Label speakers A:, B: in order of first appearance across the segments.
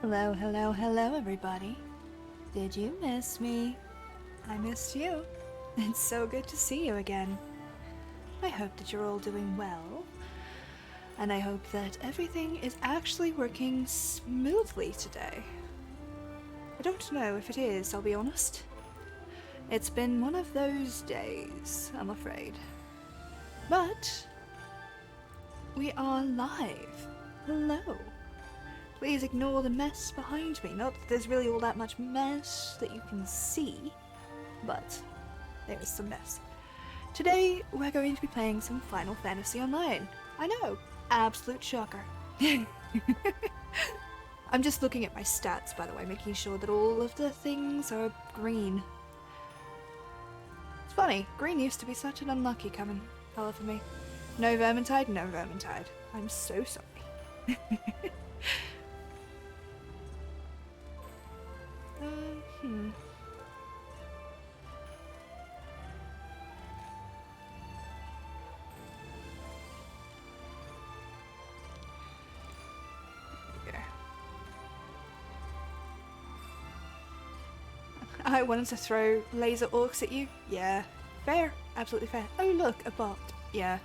A: Hello, hello, hello, everybody. Did you miss me? I missed you. It's so good to see you again. I hope that you're all doing well, and I hope that everything is actually working smoothly today. I don't know if it is, I'll be honest. It's been one of those days, I'm afraid. But we are live. Hello. Please ignore the mess behind me. Not that there's really all that much mess that you can see, but there is some mess. Today, we're going to be playing some Final Fantasy Online. I know, absolute shocker. I'm just looking at my stats, by the way, making sure that all of the things are green. It's funny, green used to be such an unlucky color for me. No Vermintide, no Vermintide. I'm so sorry. I wanted to throw laser orcs at you. Yeah, fair. Absolutely fair. Oh look, a bot. Yeah.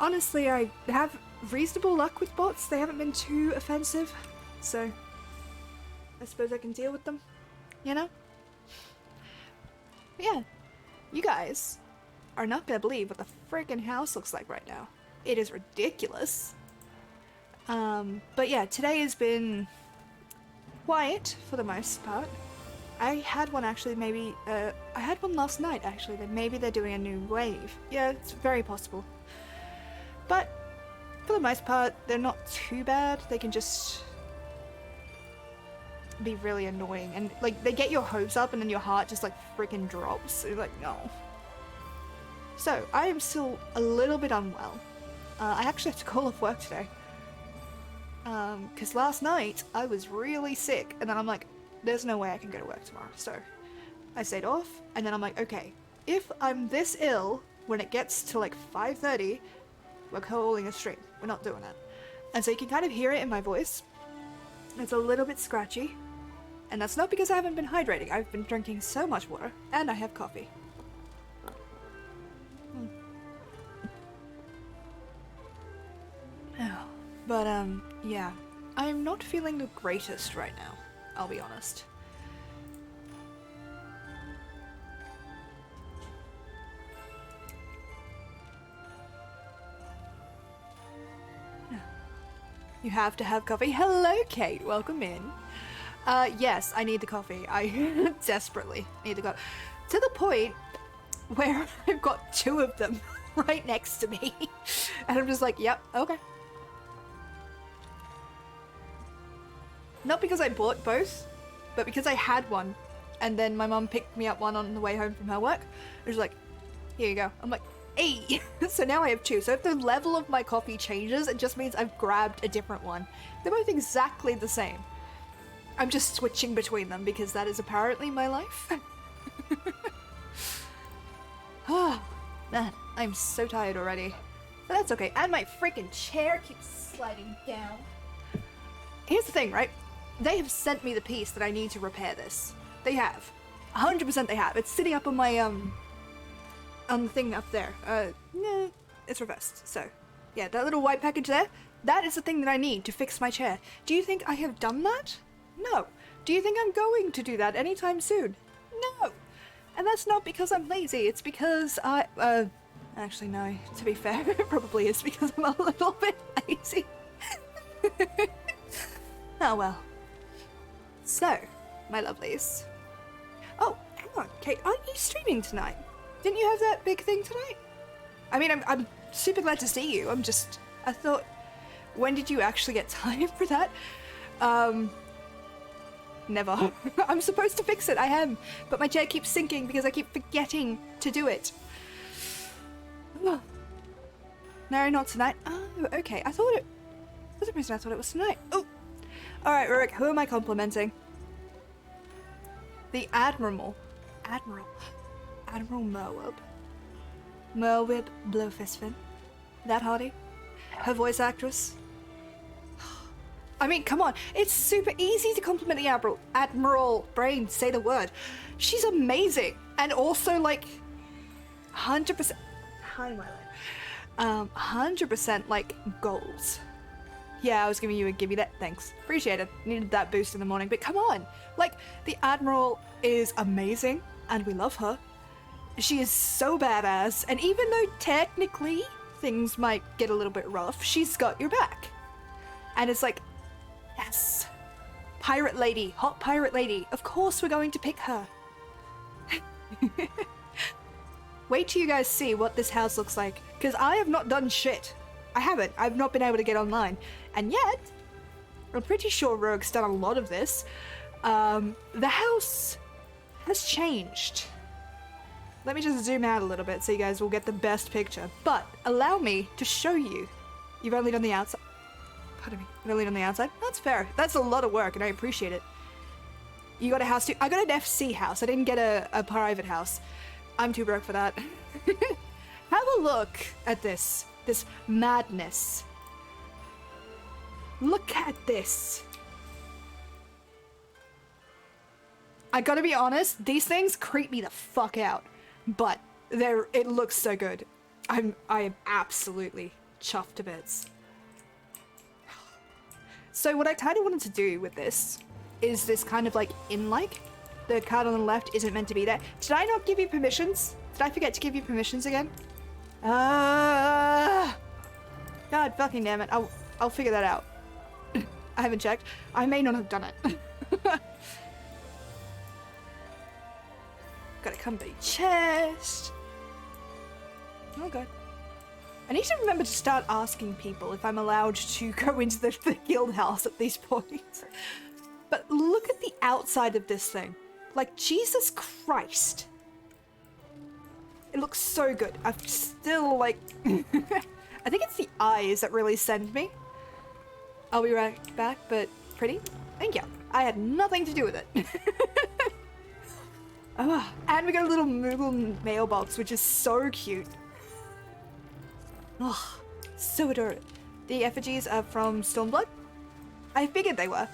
A: Honestly, I have reasonable luck with bots. They haven't been too offensive, so I suppose I can deal with them, you know? But yeah, you guys are not gonna believe what the friggin' house looks like right now. It is ridiculous. But yeah, today has been quiet for the most part. I had one actually, maybe, I had one last night actually, that maybe they're doing a new wave. Yeah, it's very possible. But, for the most part, they're not too bad. They can just be really annoying. And, like, they get your hopes up and then your heart just, like, freaking drops. So you're like, no. So, I am still a little bit unwell. I actually have to call off work today. Because last night, I was really sick. And then I'm like, there's no way I can go to work tomorrow. So I stayed off, and then I'm like, okay, if I'm this ill when it gets to like 5:30, we're calling a stream. We're not doing it. And so you can kind of hear it in my voice. It's a little bit scratchy, and that's not because I haven't been hydrating. I've been drinking so much water, and I have coffee. But yeah, I'm not feeling the greatest right now. I'll be honest. You have to have coffee. Hello, Kate. Welcome in. Yes, I need the coffee. I desperately need the coffee. To the point where I've got two of them right next to me. And I'm just like, yep, okay. Not because I bought both, but because I had one, and then my mum picked me up one on the way home from her work. It was like, here you go. I'm like, hey! So now I have two. So if the level of my coffee changes, it just means I've grabbed a different one. They're both exactly the same. I'm just switching between them because that is apparently my life. Ah, man, I'm so tired already. But that's okay. And my freaking chair keeps sliding down. Here's the thing, right? They have sent me the piece that I need to repair this. They have. 100% they have. It's sitting up on my, on the thing up there. Nah, it's reversed. So, yeah, that little white package there, that is the thing that I need to fix my chair. Do you think I have done that? No. Do you think I'm going to do that anytime soon? No. And that's not because I'm lazy, it's because actually no, to be fair, it probably is because I'm a little bit lazy. Oh well. So, my lovelies. Oh, hang on, Kate, aren't you streaming tonight? Didn't you have that big thing tonight? I mean, I'm super glad to see you. I thought, when did you actually get time for that? Never. I'm supposed to fix it, I am. But my chair keeps sinking because I keep forgetting to do it. No, not tonight. Oh, okay, I thought it... For some reason I thought it was tonight. Oh! Alright, Rurik, who am I complimenting? The Admiral. Admiral Merwib. Merwib Blowfistfin. That hardy. Her voice actress. I mean, come on. It's super easy to compliment the Admiral Brain, say the word. She's amazing. And also, like, 100%... Hi, my life. 100% like goals. Yeah, I was giving you a gimme that. Thanks. Appreciate it. Needed that boost in the morning. But come on. Like, the Admiral is amazing. And we love her. She is so badass. And even though technically things might get a little bit rough, she's got your back. And it's like, yes. Pirate lady. Hot pirate lady. Of course we're going to pick her. Wait till you guys see what this house looks like. Because I have not done shit. I haven't. I've not been able to get online. And yet, I'm pretty sure Rogue's done a lot of this. The house has changed. Let me just zoom out a little bit so you guys will get the best picture. But allow me to show you. You've only done the outside. Pardon me. You've only done the outside? That's fair. That's a lot of work and I appreciate it. You got a house too? I got an FC house. I didn't get a private house. I'm too broke for that. Have a look at this. This madness. Look at this. I gotta be honest, these things creep me the fuck out. But it looks so good. I am absolutely chuffed to bits. So what I kind of wanted to do with this is this kind of like in-like. The card on the left isn't meant to be there. Did I not give you permissions? Did I forget to give you permissions again? God fucking damn it. I'll figure that out. I haven't checked. I may not have done it. Got a company chest. Oh god. I need to remember to start asking people if I'm allowed to go into the guild house at these points. But look at the outside of this thing. Like, Jesus Christ. It looks so good. I'm still like... I think it's the eyes that really send me. I'll be right back, but pretty. Thank you. I had nothing to do with it. Oh, and we got a little Moogle mailbox, which is so cute. Oh, so adorable. The effigies are from Stormblood? I figured they were.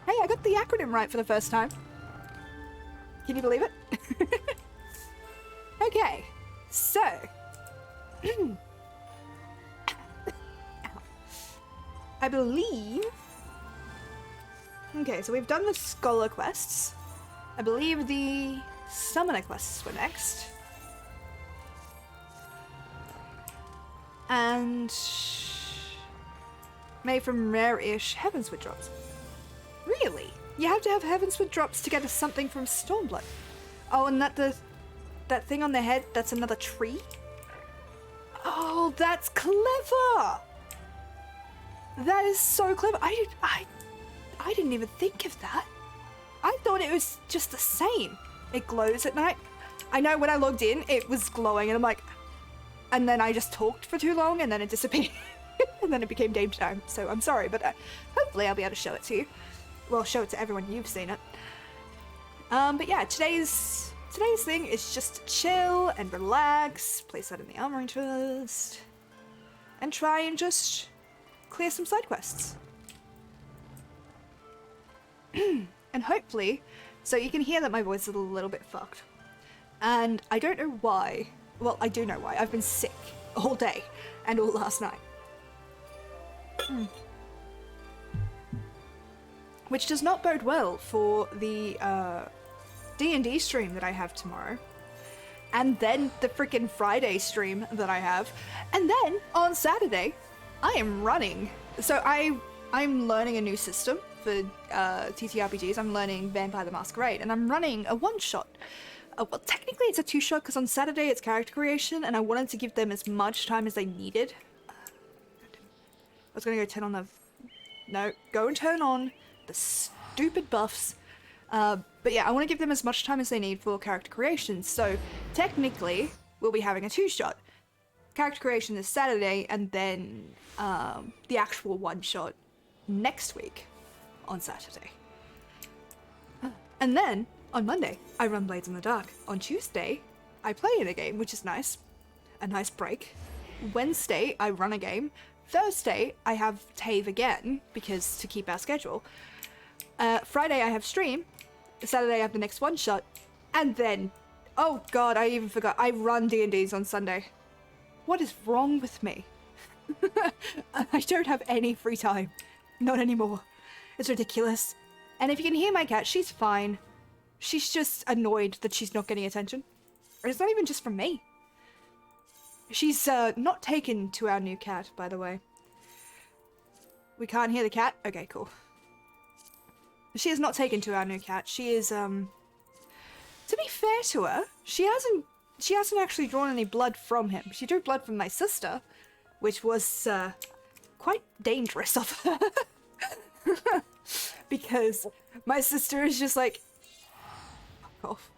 A: Hey, I got the acronym right for the first time. Can you believe it? Okay, so... I believe... Okay, so we've done the Scholar quests. I believe the Summoner quests were next. And... made from rare-ish Heavensward drops. Really? You have to have Heavensward drops to get something from Stormblood. Oh, and that thing on their head, that's another tree? Oh, that's clever! That is so clever. I didn't even think of that. I thought it was just the same. It glows at night. I know when I logged in, it was glowing and I'm like... And then I just talked for too long and then it disappeared. And then it became game time. So I'm sorry, but hopefully I'll be able to show it to you. Well, show it to everyone. You've seen it. But yeah, today's thing is just chill and relax, place that in the armoring chest, and try and just clear some side quests. And hopefully, so you can hear that my voice is a little bit fucked. And I don't know why. Well, I do know why. I've been sick all day and all last night. Which does not bode well for the D&D stream that I have tomorrow. And then the freaking Friday stream that I have. And then on Saturday, I am running. So I'm learning a new system for TTRPGs. I'm learning Vampire the Masquerade. And I'm running a one-shot. Well, technically it's a two-shot because on Saturday it's character creation. And I wanted to give them as much time as they needed. I was going to go turn on the... No, go and turn on the stupid buffs. But yeah, I want to give them as much time as they need for character creation. So technically, we'll be having a two-shot. Character creation this Saturday, and then the actual one-shot next week on Saturday. And then, on Monday, I run Blades in the Dark. On Tuesday, I play in a game, which is nice. A nice break. Wednesday, I run a game. Thursday, I have Tave again, because to keep our schedule. Friday, I have stream. Saturday, I have the next one-shot. And then, oh god, I even forgot, I run D&Ds on Sunday. What is wrong with me? I don't have any free time. Not anymore. It's ridiculous. And if you can hear my cat, she's fine. She's just annoyed that she's not getting attention. And it's not even just from me. She's not taken to our new cat, by the way. We can't hear the cat? Okay, cool. She is not taken to our new cat. She is, to be fair to her, she hasn't actually drawn any blood from him. She drew blood from my sister, which was, quite dangerous of her. Because my sister is just like, fuck off.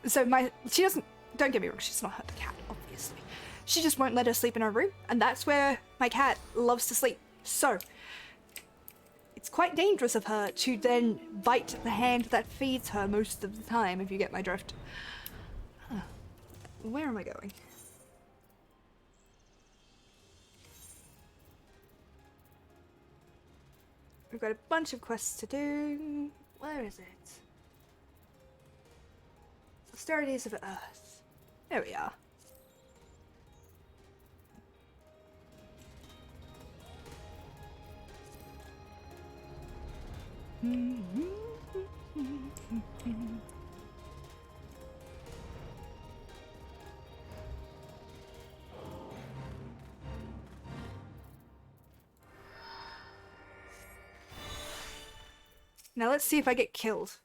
A: So she doesn't, don't get me wrong, she's not hurt the cat, obviously. She just won't let her sleep in her room, and that's where my cat loves to sleep. So, it's quite dangerous of her to then bite the hand that feeds her most of the time, if you get my drift. Huh. Where am I going? We've got a bunch of quests to do. Where is it? Austerities of Earth. There we are. Now let's see if I get killed.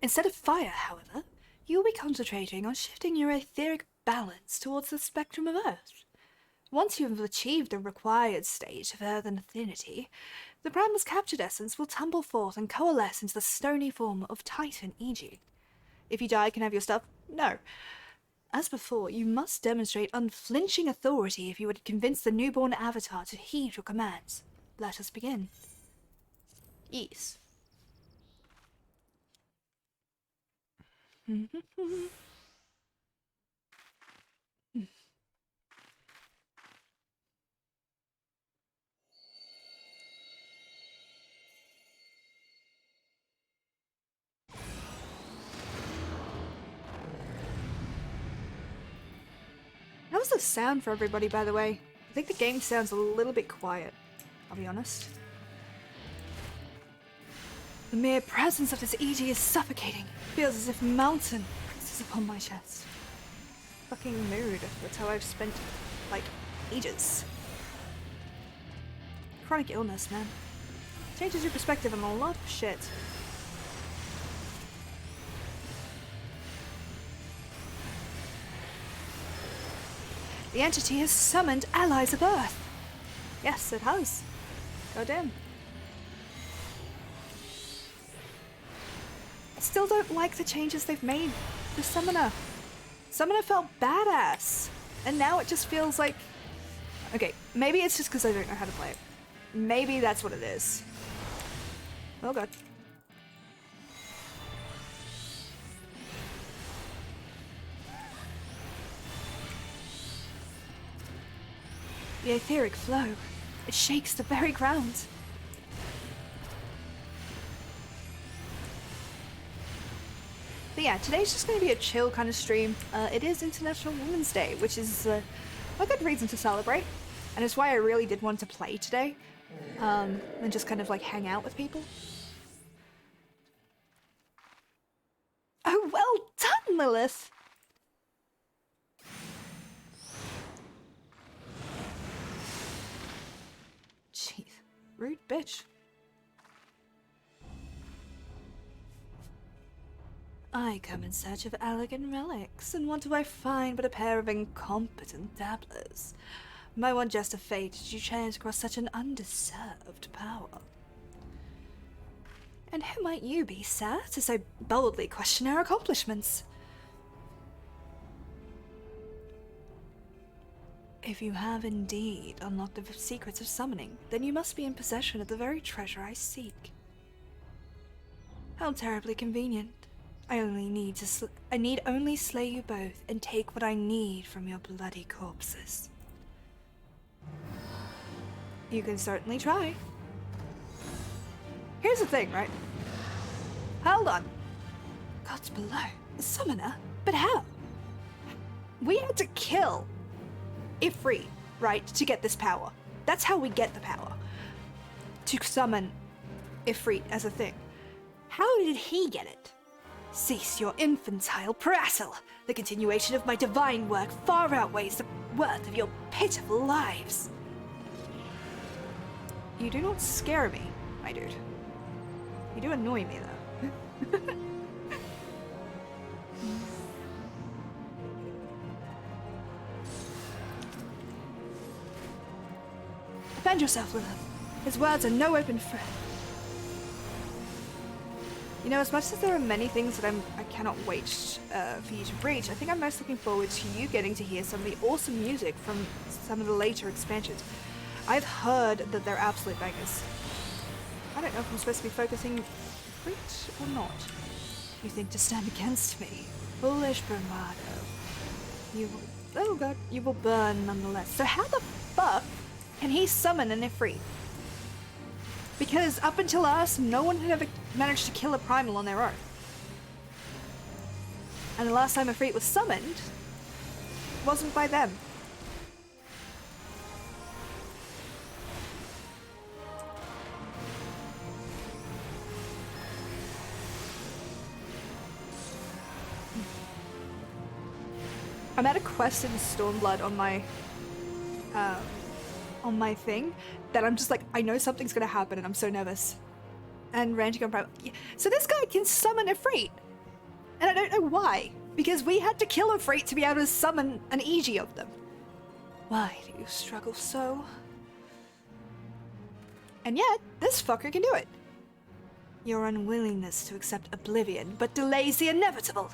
A: Instead of fire, however, you'll be concentrating on shifting your etheric balance towards the spectrum of Earth. Once you have achieved the required stage of earthen affinity, the primal's captured essence will tumble forth and coalesce into the stony form of Titan Aegis. If you die, you can have your stuff? No. As before, you must demonstrate unflinching authority if you would convince the newborn avatar to heed your commands. Let us begin. Yes. How was the sound for everybody, by the way? I think the game sounds a little bit quiet, I'll be honest. The mere presence of this Aegis is suffocating. Feels as if a mountain presses upon my chest. Fucking mood. That's how I've spent, like, ages. Chronic illness, man. Changes your perspective on a lot of shit. The entity has summoned allies of Earth. Yes, it has. Goddamn. I still don't like the changes they've made to Summoner. Summoner felt badass, and now it just feels like... Okay, maybe it's just because I don't know how to play it. Maybe that's what it is. Oh god. The etheric flow. It shakes the very ground. But yeah, today's just going to be a chill kind of stream. It is International Women's Day, which is a good reason to celebrate. And it's why I really did want to play today. And just kind of like hang out with people. Oh, well done, Lilith! Jeez, rude bitch. I come in search of elegant relics, and what do I find but a pair of incompetent dabblers? By what jest of fate did you chance across such an undeserved power? And who might you be, sir, to so boldly question our accomplishments? If you have indeed unlocked the secrets of summoning, then you must be in possession of the very treasure I seek. How terribly convenient. I need only slay you both and take what I need from your bloody corpses. You can certainly try. Here's the thing, right? Hold on. Gods below. A summoner? But how? We had to kill Ifrit, right, to get this power. That's how we get the power. To summon Ifrit as a thing. How did he get it? Cease your infantile prassle. The continuation of my divine work far outweighs the worth of your pitiful lives. You do not scare me, my dude. You do annoy me, though. Defend yourself, Lilith. His words are no open threat. You know, as much as there are many things that I cannot wait for you to reach, I think I'm most looking forward to you getting to hear some of the awesome music from some of the later expansions. I've heard that they're absolute bangers. I don't know if I'm supposed to be focusing preach or not. You think to stand against me? Foolish bravado. You will, oh god, you will burn nonetheless. So how the fuck can he summon an Ifrit? Because up until us, no one had ever managed to kill a primal on their own. And the last time Ifrit was summoned wasn't by them. I'm at a quest in Stormblood on my thing that I'm just like, I know something's gonna happen and I'm so nervous. And ranting on primal. So this guy can summon Ifrit. And I don't know why. Because we had to kill Ifrit to be able to summon an Iji of them. Why do you struggle so? And yet, this fucker can do it. Your unwillingness to accept oblivion but delays the inevitable.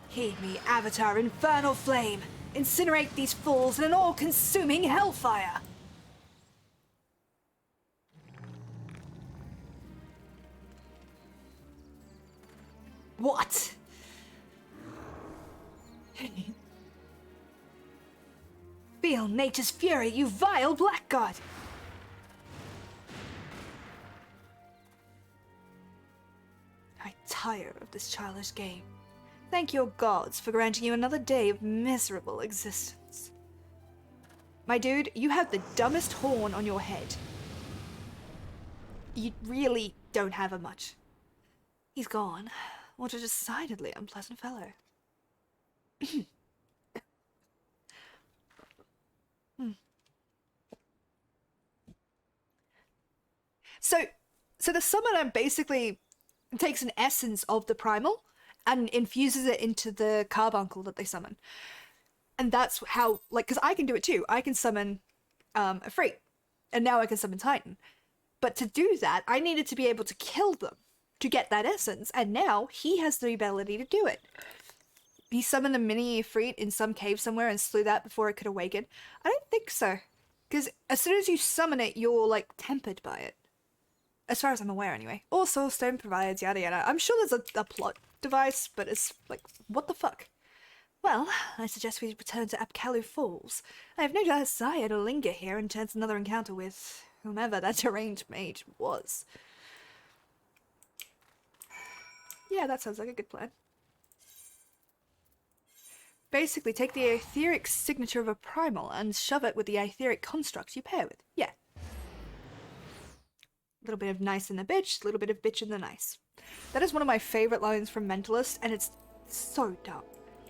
A: Heed me, Avatar Infernal Flame. Incinerate these fools in an all-consuming hellfire. What? Feel nature's fury, you vile blackguard! I tire of this childish game. Thank your gods for granting you another day of miserable existence. My dude, you have the dumbest horn on your head. You really don't have a much. He's gone. What a decidedly unpleasant fellow. So the summoner basically takes an essence of the primal and infuses it into the carbuncle that they summon. And that's how, like, because I can do it too. I can summon Ifrit, and now I can summon Titan. But to do that, I needed to be able to kill them to get that essence, and now he has the ability to do it. He summoned a mini Ifrit in some cave somewhere and slew that before it could awaken. I don't think so. Because as soon as you summon it, you're, like, tempered by it. As far as I'm aware, anyway. Or Soulstone provides, yada yada. I'm sure there's a plot device, but it's like, what the fuck? Well, I suggest we return to Apkallu Falls. I have no desire to linger here and chance another encounter with whomever that deranged mage was. Yeah, that sounds like a good plan. Basically, take the etheric signature of a primal and shove it with the etheric construct you pair with. Yeah. A little bit of nice in the bitch, a little bit of bitch in the nice. That is one of my favorite lines from Mentalist, and it's so dumb.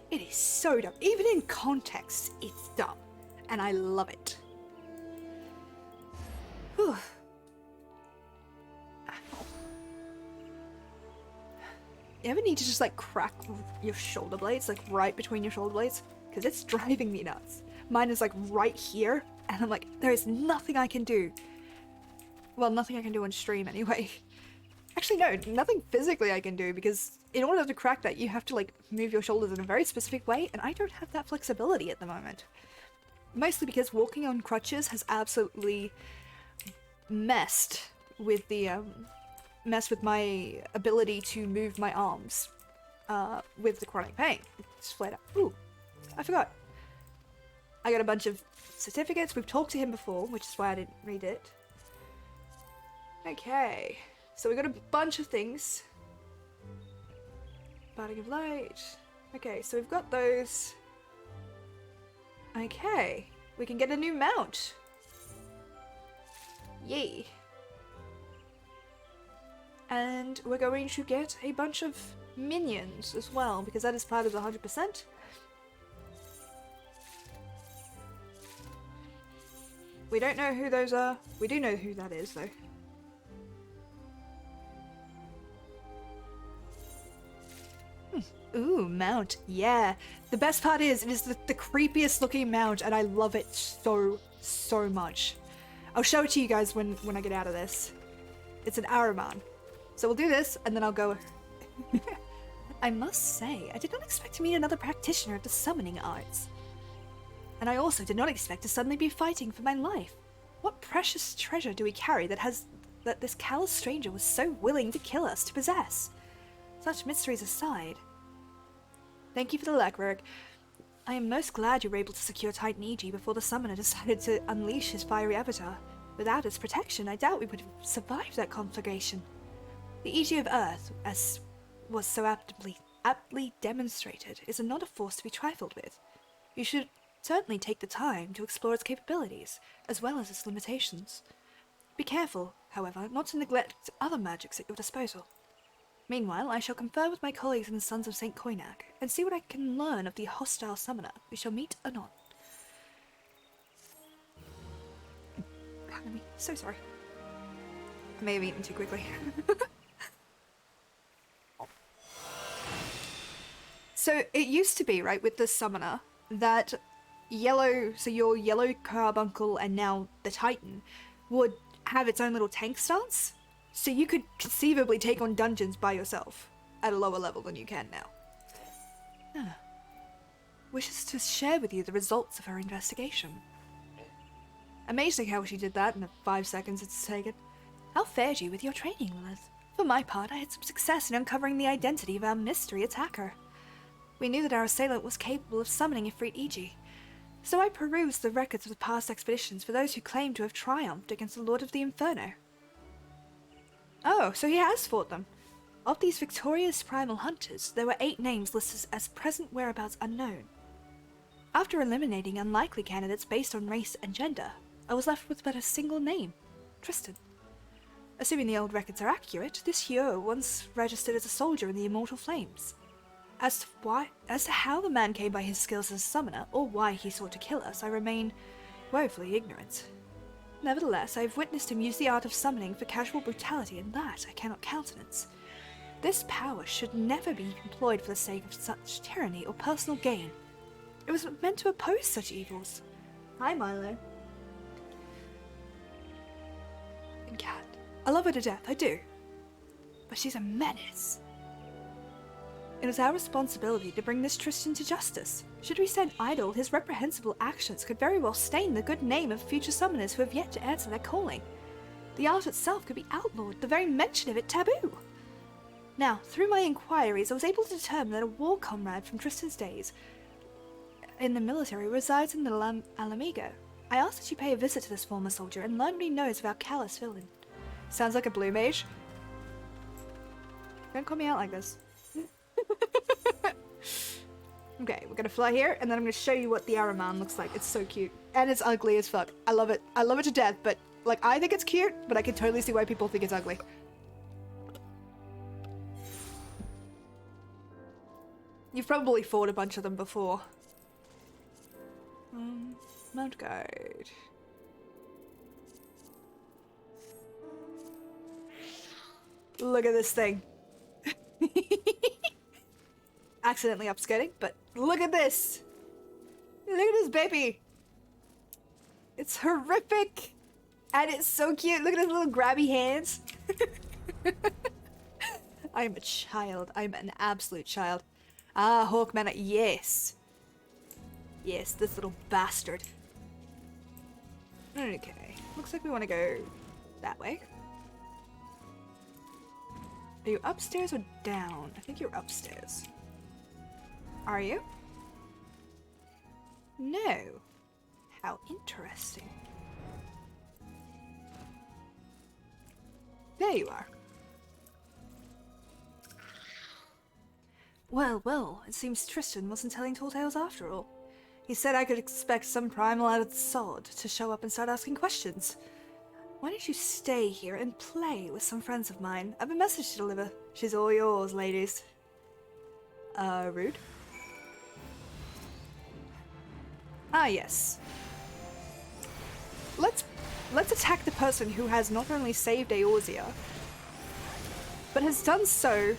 A: It is so dumb. Even in context, it's dumb. And I love it. Whew. Ow. You ever need to just like crack your shoulder blades, like right between your shoulder blades? Because it's driving me nuts. Mine is like right here, and I'm like, there is nothing I can do. Well, nothing I can do on stream anyway. Actually, no, nothing physically I can do, because in order to crack that, you have to, like, move your shoulders in a very specific way, and I don't have that flexibility at the moment. Mostly because walking on crutches has absolutely messed with my ability to move my arms with the chronic pain. It's flat out. Ooh, I forgot. I got a bunch of certificates. We've talked to him before, which is why I didn't read it. Okay, so we got a bunch of things. Binding of Light. Okay, so we've got those. Okay, we can get a new mount. Yay. And we're going to get a bunch of minions as well, because that is part of the 100%. We don't know who those are. We do know who that is, though. Ooh, mount. Yeah. The best part is, it is the creepiest looking mount, and I love it so much. I'll show it to you guys when I get out of this. It's an Araman. So we'll do this, and then I'll go... I must say, I did not expect to meet another practitioner of the summoning arts. And I also did not expect to suddenly be fighting for my life. What precious treasure do we carry that this callous stranger was so willing to kill us to possess? Such mysteries aside... Thank you for the legwork. I am most glad you were able to secure Titan EG before the summoner decided to unleash his fiery avatar. Without its protection, I doubt we would have survived that conflagration. The EG of Earth, as was so aptly demonstrated, is not a force to be trifled with. You should certainly take the time to explore its capabilities, as well as its limitations. Be careful, however, not to neglect other magics at your disposal. Meanwhile, I shall confer with my colleagues in the Sons of St. Koinak, and see what I can learn of the hostile summoner. We shall meet anon. I'm so sorry. I may have eaten too quickly. So, it used to be, right, with the summoner, that your yellow carbuncle and now the Titan would have its own little tank stance. So you could conceivably take on dungeons by yourself at a lower level than you can now. Ah. Wishes to share with you the results of her investigation. Amazing how she did that in the 5 seconds it's taken. How fared you with your training, Lilith? For my part, I had some success in uncovering the identity of our mystery attacker. We knew that our assailant was capable of summoning Ifrit EG, so I perused the records of the past expeditions for those who claimed to have triumphed against the Lord of the Inferno. Oh, so he has fought them. Of these victorious primal hunters, there were 8 names listed as present whereabouts unknown. After eliminating unlikely candidates based on race and gender, I was left with but a single name, Tristan. Assuming the old records are accurate, this hero once registered as a soldier in the Immortal Flames. As to how the man came by his skills as a summoner, or why he sought to kill us, I remain woefully ignorant. Nevertheless, I have witnessed him use the art of summoning for casual brutality, and that I cannot countenance. This power should never be employed for the sake of such tyranny or personal gain. It was meant to oppose such evils. Hi, Milo. And Cat. I love her to death, I do. But she's a menace. It is our responsibility to bring this Tristan to justice. Should we stand idle, his reprehensible actions could very well stain the good name of future summoners who have yet to answer their calling. The art itself could be outlawed, the very mention of it taboo. Now, through my inquiries, I was able to determine that a war comrade from Tristan's days in the military resides in the Alamigo. I asked that you pay a visit to this former soldier and learn what he knows of our callous villain. Sounds like a blue mage. Don't call me out like this. Okay, we're gonna fly here, and then I'm gonna show you what the Araman looks like. It's so cute. And it's ugly as fuck. I love it. I love it to death, but, like, I think it's cute, but I can totally see why people think it's ugly. You've probably fought a bunch of them before. Mount Guide. Look at this thing. Accidentally upskirting, but look at this! Look at this baby! It's horrific! And it's so cute! Look at his little grabby hands! I am a child. I'm an absolute child. Ah, Hawkman, yes! Yes, this little bastard. Okay, looks like we want to go that way. Are you upstairs or down? I think you're upstairs. Are you? No. How interesting. There you are. Well, well, it seems Tristan wasn't telling tall tales after all. He said I could expect some primal out of the sod to show up and start asking questions. Why don't you stay here and play with some friends of mine? I have a message to deliver. She's all yours, ladies. Rude? Ah, yes. Let's attack the person who has not only saved Eorzea, but has done so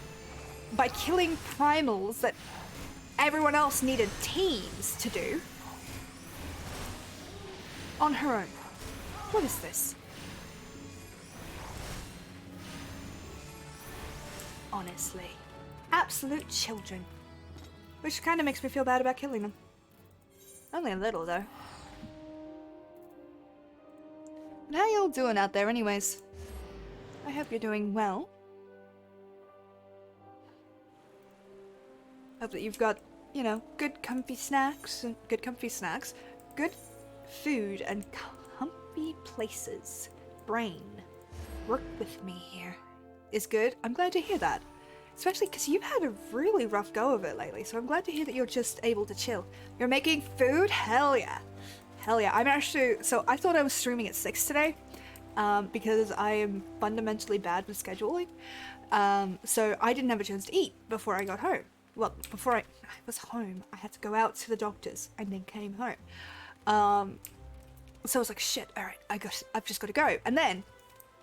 A: by killing primals that everyone else needed teams to do on her own. What is this? Honestly. Absolute children. Which kind of makes me feel bad about killing them. Only a little, though. And how y'all doing out there anyways? I hope you're doing well. Hope that you've got, you know, good comfy snacks, good food and comfy places. Brain, work with me here. Is good. I'm glad to hear that. Especially because you've had a really rough go of it lately, so I'm glad to hear that you're just able to chill. You're making food? Hell yeah. Hell yeah. I'm actually, so I thought I was streaming at 6 today, because I am fundamentally bad with scheduling. So I didn't have a chance to eat before I got home. Well, before I was home, I had to go out to the doctor's and then came home. So I was like, shit, alright, I've just got to go. And then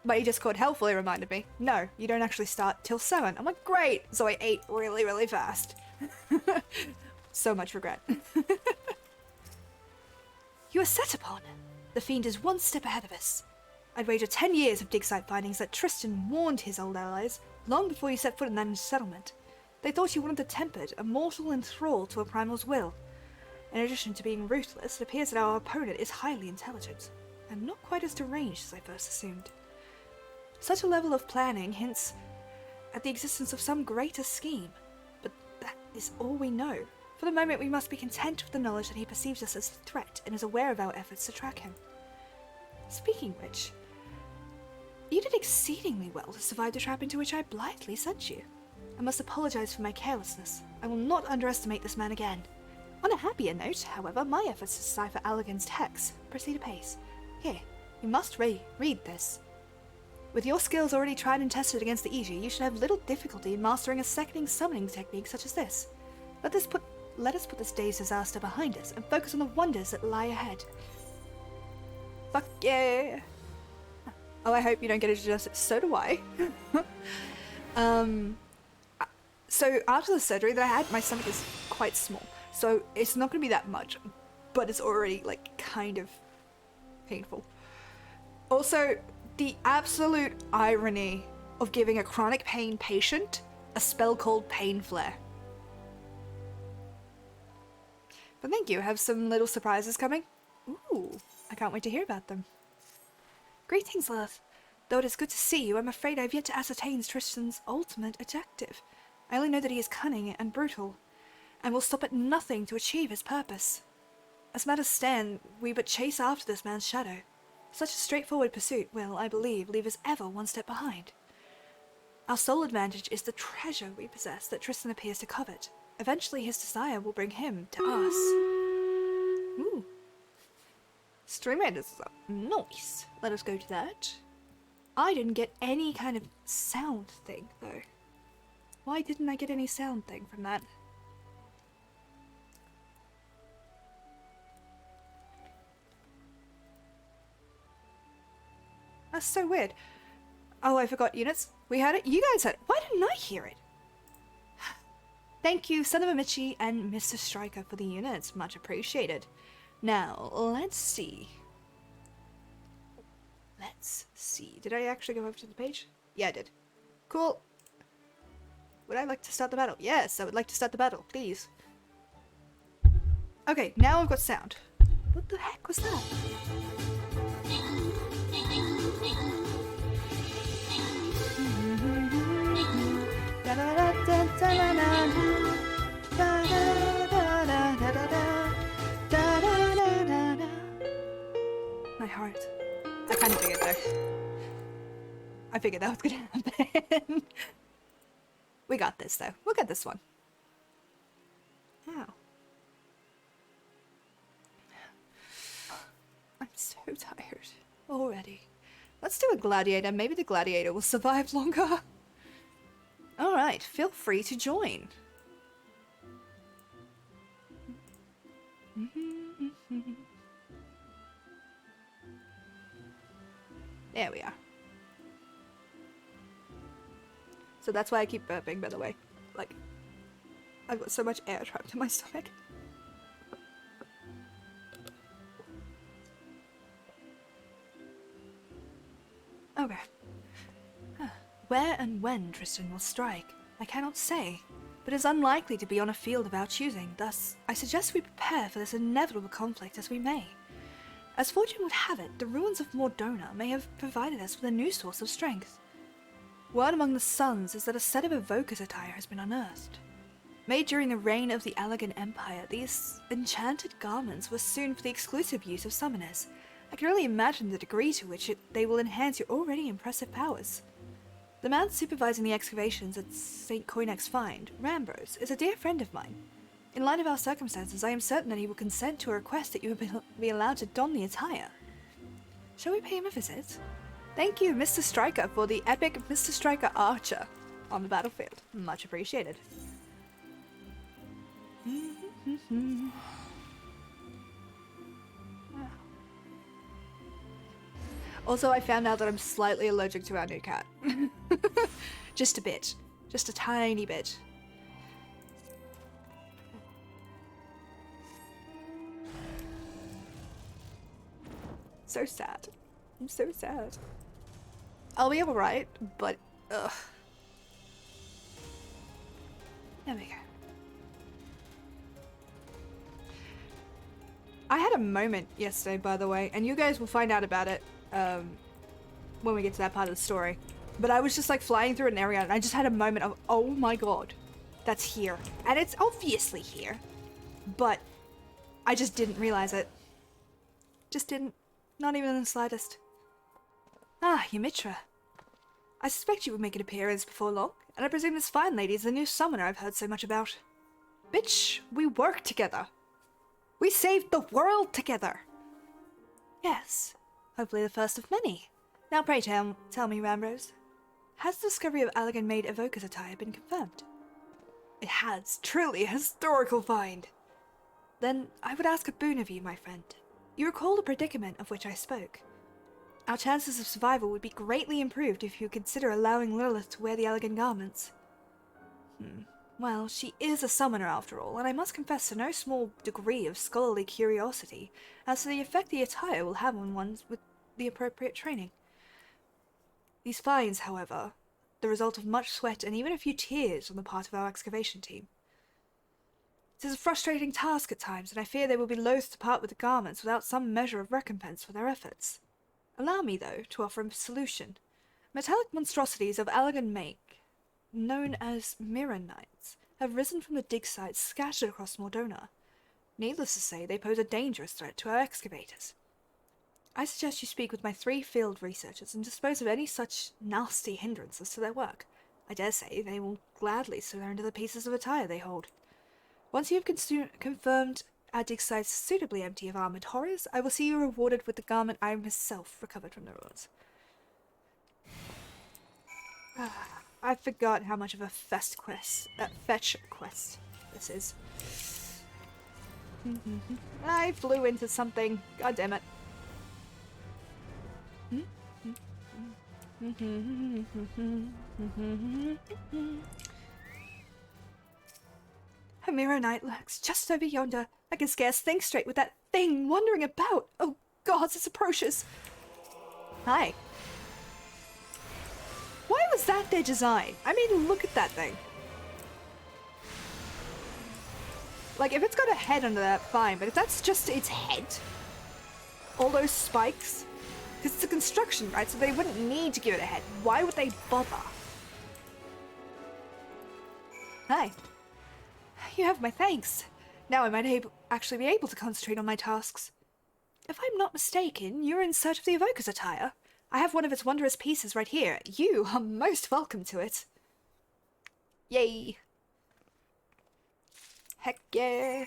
A: my Discord helpfully reminded me, no, you don't actually start till 7. I'm like, great. So I ate really, really fast. So much regret. You are set upon. The fiend is one step ahead of us. I'd wager 10 years of dig site findings that Tristan warned his old allies long before you set foot in that settlement. They thought you wanted the tempered, a mortal enthralled to a primal's will. In addition to being ruthless, it appears that our opponent is highly intelligent, and not quite as deranged as I first assumed. Such a level of planning hints at the existence of some greater scheme, but that is all we know. For the moment, we must be content with the knowledge that he perceives us as a threat and is aware of our efforts to track him. Speaking of which, you did exceedingly well to survive the trap into which I blithely sent you. I must apologize for my carelessness. I will not underestimate this man again. On a happier note, however, my efforts to decipher Allergan's text proceed apace. Here, you must read this. With your skills already tried and tested against the Iji, you should have little difficulty in mastering a seconding summoning technique such as this. Let us put this day's disaster behind us and focus on the wonders that lie ahead. Fuck yeah! Oh, I hope you don't get indigestion. So do I. So after the surgery that I had, my stomach is quite small. So it's not going to be that much, but it's already, like, kind of painful. Also, the absolute irony of giving a chronic pain patient a spell called Pain Flare. But thank you, I have some little surprises coming. Ooh, I can't wait to hear about them. Greetings, love. Though it is good to see you, I'm afraid I've yet to ascertain Tristan's ultimate objective. I only know that he is cunning and brutal, and will stop at nothing to achieve his purpose. As matters stand, we but chase after this man's shadow. Such a straightforward pursuit will, I believe, leave us ever one step behind. Our sole advantage is the treasure we possess that Tristan appears to covet. Eventually his desire will bring him to us. Ooh. Stream rate is up. Nice. Let us go to that. I didn't get any kind of sound thing, though. Why didn't I get any sound thing from that? That's so weird. Oh, I forgot units. We had it. You guys had it. Why didn't I hear it? Thank you, Son of a Michi and Mr. Striker, for the units. Much appreciated. Now, let's see. Let's see. Did I actually go over to the page? Yeah, I did. Cool. Would I like to start the battle? Yes, I would like to start the battle, please. Okay, now I've got sound. What the heck was that? I figured that was gonna happen. We got this, though. We'll get this one. Ow. I'm so tired already. Let's do a gladiator. Maybe the gladiator will survive longer. Alright, feel free to join. There we are. So that's why I keep burping, by the way. Like, I've got so much air trapped in my stomach. Okay. Where and when Tristan will strike, I cannot say, but is unlikely to be on a field of our choosing. Thus, I suggest we prepare for this inevitable conflict as we may. As fortune would have it, the ruins of Mordona may have provided us with a new source of strength. Word among the Suns is that a set of evoker's attire has been unearthed. Made during the reign of the Allegan Empire, these enchanted garments were soon for the exclusive use of summoners. I can only imagine the degree to which they will enhance your already impressive powers. The man supervising the excavations at St. Koinek's find, Rambros, is a dear friend of mine. In light of our circumstances, I am certain that he will consent to a request that you be allowed to don the attire. Shall we pay him a visit? Thank you, Mr. Striker, for the epic Mr. Striker Archer on the battlefield. Much appreciated. Also, I found out that I'm slightly allergic to our new cat. Just a bit. Just a tiny bit. So sad. I'm so sad. I'll be alright, but ugh. There we go. I had a moment yesterday, by the way, and you guys will find out about it when we get to that part of the story. But I was just like flying through an area and I just had a moment of, oh my god, that's here. And it's obviously here, but I just didn't realize it. Just didn't. Not even in the slightest. Ah, Ymitra. I suspect you would make an appearance before long, and I presume this fine lady is the new summoner I've heard so much about. Bitch, we worked together. We saved the world together. Yes, hopefully the first of many. Now pray tell me, Rambros, has the discovery of Allegan-made evoker's attire been confirmed? It has. Truly a historical find. Then I would ask a boon of you, my friend. You recall the predicament of which I spoke. Our chances of survival would be greatly improved if you consider allowing Lilith to wear the Allegan garments. Well, she is a summoner after all, and I must confess to no small degree of scholarly curiosity as to the effect the attire will have on one with the appropriate training. These finds, however, the result of much sweat and even a few tears on the part of our excavation team. It is a frustrating task at times, and I fear they will be loath to part with the garments without some measure of recompense for their efforts. Allow me, though, to offer a solution. Metallic monstrosities of Allegan make, known as mirror knights, have risen from the dig sites scattered across Mordona. Needless to say, they pose a dangerous threat to our excavators. I suggest you speak with my 3 field researchers and dispose of any such nasty hindrances to their work. I dare say they will gladly surrender the pieces of attire they hold. Once you have confirmed our dig sites suitably empty of armored horrors, I will see you rewarded with the garment I myself recovered from the ruins. I forgot how much of a fetch quest this is. I flew into something. God damn it. A mirror knight lurks just over yonder. I can scarce think straight with that thing wandering about. Oh gods, it's atrocious. Hi. Why was that their design? I mean, look at that thing. Like, if it's got a head under that, fine, but if that's just its head, all those spikes, because it's a construction, right? So they wouldn't need to give it a head. Why would they bother? Hi. You have my thanks. Now I might actually be able to concentrate on my tasks. If I'm not mistaken, you're in search of the evoker's attire. I have one of its wondrous pieces right here. You are most welcome to it. Yay. Heck yeah.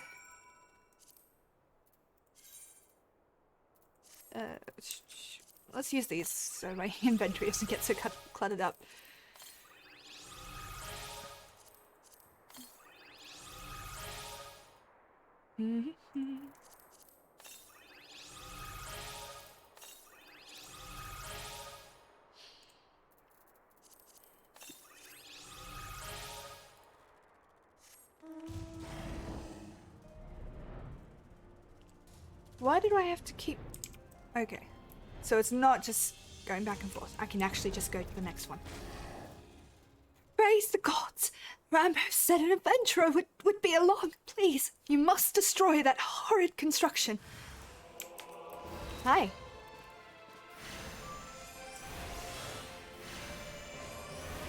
A: Let's use these so my inventory doesn't get so cluttered up. Why did I have to keep... Okay. So it's not just going back and forth. I can actually just go to the next one. Praise the gods! Rambo said an adventurer would be along. Please, you must destroy that horrid construction. Hi.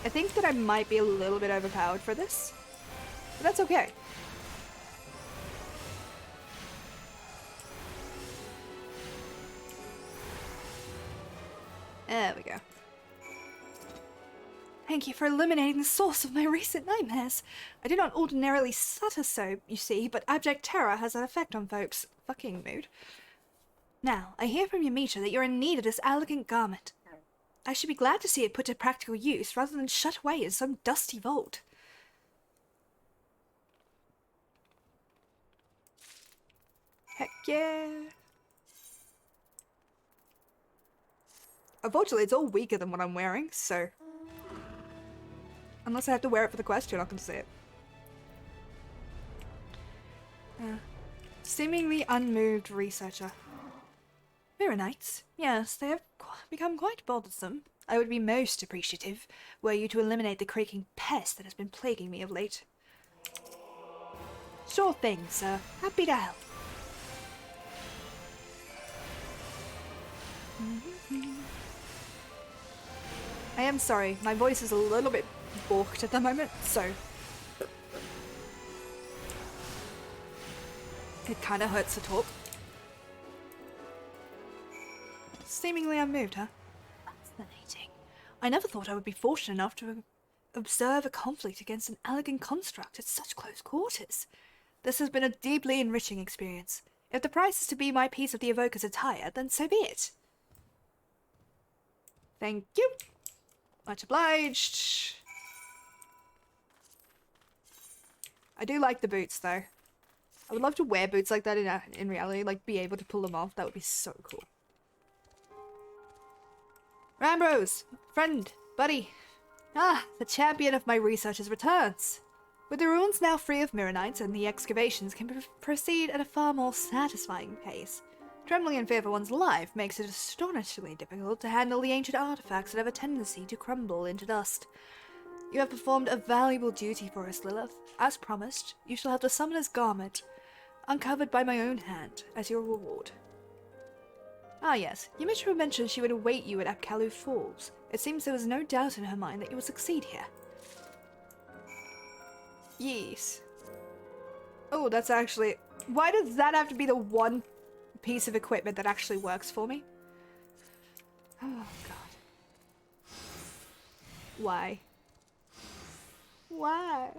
A: I think that I might be a little bit overpowered for this, but that's okay. There we go. Thank you for eliminating the source of my recent nightmares. I do not ordinarily stutter so, you see, but abject terror has an effect on folks' fucking mood. Now, I hear from your meter that you're in need of this elegant garment. I should be glad to see it put to practical use rather than shut away in some dusty vault. Heck yeah. Unfortunately, it's all weaker than what I'm wearing, so... Unless I have to wear it for the quest, you're not going to see it. Seemingly unmoved researcher. Mirror-knights? Yes, they have become quite bothersome. I would be most appreciative were you to eliminate the creaking pest that has been plaguing me of late. Sure thing, sir. Happy to help. I am sorry, my voice is a little bit balked at the moment, so it kind of hurts to talk. Seemingly unmoved, huh? Fascinating. I never thought I would be fortunate enough to observe a conflict against an elegant construct at such close quarters. This has been a deeply enriching experience. If the price is to be my piece of the evoker's attire, then so be it. Thank you. Much obliged. I do like the boots, though. I would love to wear boots like that in reality, like be able to pull them off. That would be so cool. Rambrose! Friend! Buddy! Ah, the champion of my researches returns! With the ruins now free of Mirror-knights and the excavations can proceed at a far more satisfying pace. Trembling in fear for one's life makes it astonishingly difficult to handle the ancient artifacts that have a tendency to crumble into dust. You have performed a valuable duty for us, Lilith. As promised, you shall have the summoner's garment, uncovered by my own hand, as your reward. Ah yes, Yumitra mentioned she would await you at Apkalu Falls. It seems there was no doubt in her mind that you would succeed here. Yes. Oh, that's actually... Why does that have to be the one piece of equipment that actually works for me? Oh, God. Why? Why?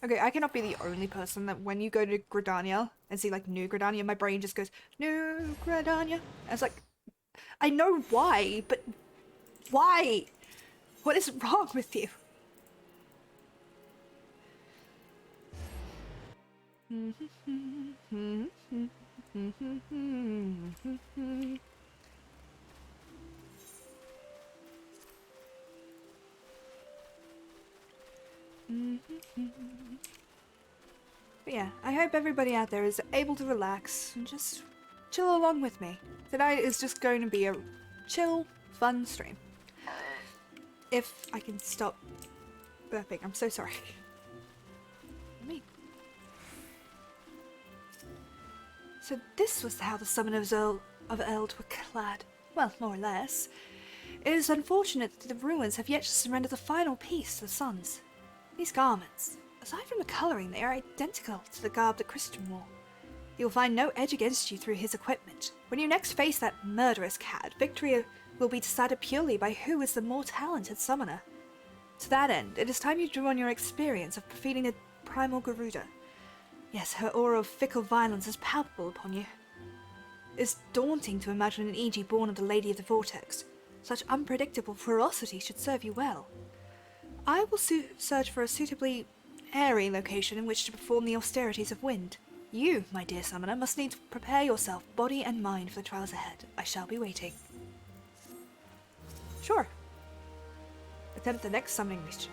A: Okay, I cannot be the only person that when you go to Gridania and see like New Gridania, my brain just goes, New Gridania. And it's like, I know why, but why? What is wrong with you? But yeah, I hope everybody out there is able to relax and just chill along with me. Tonight is just going to be a chill, fun stream. If I can stop burping, I'm so sorry. Me. So this was how the summoners of Eld were clad. Well, more or less. It is unfortunate that the ruins have yet to surrender the final piece to the Suns. These garments, aside from the colouring, they are identical to the garb that Christian wore. You'll find no edge against you through his equipment. When you next face that murderous cat, victory will be decided purely by who is the more talented summoner. To that end, it is time you drew on your experience of defeating the primal Garuda. Yes, her aura of fickle violence is palpable upon you. It is daunting to imagine an EG born of the Lady of the Vortex. Such unpredictable ferocity should serve you well. I will search for a suitably airy location in which to perform the austerities of wind. You, my dear summoner, must needs prepare yourself, body and mind, for the trials ahead. I shall be waiting. Sure. Attempt the next summoning mission.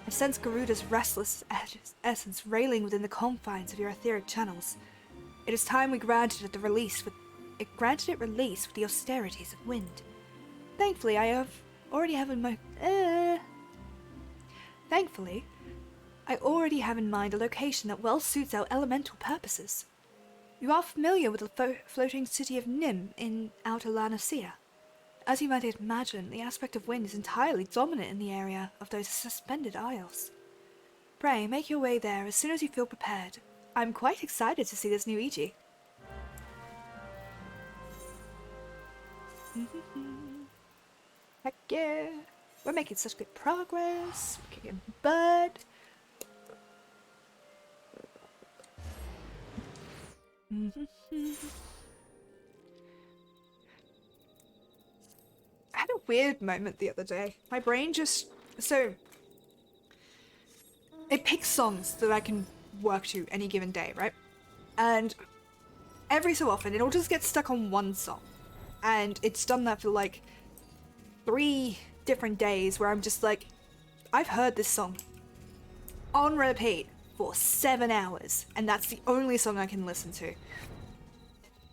A: I sense Garuda's restless essence railing within the confines of your etheric channels. It is time we granted it release with the austerities of wind. Thankfully, I already have in mind a location that well suits our elemental purposes. You are familiar with the floating city of Nim in Outer Lanicea. As you might imagine, the aspect of wind is entirely dominant in the area of those suspended isles. Pray, make your way there as soon as you feel prepared. I'm quite excited to see this new EG. Heck yeah! We're making such good progress. We're kicking butt. I had a weird moment the other day. My brain just... So... It picks songs that I can work to any given day, right? And every so often, it'll just get stuck on one song. And it's done that for like 3 different days where I'm just like, I've heard this song on repeat for 7 hours, and that's the only song I can listen to.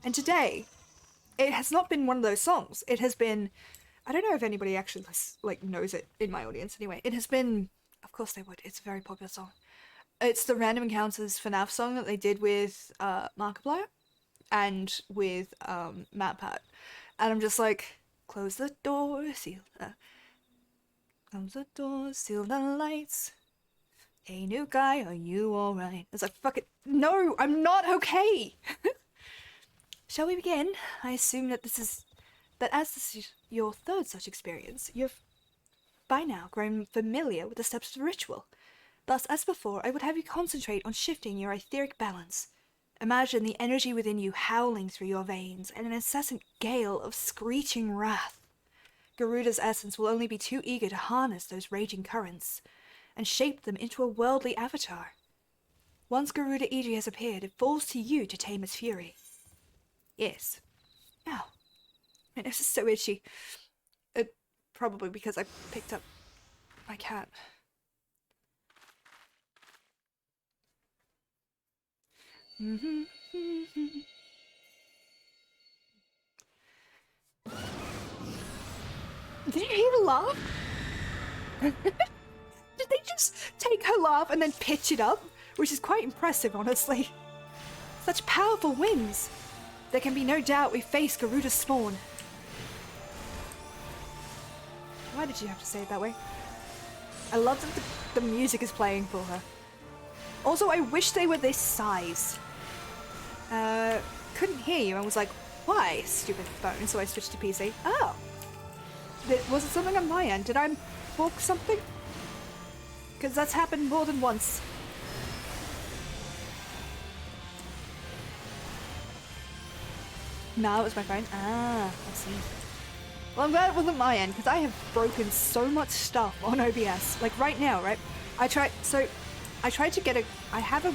A: And today, it has not been one of those songs. It has been, I don't know if anybody actually like knows it in my audience anyway. It has been, of course they would, it's a very popular song. It's the Random Encounters FNAF song that they did with Markiplier and with MatPat. And I'm just like, close the door, close the door, seal the lights. Hey new guy, are you alright? It's like, fuck it, no, I'm not okay! Shall we begin? I assume that as this is your 3rd such experience, you've by now grown familiar with the steps of the ritual. Thus, as before, I would have you concentrate on shifting your etheric balance. Imagine the energy within you howling through your veins in an incessant gale of screeching wrath. Garuda's essence will only be too eager to harness those raging currents and shape them into a worldly avatar. Once Garuda EG has appeared, it falls to you to tame its fury. Yes. Ow. My nose is so itchy. Probably because I picked up my cat. Did you hear the laugh? Did they just take her laugh and then pitch it up? Which is quite impressive, honestly. Such powerful winds. There can be no doubt we face Garuda's spawn. Why did you have to say it that way? I love that the music is playing for her. Also, I wish they were this size. Couldn't hear you and was like, why, stupid phone? So I switched to PC. Oh. Was it something on my end? Did I book something? Because that's happened more than once. No, it was my phone. Ah, I see. Well, I'm glad it wasn't my end, because I have broken so much stuff on OBS. Like, right now, right? I tried to get I have a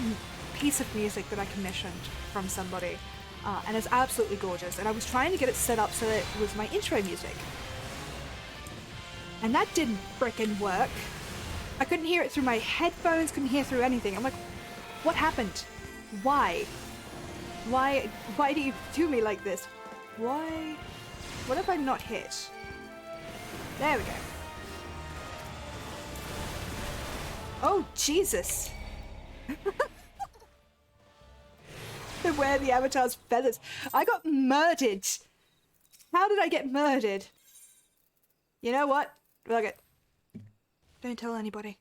A: piece of music that I commissioned from somebody, and it's absolutely gorgeous, and I was trying to get it set up so that it was my intro music. And that didn't frickin' work. I couldn't hear it through my headphones, couldn't hear through anything. I'm like, what happened? Why? Why do you do me like this? Why? What if I'm not hit? There we go. Oh, Jesus! They wear the avatar's feathers. I got murdered! How did I get murdered? You know what? Look it. Don't tell anybody.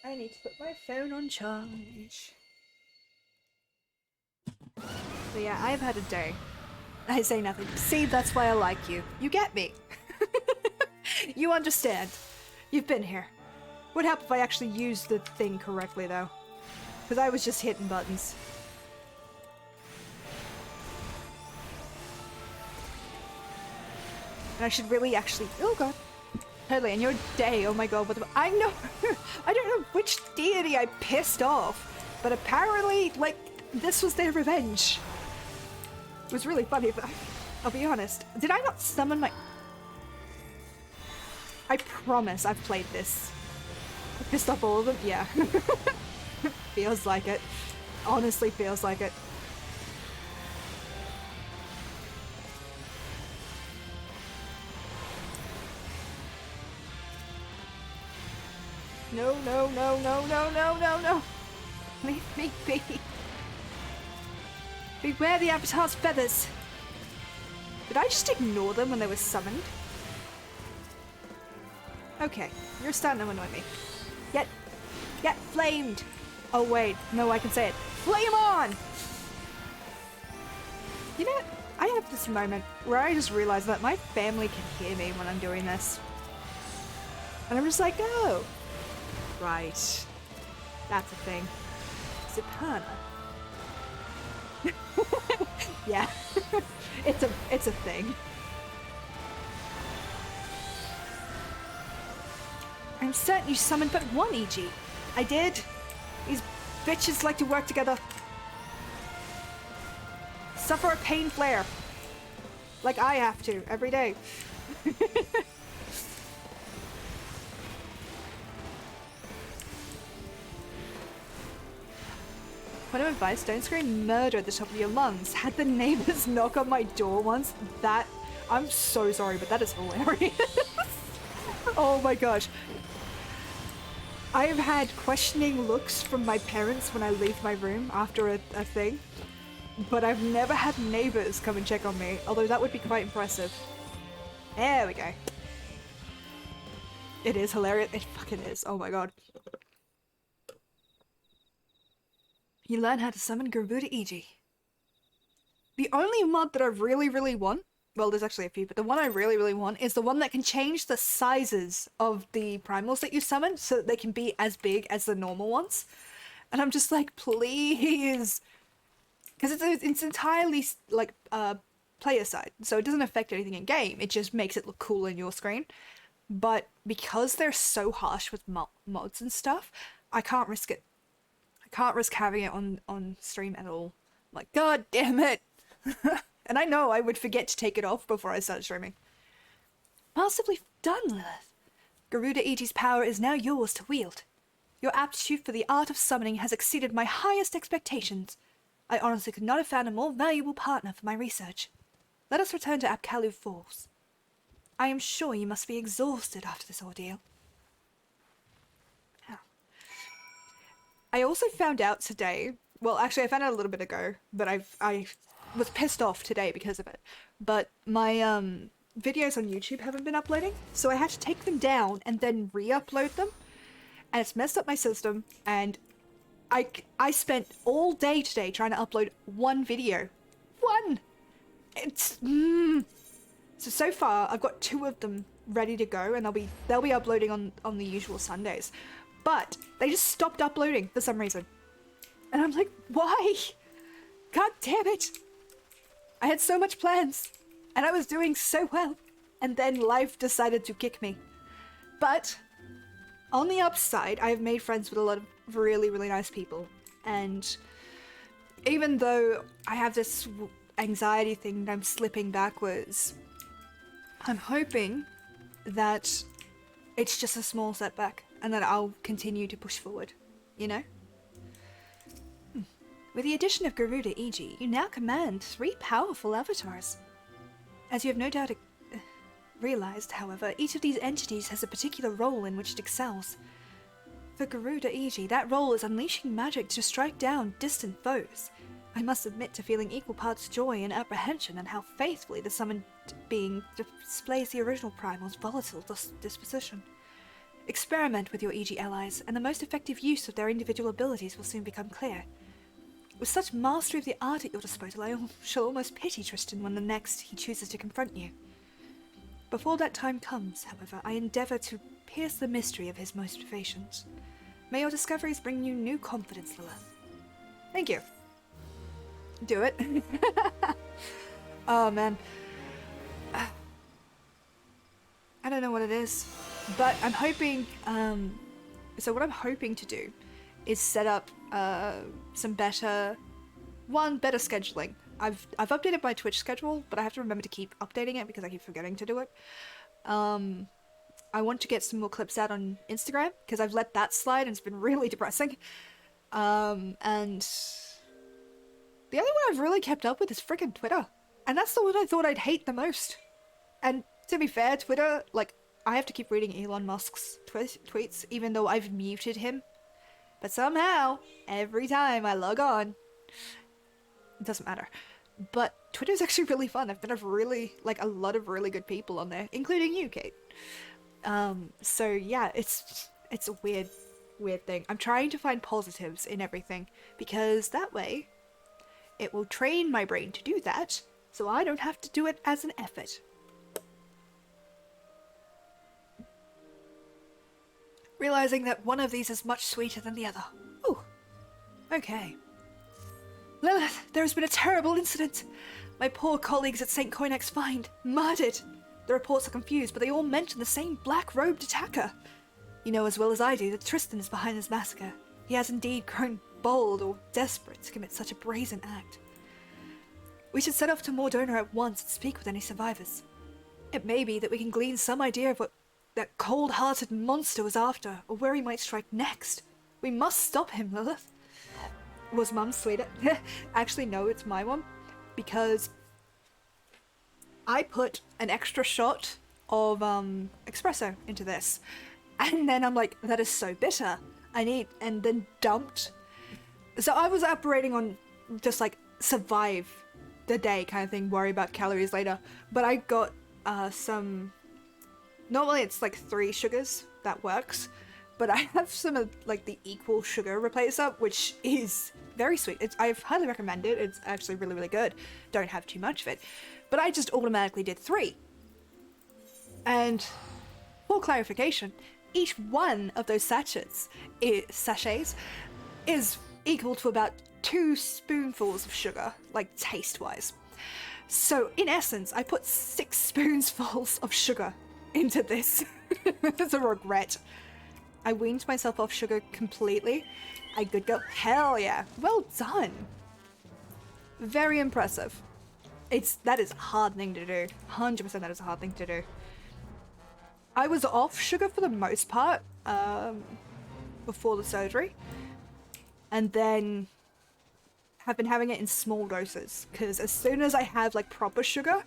A: I need to put my phone on charge. So yeah, I've had a day. I say nothing. See, that's why I like you. You get me. You understand. You've been here. What happened if I actually used the thing correctly, though? Because I was just hitting buttons. And I should really actually... Oh god. Totally, and your day, oh my god, what the... I know... I don't know which deity I pissed off, but apparently, like, this was their revenge. It was really funny, but I'll be honest. Did I not summon my... I promise I've played this. I pissed off all of them? Yeah. Feels like it. Honestly feels like it. No, no, no, no, no, no, no, no. Leave me be. Beware the Avatar's feathers. Did I just ignore them when they were summoned? Okay, you're starting to annoy me. Get flamed. Oh wait, no, I can say it. Flame on! You know, I have this moment where I just realize that my family can hear me when I'm doing this. And I'm just like, oh. Right. That's a thing. Supana. Yeah. it's a thing. I'm certain you summoned but one EG. I did. These bitches like to work together. Suffer a pain flare. Like I have to, every day. Point of advice, don't scream murder at the top of your lungs. Had the neighbors knock on my door once, I'm so sorry, but that is hilarious. Oh my gosh. I've had questioning looks from my parents when I leave my room after a thing, but I've never had neighbors come and check on me, although that would be quite impressive. There we go. It is hilarious. It fucking is. Oh my god. You learn how to summon Garuda EG. The only mod that I really want, well, there's actually a few, but the one I really want is the one that can change the sizes of the primals that you summon so that they can be as big as the normal ones. And I'm just like, please. Because it's entirely, like, player side, so it doesn't affect anything in game. It just makes it look cool on your screen. But because they're so harsh with mods and stuff, I can't risk it. I can't risk having it on stream at all. I'm like, god damn it! And I know I would forget to take it off before I started streaming. Masterfully done, Lilith. Garuda EG's power is now yours to wield. Your aptitude for the art of summoning has exceeded my highest expectations. I honestly could not have found a more valuable partner for my research. Let us return to Apkalu Falls. I am sure you must be exhausted after this ordeal. Oh. I also found out today, well actually I found out a little bit ago, but I was pissed off today because of it. But my videos on YouTube haven't been uploading, so I had to take them down and then re-upload them. And it's messed up my system, and I spent all day today trying to upload one video. One! It's... So far, I've got 2 of them ready to go, and they'll be uploading on the usual Sundays. But they just stopped uploading for some reason. And I'm like, why? God damn it! I had so much plans, and I was doing so well, and then life decided to kick me. But on the upside, I have made friends with a lot of really nice people, and even though I have this anxiety thing that I'm slipping backwards, I'm hoping that it's just a small setback and that I'll continue to push forward, you know? With the addition of Garuda EG, you now command 3 powerful avatars. As you have no doubt realized, however, each of these entities has a particular role in which it excels. For Garuda EG, that role is unleashing magic to strike down distant foes. I must admit to feeling equal parts joy and apprehension at how faithfully the summoned being displays the original primal's volatile disposition. Experiment with your EG allies, and the most effective use of their individual abilities will soon become clear. With such mastery of the art at your disposal, I shall almost pity Tristan when the next he chooses to confront you. Before that time comes, however, I endeavour to pierce the mystery of his motivations. May your discoveries bring you new confidence, Lilith. Thank you. Do it. Oh, man. I don't know what it is, but I'm hoping, so what I'm hoping to do is set up some better scheduling. I've updated my Twitch schedule, but I have to remember to keep updating it because I keep forgetting to do it. I want to get some more clips out on Instagram because I've let that slide and it's been really depressing. And the other one I've really kept up with is freaking Twitter. And that's the one I thought I'd hate the most. And to be fair, Twitter, like, I have to keep reading Elon Musk's tweets, even though I've muted him. But somehow, every time I log on, it doesn't matter. But Twitter's actually really fun. I've met a lot of really good people on there, including you, Kate. So yeah, it's a weird thing. I'm trying to find positives in everything, because that way, it will train my brain to do that, so I don't have to do it as an effort. Realizing that one of these is much sweeter than the other. Ooh. Okay. Lilith, there has been a terrible incident. My poor colleagues at St. Coinex's Find, murdered. The reports are confused, but they all mention the same black-robed attacker. You know as well as I do that Tristan is behind this massacre. He has indeed grown bold or desperate to commit such a brazen act. We should set off to Mordona at once and speak with any survivors. It may be that we can glean some idea of what that cold-hearted monster was after, or where he might strike next. We must stop him, Lilith. Was Mum sweeter? Actually, no, it's my one. Because I put an extra shot of espresso into this. And then I'm like, that is so bitter. And then dumped. So I was operating on just like survive the day kind of thing, worry about calories later. But I got some... Normally it's like 3 sugars, that works, but I have some of like the equal sugar replacer, which is very sweet. I highly recommend it. It's actually really, really good. Don't have too much of it, but I just automatically did 3. And for clarification, each one of those sachets is equal to about 2 spoonfuls of sugar, like taste-wise. So in essence, I put 6 spoonfuls of sugar into this. It's a regret. I weaned myself off sugar completely. I could go, hell yeah. Well done. Very impressive. That is a hard thing to do. 100% that is a hard thing to do. I was off sugar for the most part before the surgery. And then have been having it in small doses. Because as soon as I have like proper sugar,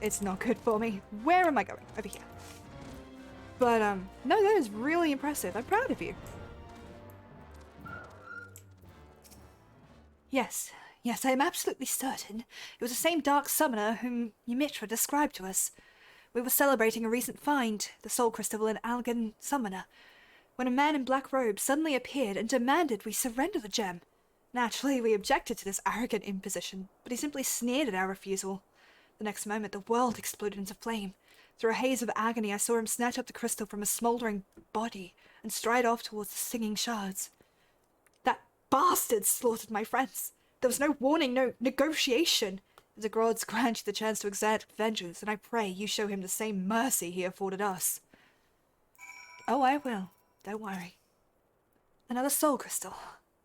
A: it's not good for me. Where am I going? Over here. But, no, that is really impressive. I'm proud of you. Yes, I am absolutely certain. It was the same dark summoner whom Ymitra described to us. We were celebrating a recent find, the soul crystal in Algan Summoner, when a man in black robes suddenly appeared and demanded we surrender the gem. Naturally, we objected to this arrogant imposition, but he simply sneered at our refusal. The next moment, the world exploded into flame. Through a haze of agony, I saw him snatch up the crystal from a smouldering body and stride off towards the singing shards. That bastard slaughtered my friends. There was no warning, no negotiation. The gods grant you the chance to exact vengeance, and I pray you show him the same mercy he afforded us. Oh, I will. Don't worry. Another soul crystal.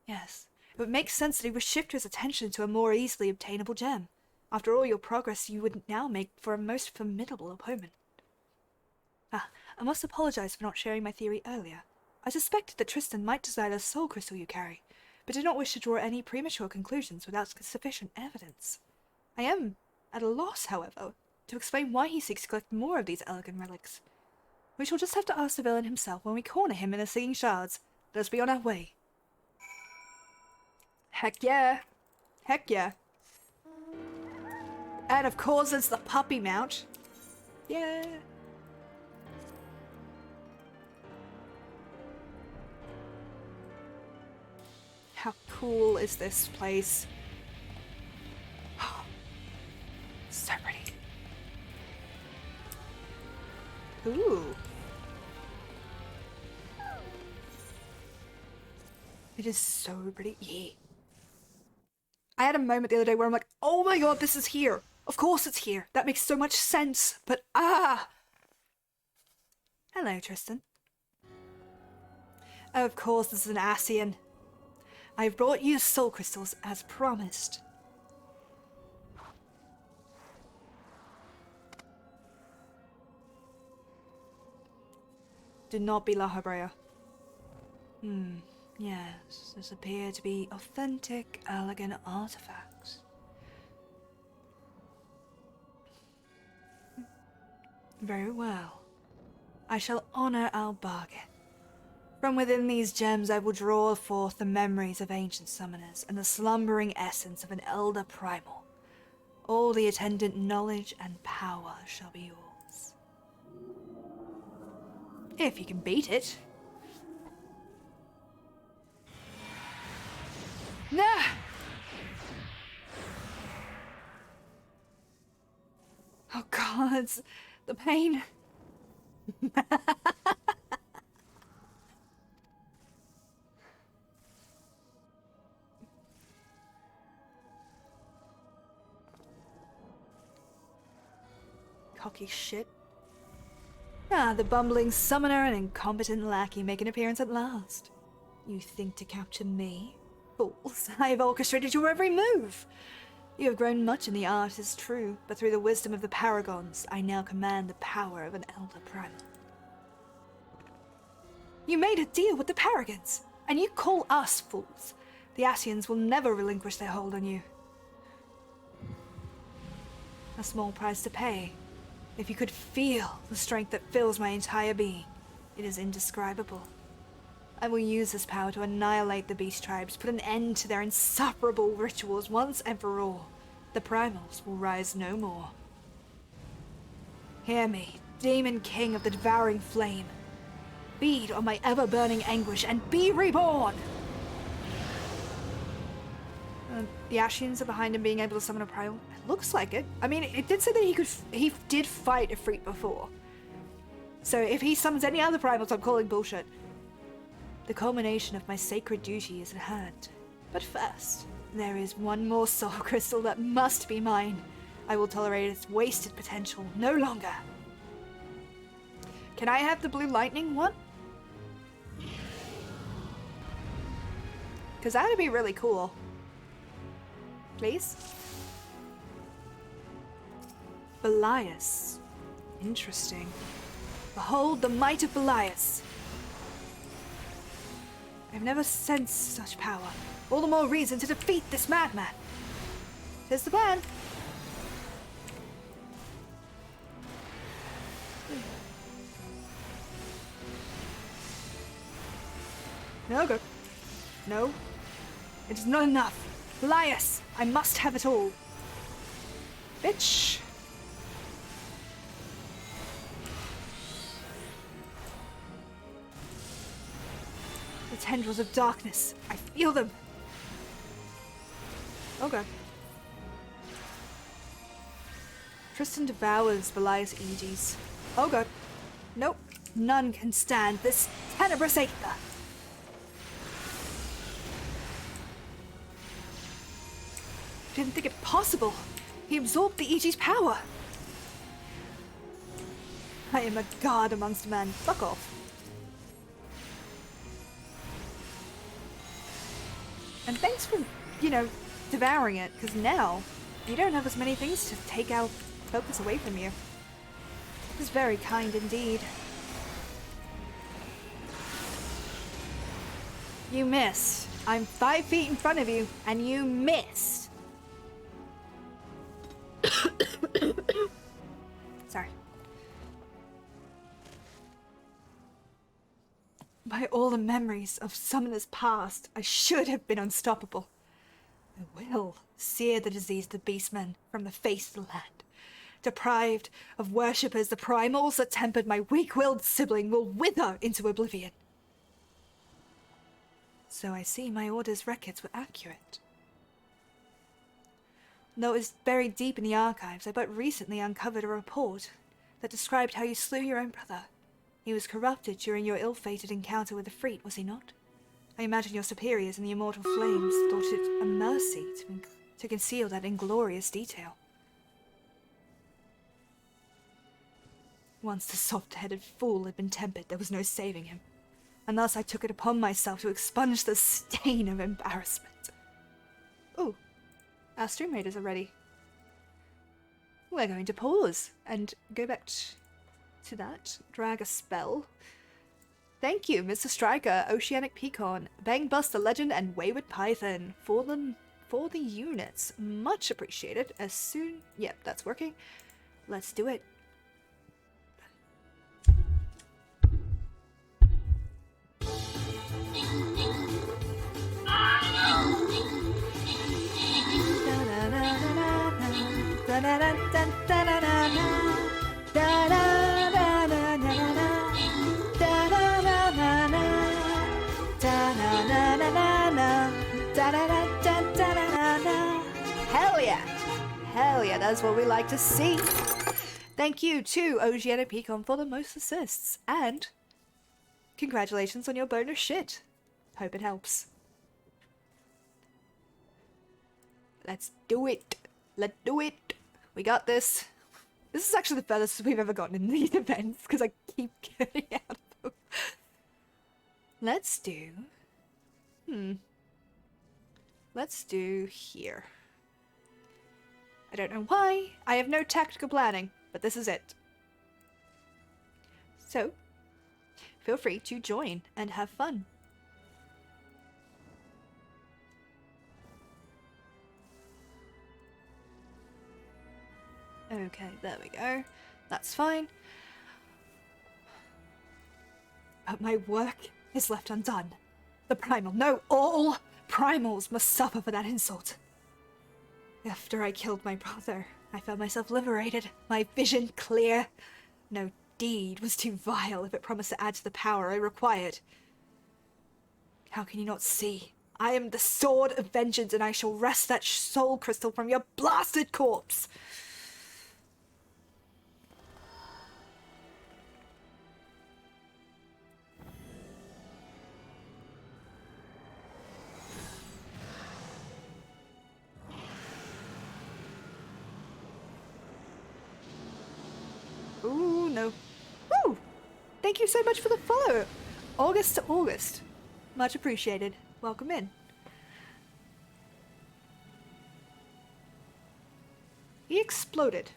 A: Yes. It would make sense that he would shift his attention to a more easily obtainable gem. After all your progress, you would now make for a most formidable opponent. I must apologize for not sharing my theory earlier. I suspected that Tristan might desire the soul crystal you carry, but did not wish to draw any premature conclusions without sufficient evidence. I am at a loss, however, to explain why he seeks to collect more of these elegant relics. We shall just have to ask the villain himself when we corner him in the singing shards. Let us be on our way. Heck yeah. Heck yeah. And of course it's the puppy mount. Yeah. How cool is this place? So pretty. Ooh. It is so pretty. Yeah. I had a moment the other day where I'm like, oh my god, this is here. Of course it's here. That makes so much sense. But Hello, Tristan. Oh, of course, this is an Ascian. I've brought you soul crystals as promised. Do not be La Habrea. Yes, this appear to be authentic, elegant artifacts. Very well. I shall honor our bargain. From within these gems I will draw forth the memories of ancient summoners and the slumbering essence of an elder primal. All the attendant knowledge and power shall be yours. If you can beat it. Nah! Oh god, the pain. Cocky shit. The bumbling summoner and incompetent lackey make an appearance at last. You think to capture me? Fools, I have orchestrated your every move. You have grown much in the art, is true, but through the wisdom of the paragons, I now command the power of an elder primal. You made a deal with the paragons, and you call us fools. The Ascians will never relinquish their hold on you. A small price to pay. If you could feel the strength that fills my entire being, it is indescribable. I will use this power to annihilate the beast tribes, put an end to their insufferable rituals once and for all. The primals will rise no more. Hear me, demon king of the devouring flame. Feed on my ever-burning anguish and be reborn! The Ascians are behind him being able to summon a primal. It looks like it. I mean, it did say that he did fight Ifrit before. So if he summons any other primals, I'm calling bullshit. The culmination of my sacred duty is at hand. But first, there is one more soul crystal that must be mine. I will tolerate its wasted potential no longer. Can I have the blue lightning one? Because that would be really cool. Please? Belias. Interesting. Behold the might of Belias. I've never sensed such power. All the more reason to defeat this madman. Here's the plan. No, go. No. It is not enough. Belias, I must have it all. Bitch. The tendrils of darkness. I feel them. Oh god. Tristan devours Belias Aegis. Oh god. Nope. None can stand this tenebrous aether. Didn't think it possible. He absorbed the Aegis power. I am a god amongst men. Fuck off. And thanks for, devouring it, because now you don't have as many things to take our focus away from you. It is very kind indeed. You missed. I'm 5 feet in front of you, and you missed. Sorry. By all the memories of summoners past, I should have been unstoppable. I will sear the diseased beastmen from the face of the land. Deprived of worshippers, the primals that tempered my weak-willed sibling will wither into oblivion. So I see my order's records were accurate. Though it was buried deep in the archives, I but recently uncovered a report that described how you slew your own brother. He was corrupted during your ill-fated encounter with the Freet, was he not? I imagine your superiors in the immortal flames thought it a mercy to conceal that inglorious detail. Once the soft-headed fool had been tempered, there was no saving him, and thus I took it upon myself to expunge the stain of embarrassment. Ooh, our stream raiders are ready. We're going to pause and go back to that, drag a spell. Thank you, Mr. Striker, Oceanic Pecan, Bangbuster Legend, and Wayward Python for the units. Much appreciated. As soon... Yep, that's working. Let's do it. Hell yeah! Hell yeah, that's what we like to see. Thank you to Oceanic Pecan for the most assists, and congratulations on your bonus shit. Hope it helps. Let's do it. Let's do it. We got this. This is actually the furthest we've ever gotten in these events, because I keep getting out of them. Let's do... Let's do here. I don't know why. I have no tactical planning, but this is it. So, feel free to join and have fun. Okay, there we go. That's fine. But my work is left undone. The primal, no, all primals must suffer for that insult. After I killed my brother, I felt myself liberated, my vision clear. No deed was too vile if it promised to add to the power I required. How can you not see? I am the sword of vengeance, and I shall wrest that soul crystal from your blasted corpse. Ooh, no. Woo! Thank you so much for the follow. August to August. Much appreciated. Welcome in. He exploded.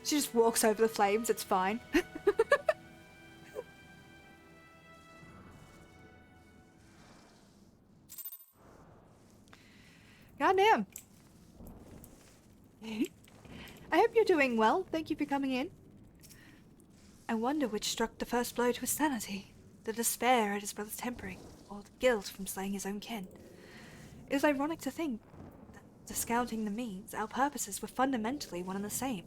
A: She just walks over the flames, it's fine. Goddamn. I hope you're doing well. Thank you for coming in. I wonder which struck the first blow to his sanity. The despair at his brother's tempering, or the guilt from slaying his own kin. It is ironic to think that, discounting the means, our purposes were fundamentally one and the same.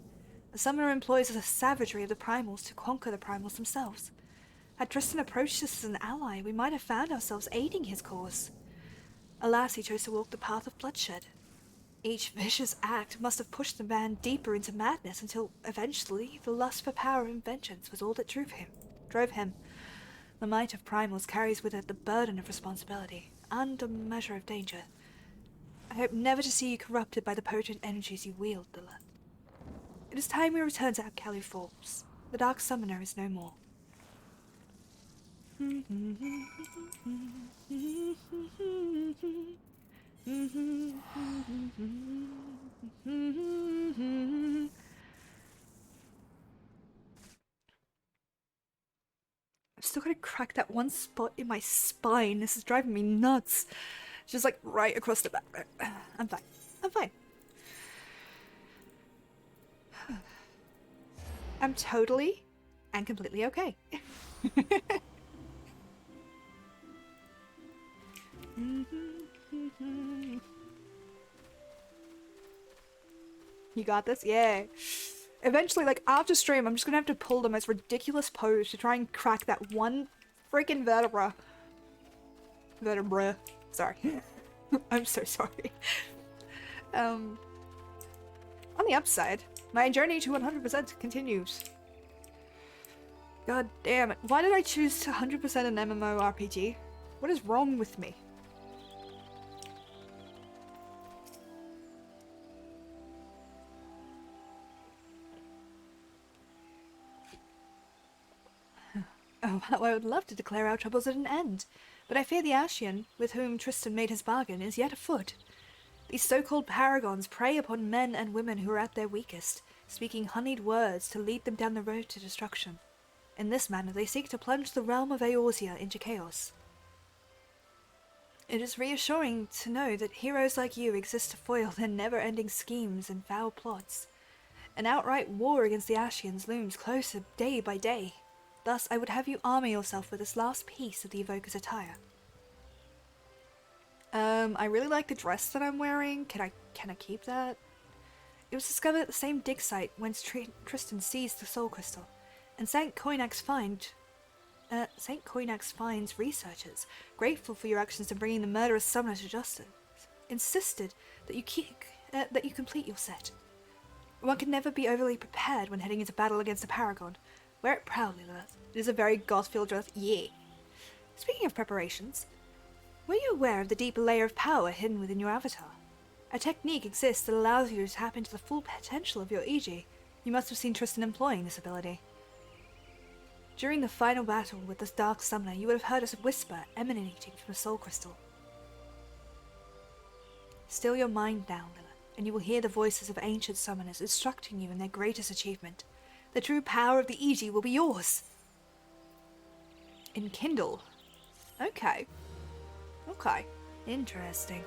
A: The summoner employs the savagery of the primals to conquer the primals themselves. Had Tristan approached us as an ally, we might have found ourselves aiding his cause. Alas, he chose to walk the path of bloodshed. Each vicious act must have pushed the man deeper into madness until, eventually, the lust for power and vengeance was all that drove him. The might of primals carries with it the burden of responsibility, and a measure of danger. I hope never to see you corrupted by the potent energies you wield, Lilith. It is time we return to Abcalu Falls. The Dark Summoner is no more. I've still got to crack that one spot in my spine. This is driving me nuts. It's just like right across the back. I'm fine. I'm fine. I'm totally and completely okay. You got this? Yeah. Eventually, like, after stream, I'm just gonna have to pull the most ridiculous pose to try and crack that one Freaking vertebra. Vertebra. Sorry. I'm so sorry. On the upside, my journey to 100% continues. God damn it. Why did I choose to 100% an MMORPG? What is wrong with me? Oh, how I would love to declare our troubles at an end, but I fear the Ascian, with whom Tristan made his bargain, is yet afoot. These so-called paragons prey upon men and women who are at their weakest, speaking honeyed words to lead them down the road to destruction. In this manner, they seek to plunge the realm of Eorzea into chaos. It is reassuring to know that heroes like you exist to foil their never-ending schemes and foul plots. An outright war against the Ascians looms closer day by day. Thus, I would have you armor yourself with this last piece of the Evoker's attire. I really like the dress that I'm wearing. Can I keep that? It was discovered at the same dig site whence Tristan seized the soul crystal, and Saint Koinax finds researchers, grateful for your actions in bringing the murderous summoner to justice, insisted that you complete your set. One can never be overly prepared when heading into battle against a paragon. Wear it proudly, Lilith. It is a very goth-filled dress. Yeah. Speaking of preparations, were you aware of the deep layer of power hidden within your avatar? A technique exists that allows you to tap into the full potential of your EG. You must have seen Tristan employing this ability. During the final battle with this dark summoner, you would have heard a whisper emanating from the soul crystal. Still your mind down, Lilith, and you will hear the voices of ancient summoners instructing you in their greatest achievement. The true power of the EG will be yours. Enkindle. Okay. Okay. Interesting.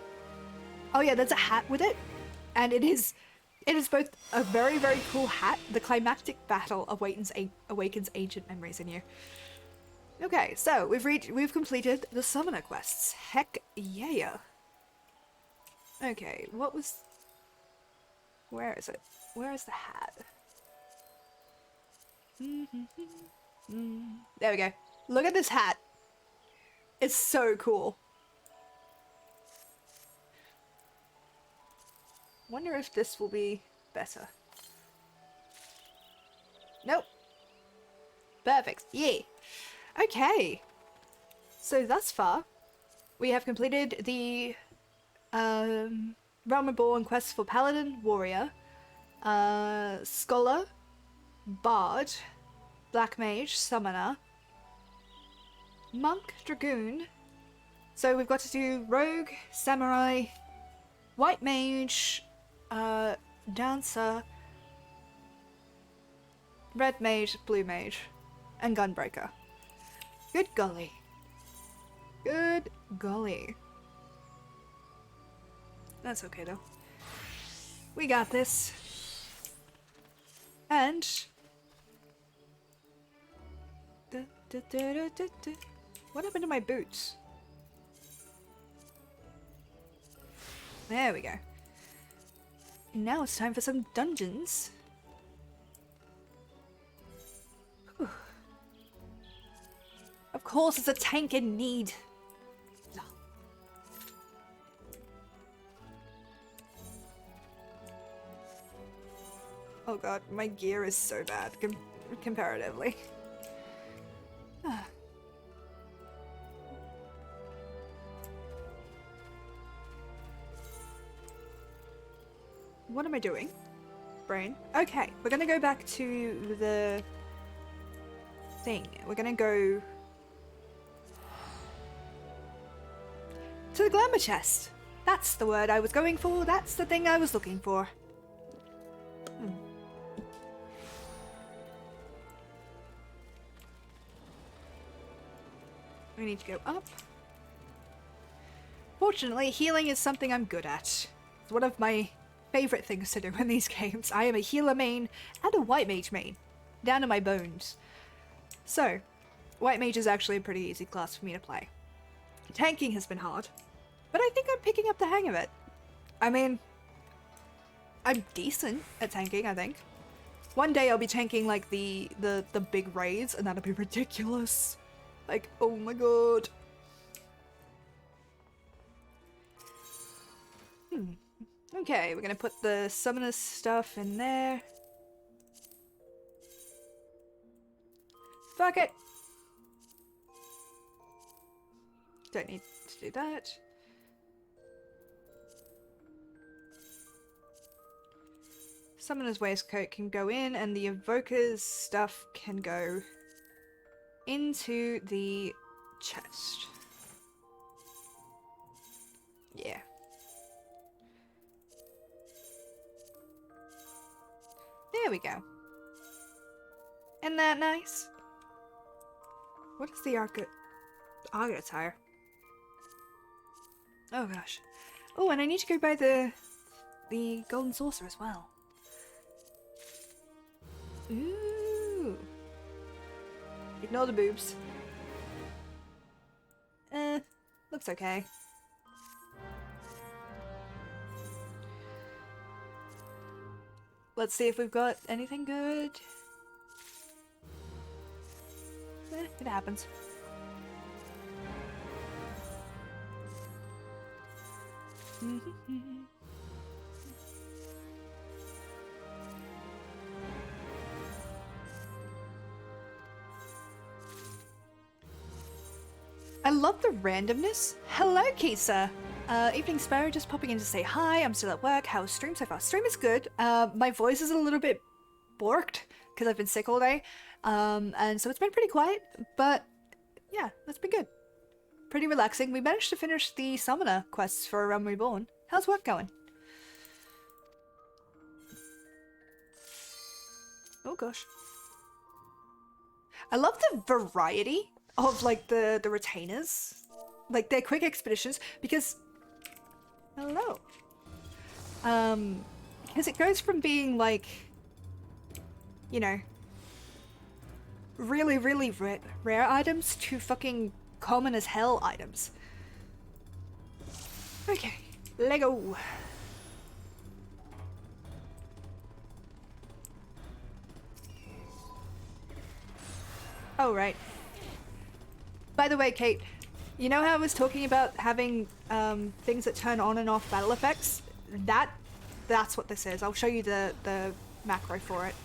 A: Oh yeah, there's a hat with it. And it is both a very, very cool hat. The climactic battle awakens ancient memories in you. Okay, so we've completed the summoner quests. Heck yeah. Okay, where is it? Where is the hat? There we go. Look at this hat. It's so cool. Wonder if this will be better. Nope. Perfect. Yeah. Okay. So thus far, we have completed the Realm Reborn quest for Paladin, Warrior, Scholar, Bard, Black Mage, Summoner, Monk, Dragoon. So we've got to do Rogue, Samurai, White Mage, Dancer, Red Mage, Blue Mage, and Gunbreaker. Good golly. Good golly. That's okay though. We got this. And what happened to my boots? There we go. Now it's time for some dungeons. Whew. Of course, it's a tank in need. Oh god, my gear is so bad comparatively. What am I doing? Brain. Okay, we're gonna go back to the thing. We're gonna go to the glamour chest. That's the word I was going for. That's the thing I was looking for. We need to go up. Fortunately, healing is something I'm good at. It's one of my favorite things to do in these games. I am a healer main and a white mage main, down to my bones. So, white mage is actually a pretty easy class for me to play. Tanking has been hard, but I think I'm picking up the hang of it. I mean, I'm decent at tanking, I think. One day I'll be tanking like the big raids, and that'll be ridiculous. Like, oh my god. Okay, we're gonna put the summoner stuff in there. Fuck it! Don't need to do that. Summoner's waistcoat can go in, and the evoker's stuff can go into the chest. Yeah. There we go. Isn't that nice? What is the Argot attire? Oh gosh. Oh, and I need to go buy the golden saucer as well. Ooh. Ignore the boobs. Looks okay. Let's see if we've got anything good. It happens. I love the randomness. Hello, Kisa. Evening Sparrow, just popping in to say hi. I'm still at work. How's stream so far? Stream is good. My voice is a little bit borked because I've been sick all day. And so it's been pretty quiet, but yeah, that's been good. Pretty relaxing. We managed to finish the summoner quests for Realm Reborn. How's work going? Oh gosh. I love the variety of like the retainers. Like they're quick expeditions because hello. Because it goes from being like, you know, really, really rare items to fucking common as hell items. Okay, Lego. Oh, right. By the way, Kate, you know how I was talking about having things that turn on and off battle effects? That's what this is. I'll show you the macro for it.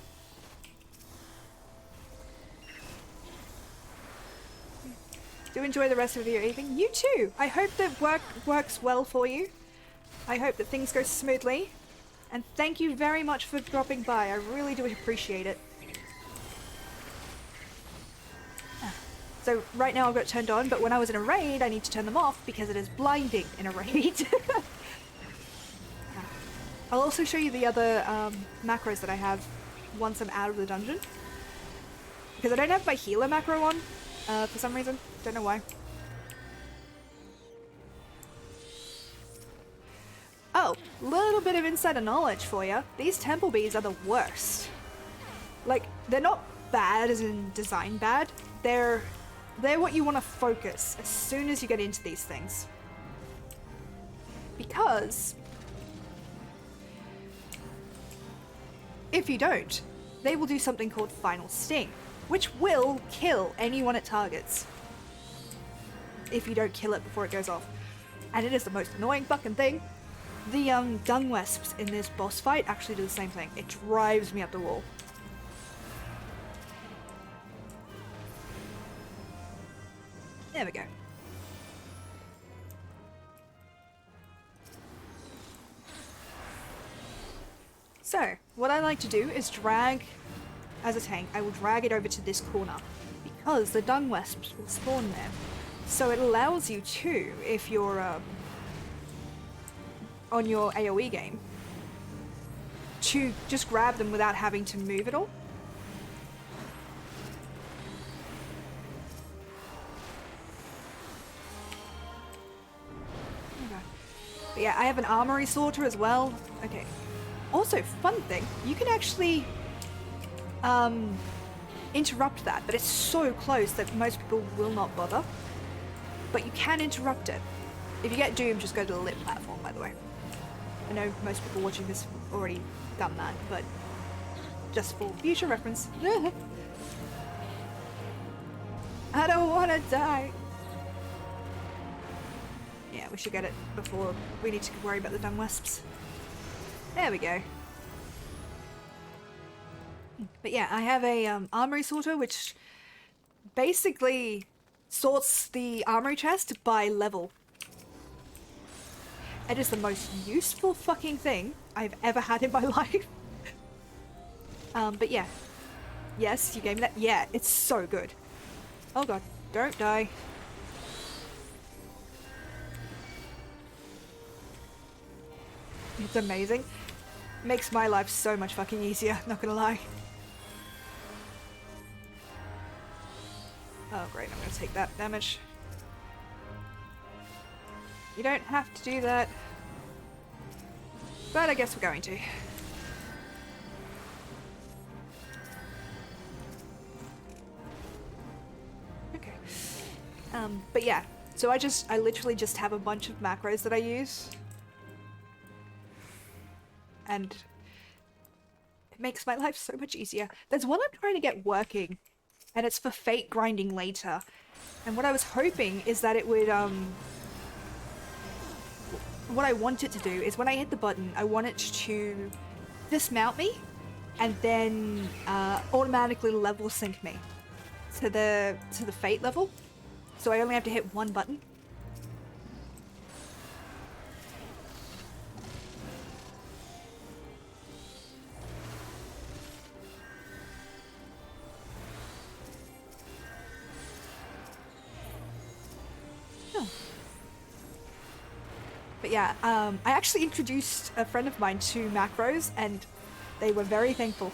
A: Do enjoy the rest of your evening. You too! I hope that work works well for you. I hope that things go smoothly. And thank you very much for dropping by. I really do appreciate it. So right now I've got it turned on, but when I was in a raid, I need to turn them off because it is blinding in a raid. I'll also show you the other macros that I have once I'm out of the dungeon. Because I don't have my healer macro on for some reason. Don't know why. Oh, little bit of insider knowledge for you. These temple bees are the worst. Like, they're not bad as in design bad. They're what you want to focus as soon as you get into these things. Because if you don't, they will do something called Final Sting, which will kill anyone it targets if you don't kill it before it goes off. And it is the most annoying fucking thing. The dung wasps in this boss fight actually do the same thing. It drives me up the wall. There we go. So, what I like to do is drag, as a tank, I will drag it over to this corner because the dung wasps will spawn there. So it allows you to, if you're on your AoE game, to just grab them without having to move at all. But yeah, I have an armory sorter as well. Okay. Also, fun thing, you can actually interrupt that, but it's so close that most people will not bother. But you can interrupt it. If you get doomed, just go to the lit platform, by the way. I know most people watching this have already done that, but just for future reference. I don't want to die. Yeah, we should get it before we need to worry about the dung wisps. There we go. But yeah, I have a armory sorter which basically sorts the armory chest by level. It is the most useful fucking thing I've ever had in my life. But yeah. Yes, you gave me that. Yeah, it's so good. Oh god, don't die. It's amazing. Makes my life so much fucking easier, not gonna lie. Oh great, I'm gonna take that damage. You don't have to do that. But I guess we're going to. Okay. But yeah, so I literally just have a bunch of macros that I use. And it makes my life so much easier. There's one I'm trying to get working, and it's for fate grinding later. And what I was hoping is that it would, what I want it to do is when I hit the button, I want it to dismount me and then automatically level sync me to the fate level. So I only have to hit one button. But yeah, I actually introduced a friend of mine to macros, and they were very thankful.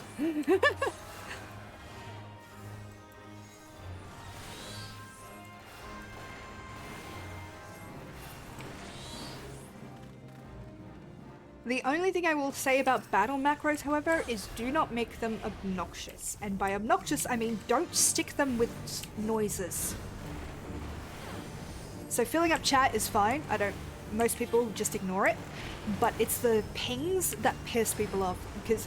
A: The only thing I will say about battle macros, however, is do not make them obnoxious. And by obnoxious, I mean don't stick them with noises. So filling up chat is fine. Most people just ignore it, but it's the pings that piss people off, because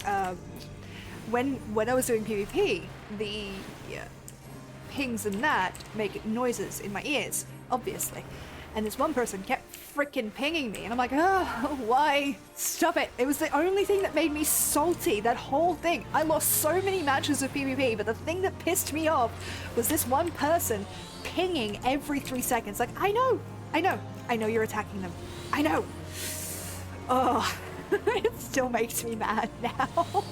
A: when I was doing PvP, the pings and that make noises in my ears, obviously, and this one person kept freaking pinging me, and I'm like, oh, why? Stop it. It was the only thing that made me salty, that whole thing. I lost so many matches of PvP, but the thing that pissed me off was this one person pinging every 3 seconds. Like, I know you're attacking them. I know. Oh, it still makes me mad now.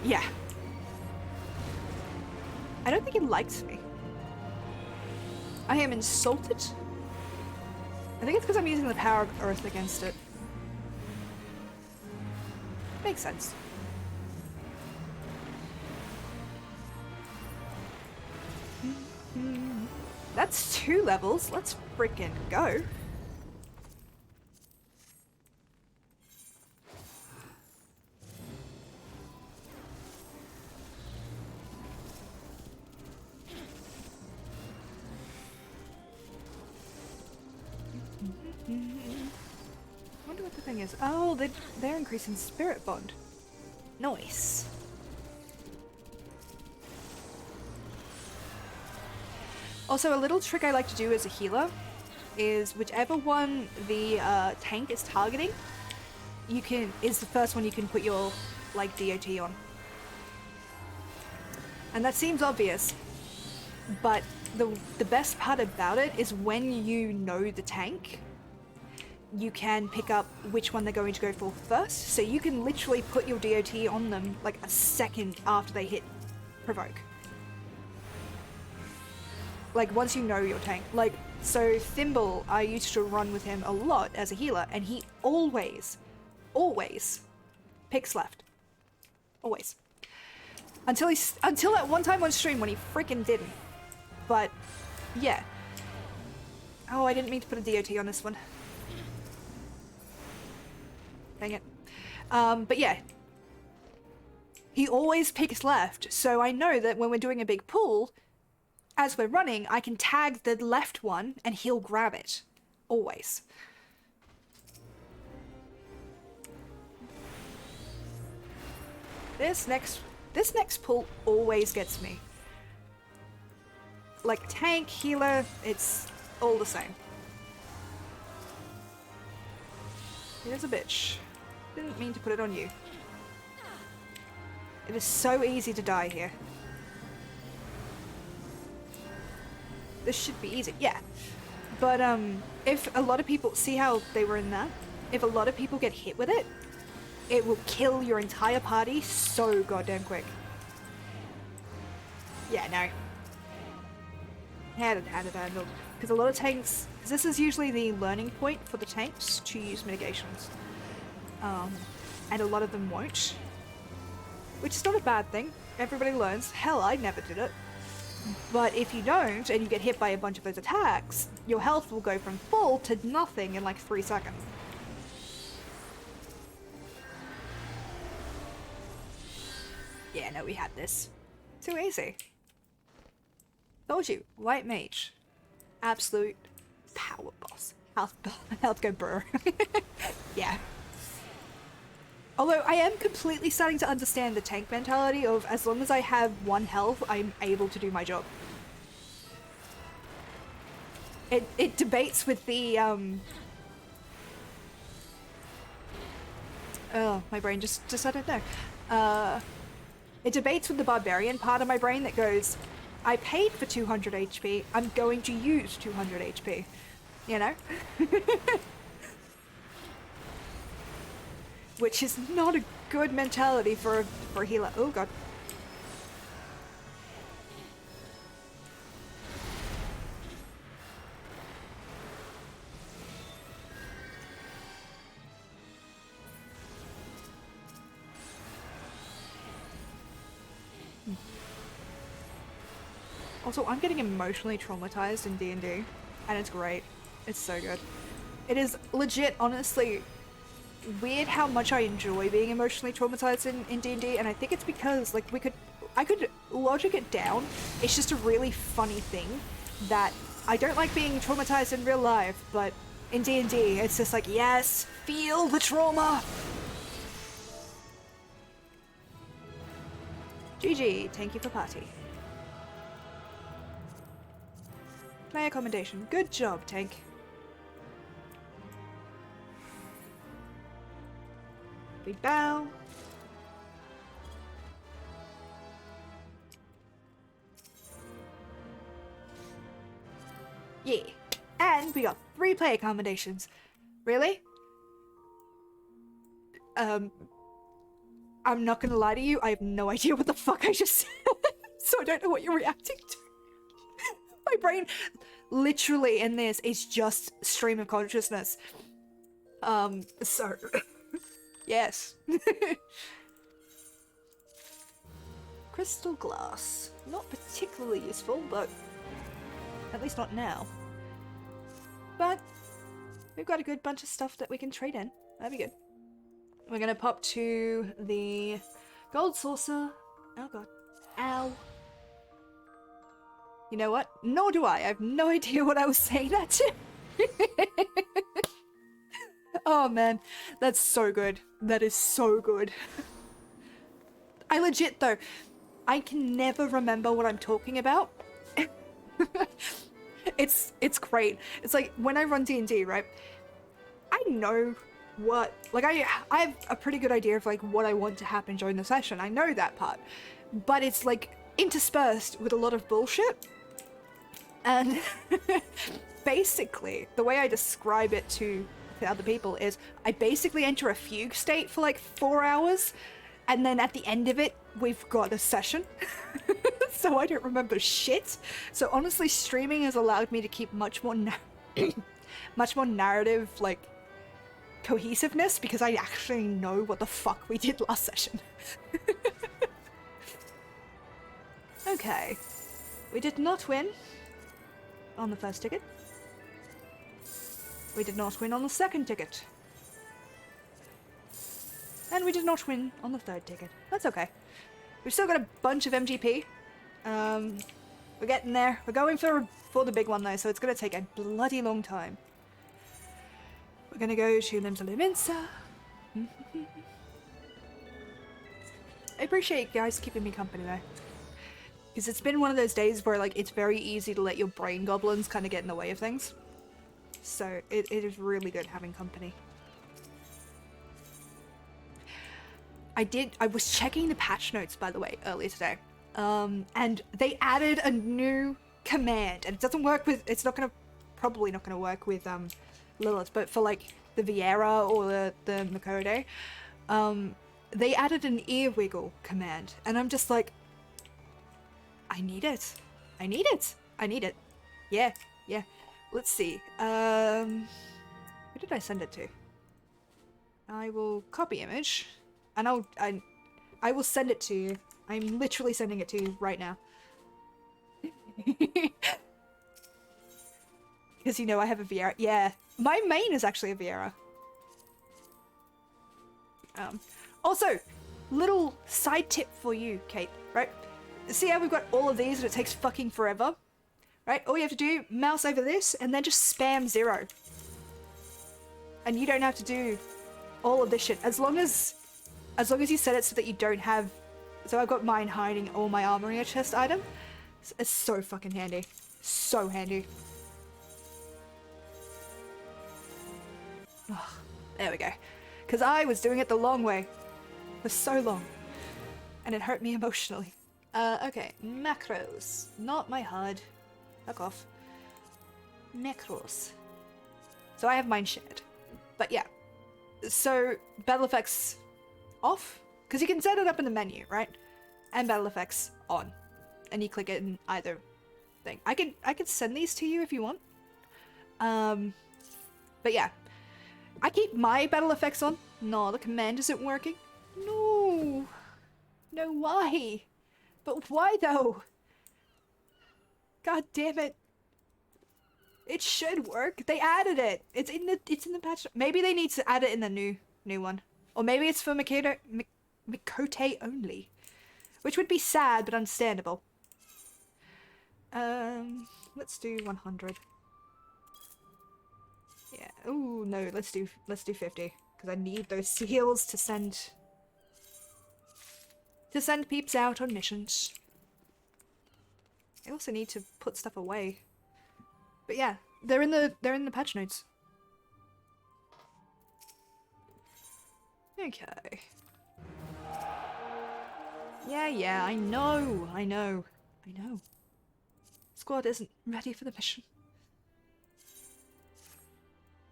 A: Yeah. I don't think he likes me. I am insulted. I think it's because I'm using the power of Earth against it. Makes sense. That's 2 levels. Let's frickin' go. I wonder what the thing is. Oh, they're increasing spirit bond. Nice. Also, a little trick I like to do as a healer is whichever one the tank is targeting, is the first one you can put your DOT on. And that seems obvious, but the best part about it is when you know the tank, you can pick up which one they're going to go for first, so you can literally put your DOT on them like a second after they hit provoke. Like, once you know your tank. Like, so Thimble, I used to run with him a lot as a healer, and he always picks left. Always. Until that one time on stream when he freaking didn't. But, yeah. Oh, I didn't mean to put a DOT on this one. Dang it. But yeah. He always picks left, so I know that when we're doing a big pull, as we're running, I can tag the left one and he'll grab it. Always. This next pull always gets me. like tank, healer, it's all the same. Here's a bitch. Didn't mean to put it on you. It is so easy to die here. This should be easy, yeah. But if a lot of people, see how they were in that? If a lot of people get hit with it, it will kill your entire party so goddamn quick. Yeah, no. Had it handled. Because a lot of tanks, because this is usually the learning point for the tanks to use mitigations. And a lot of them won't. Which is not a bad thing. Everybody learns. Hell, I never did it. But if you don't, and you get hit by a bunch of those attacks, your health will go from full to nothing in like 3 seconds. Yeah, no, we had this. Too easy. Told you, white mage. Absolute power boss. Health go burr. Yeah. Although I am completely starting to understand the tank mentality of as long as I have 1 health, I'm able to do my job. It debates with the oh, my brain just I don't know. It debates with the barbarian part of my brain that goes, I paid for 200 HP, I'm going to use 200 HP. You know? Which is not a good mentality for a healer. Oh god. Also, I'm getting emotionally traumatized in D&D, and it's great. It's so good. It is legit, honestly, weird how much I enjoy being emotionally traumatized in D&D, and I think it's because, like, I could logic it down. It's just a really funny thing that I don't like being traumatized in real life, but in D&D, it's just like, yes, feel the trauma! GG, thank you for party. Player commendation. Good job, tank. Big bow. Yeah. And we got 3 player commendations. Really? I'm not gonna lie to you, I have no idea what the fuck I just said. So I don't know what you're reacting to. My brain, literally in this, is just stream of consciousness. So... yes. Crystal glass. Not particularly useful, but at least not now. But we've got a good bunch of stuff that we can trade in. That'd be good. We're gonna pop to the gold saucer. Oh god. Ow. You know what? Nor do I. I have no idea what I was saying that to. Oh man, that's so good. That is so good. I legit though, I can never remember what I'm talking about. It's great. It's like when I run D&D, right? I know what, like I have a pretty good idea of like what I want to happen during the session. I know that part, but it's like interspersed with a lot of bullshit. And basically, the way I describe it to other people is I basically enter a fugue state for like 4 hours, and then at the end of it, we've got a session. So I don't remember shit. So honestly, streaming has allowed me to keep much more much more narrative, like, cohesiveness, because I actually know what the fuck we did last session. Okay. We did not win on the first ticket. We did not win on the second ticket. And we did not win on the third ticket. That's okay. We've still got a bunch of MGP. We're getting there. We're going for the big one though, so it's gonna take a bloody long time. We're gonna go to Limsa Liminsa. I appreciate you guys keeping me company though. Because it's been one of those days where like it's very easy to let your brain goblins kind of get in the way of things. So it is really good having company. I was checking the patch notes, by the way, earlier today. And they added a new command, and it doesn't work with, it's not gonna, probably not gonna work with Lilith, but for like the Viera or the Makode, they added an ear wiggle command, and I'm just like, I need it. I need it. I need it. Yeah, yeah. Let's see. Who did I send it to? I will copy image, and I will send it to you. I'm literally sending it to you right now. Because you know I have a Viera. Yeah, my main is actually a Viera. Also, little side tip for you, Kate, right? See how we've got all of these and it takes fucking forever? Right? All you have to do, mouse over this and then just spam 0. And you don't have to do all of this shit. As long as you set it so that you don't have... So I've got mine hiding all my armor in a chest item. It's so fucking handy. So handy. Oh, there we go. Because I was doing it the long way. For so long. And it hurt me emotionally. Okay. Macros. Not my HUD. Fuck off. Macros. So I have mine shared. But yeah. So battle effects off. Because you can set it up in the menu, right? And battle effects on. And you click it in either thing. I could send these to you if you want. But yeah. I keep my battle effects on. No, the command isn't working. No. No, why? But why though? God damn it. It should work. They added it. It's in the patch. Maybe they need to add it in the new one. Or maybe it's for Mikote only. Which would be sad, but understandable. Let's do 100. Yeah. Ooh, no, let's do 50. Because I need those seals to send peeps out on missions. I also need to put stuff away. But yeah, they're in the patch notes. Okay. Yeah, I know. Squad isn't ready for the mission.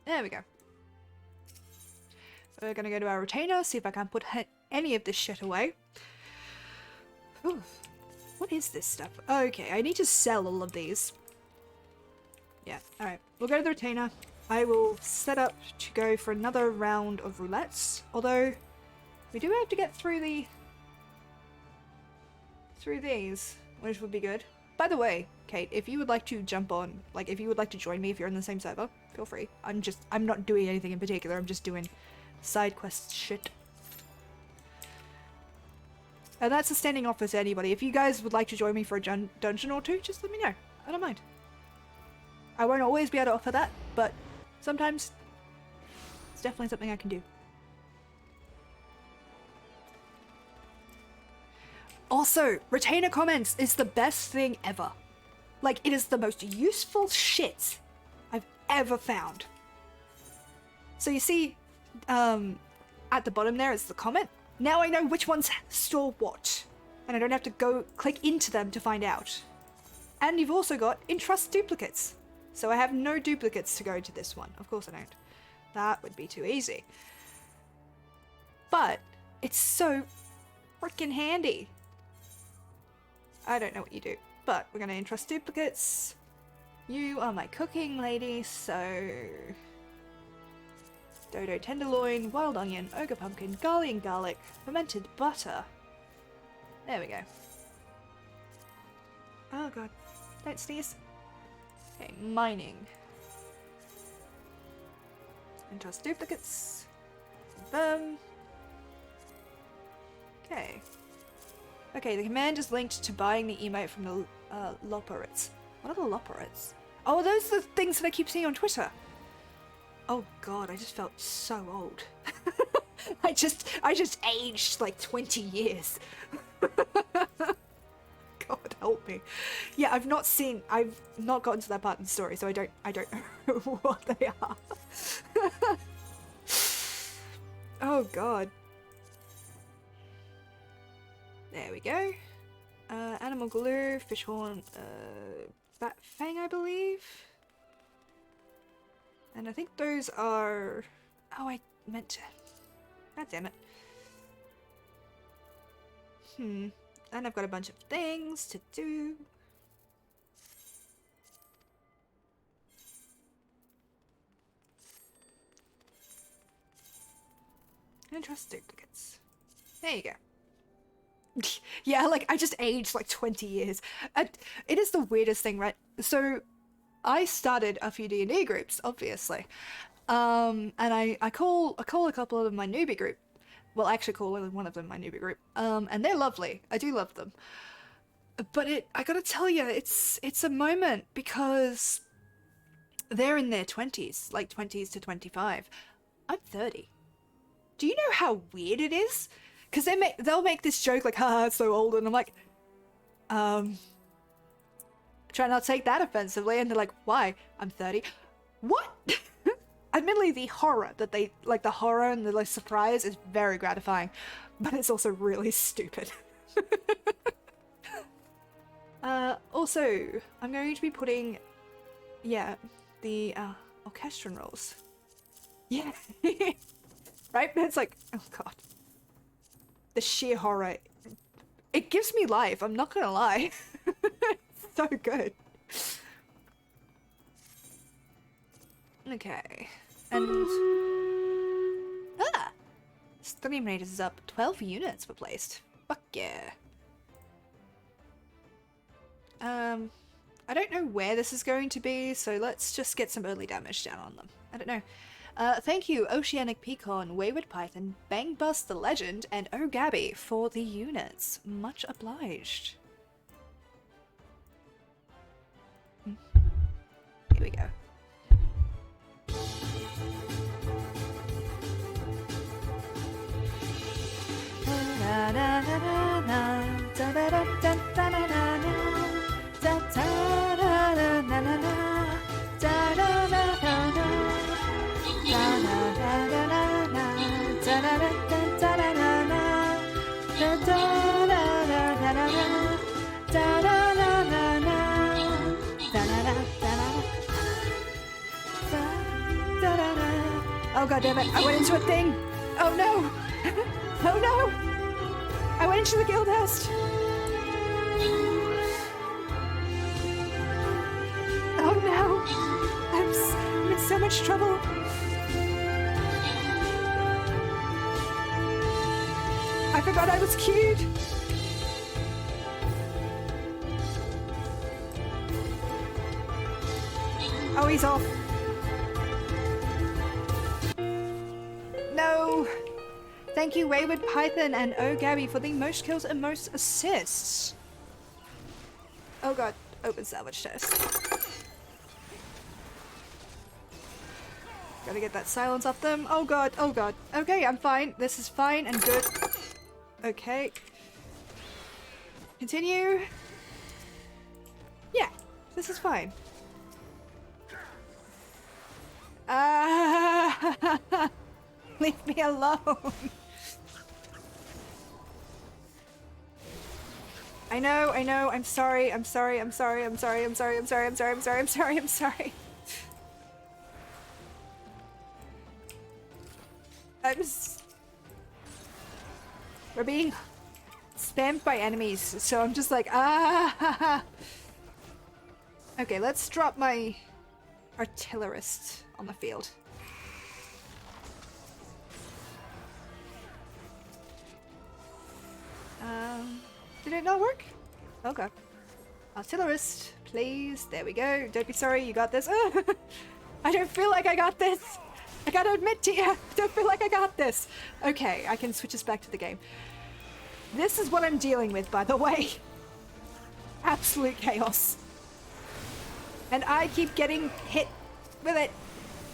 A: There we go. We're gonna go to our retainer, see if I can put any of this shit away. Ooh. What is this stuff? Okay, I need to sell all of these. Yeah, alright. We'll go to the retainer. I will set up to go for another round of roulettes. Although, we do have to get through these, which would be good. By the way, Kate, if you would like to jump on, like if you would like to join me if you're in the same server, feel free. I'm not doing anything in particular, I'm just doing side quest shit. And that's a standing offer to anybody. If you guys would like to join me for a dungeon or two, just let me know. I don't mind. I won't always be able to offer that, but sometimes it's definitely something I can do. Also, retainer comments is the best thing ever. Like, it is the most useful shit I've ever found. So you see, at the bottom there is the comment. Now I know which ones store what, and I don't have to go click into them to find out. And you've also got entrust duplicates. So I have no duplicates to go to this one. Of course I don't. That would be too easy. But it's so freaking handy. I don't know what you do, but we're gonna entrust duplicates. You are my cooking lady, so... Dodo tenderloin, wild onion, ogre pumpkin, garlic and garlic, fermented butter. There we go. Oh god, don't sneeze. Okay, mining. Entrust duplicates. Confirm. Okay. Okay, the command is linked to buying the emote from the Loporits. What are the Loporits? Oh, those are the things that I keep seeing on Twitter. Oh god, I just felt so old. I just aged like 20 years. God. help me. Yeah, I've not gotten to that part in the story, so I don't know what they are. Oh god. There we go. Animal glue, fish horn, bat fang, I believe. And I think those are... Oh, I meant to... God damn it. And I've got a bunch of things to do. And trust duplicates. There you go. Yeah, like, I just aged like 20 years. It is the weirdest thing, right? So, I started a few D&D groups, obviously. And I call a couple of them my newbie group. Well, I actually call one of them my newbie group. And they're lovely. I do love them. But I gotta tell you, it's a moment because they're in their 20s, like 20s to 25. I'm 30. Do you know how weird it is? Because they'll make this joke like, haha, it's so old, and I'm like, try not to take that offensively, and they're like, why? I'm 30. What? Admittedly, the horror that they, like the horror and the like, surprise is very gratifying, but it's also really stupid. Also, I'm going to be putting, yeah, the orchestral rolls. Yeah. Right? It's like, oh god. The sheer horror. It gives me life, I'm not gonna lie. It's so good. Okay. And... Stream rate is up. 12 units were placed. Fuck yeah. I don't know where this is going to be, so let's just get some early damage down on them. I don't know. Thank you, Oceanic Pecan, Wayward Python, Bang Bust the Legend, and Oh Gabby for the units. Much obliged. Here we go. Oh god damn it, I went into a thing! Oh no! Oh no! I went into the guild house! Oh no! I'm in so much trouble! I forgot I was queued! Oh, he's off. No! Thank you, Wayward Python and Oh Gabby for the most kills and most assists. Oh god, open salvage chest. Gotta get that silence off them. Oh god, oh god. Okay, I'm fine. This is fine and good. Okay. Continue. Yeah, this is fine. Leave me alone. I know, I'm sorry. I'm sorry. I'm just... We're being spammed by enemies, so I'm just like, Okay, let's drop my artillerist on the field. Did it not work? Oh god. Artillerist, please. There we go. Don't be sorry, you got this. I don't feel like I got this. I gotta admit to you, I don't feel like I got this. Okay, I can switch us back to the game. This is what I'm dealing with, by the way. Absolute chaos. And I keep getting hit with it.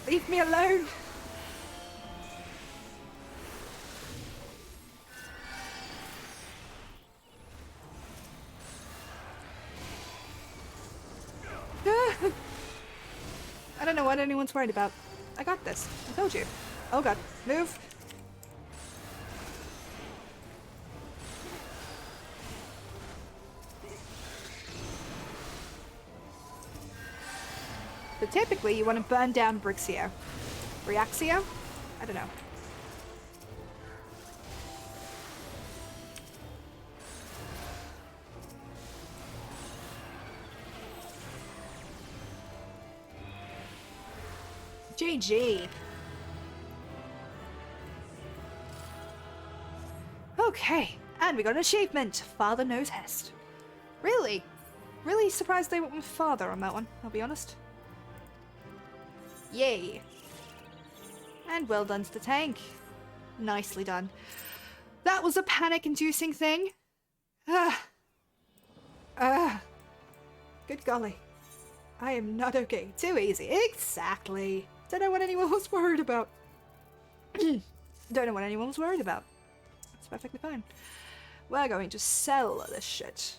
A: Leave me alone. don't know what anyone's worried about. I got this. I told you. Oh god. Move. But typically you want to burn down Brixio. Reaxio? I don't know. GG. Okay, and we got an achievement. Father knows Hest. Really? Really surprised they went with father on that one, I'll be honest. Yay. And well done to the tank. Nicely done. That was a panic-inducing thing. Good golly. I am not okay. Too easy. Exactly. Don't know what anyone was worried about. Don't know what anyone was worried about. It's perfectly fine. We're going to sell this shit.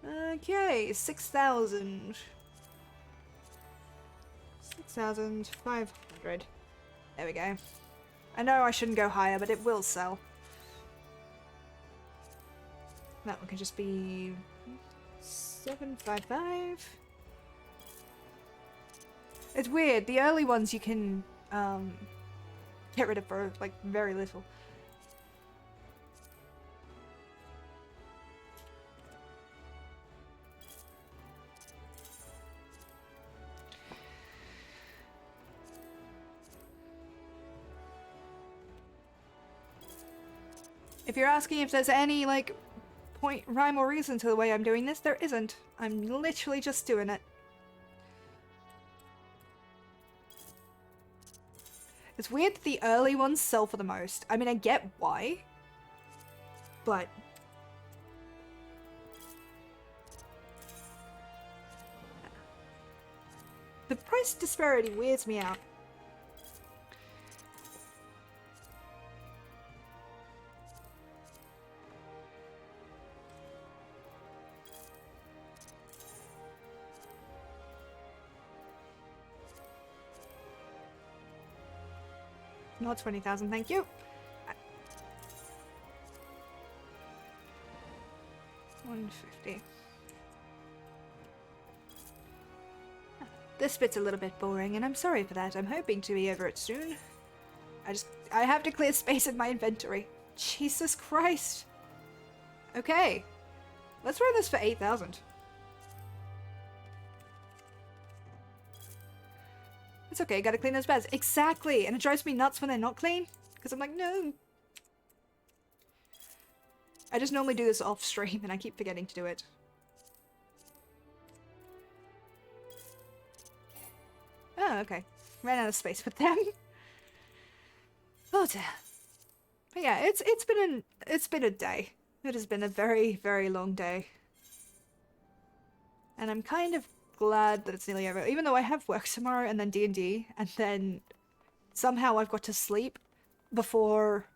A: Okay, 6,000. 6,500. There we go. I know I shouldn't go higher, but it will sell. That one can just be 755. It's weird. The early ones you can get rid of for like very little. If you're asking if there's any like point, rhyme or reason to the way I'm doing this, there isn't. I'm literally just doing it. It's weird that the early ones sell for the most. I mean, I get why, but the price disparity weirds me out. Not 20,000, thank you. 150. This bit's a little bit boring, and I'm sorry for that. I'm hoping to be over it soon. I have to clear space in my inventory. Jesus Christ. Okay. Let's run this for 8,000. It's okay, gotta clean those beds. Exactly! And it drives me nuts when they're not clean. Because I'm like, no. I just normally do this off stream and I keep forgetting to do it. Oh, okay. Ran out of space with them. Oh dear. But yeah, it's been a day. It has been a very, very long day. And I'm kind of glad that it's nearly over, even though I have work tomorrow and then D&D, and then somehow I've got to sleep before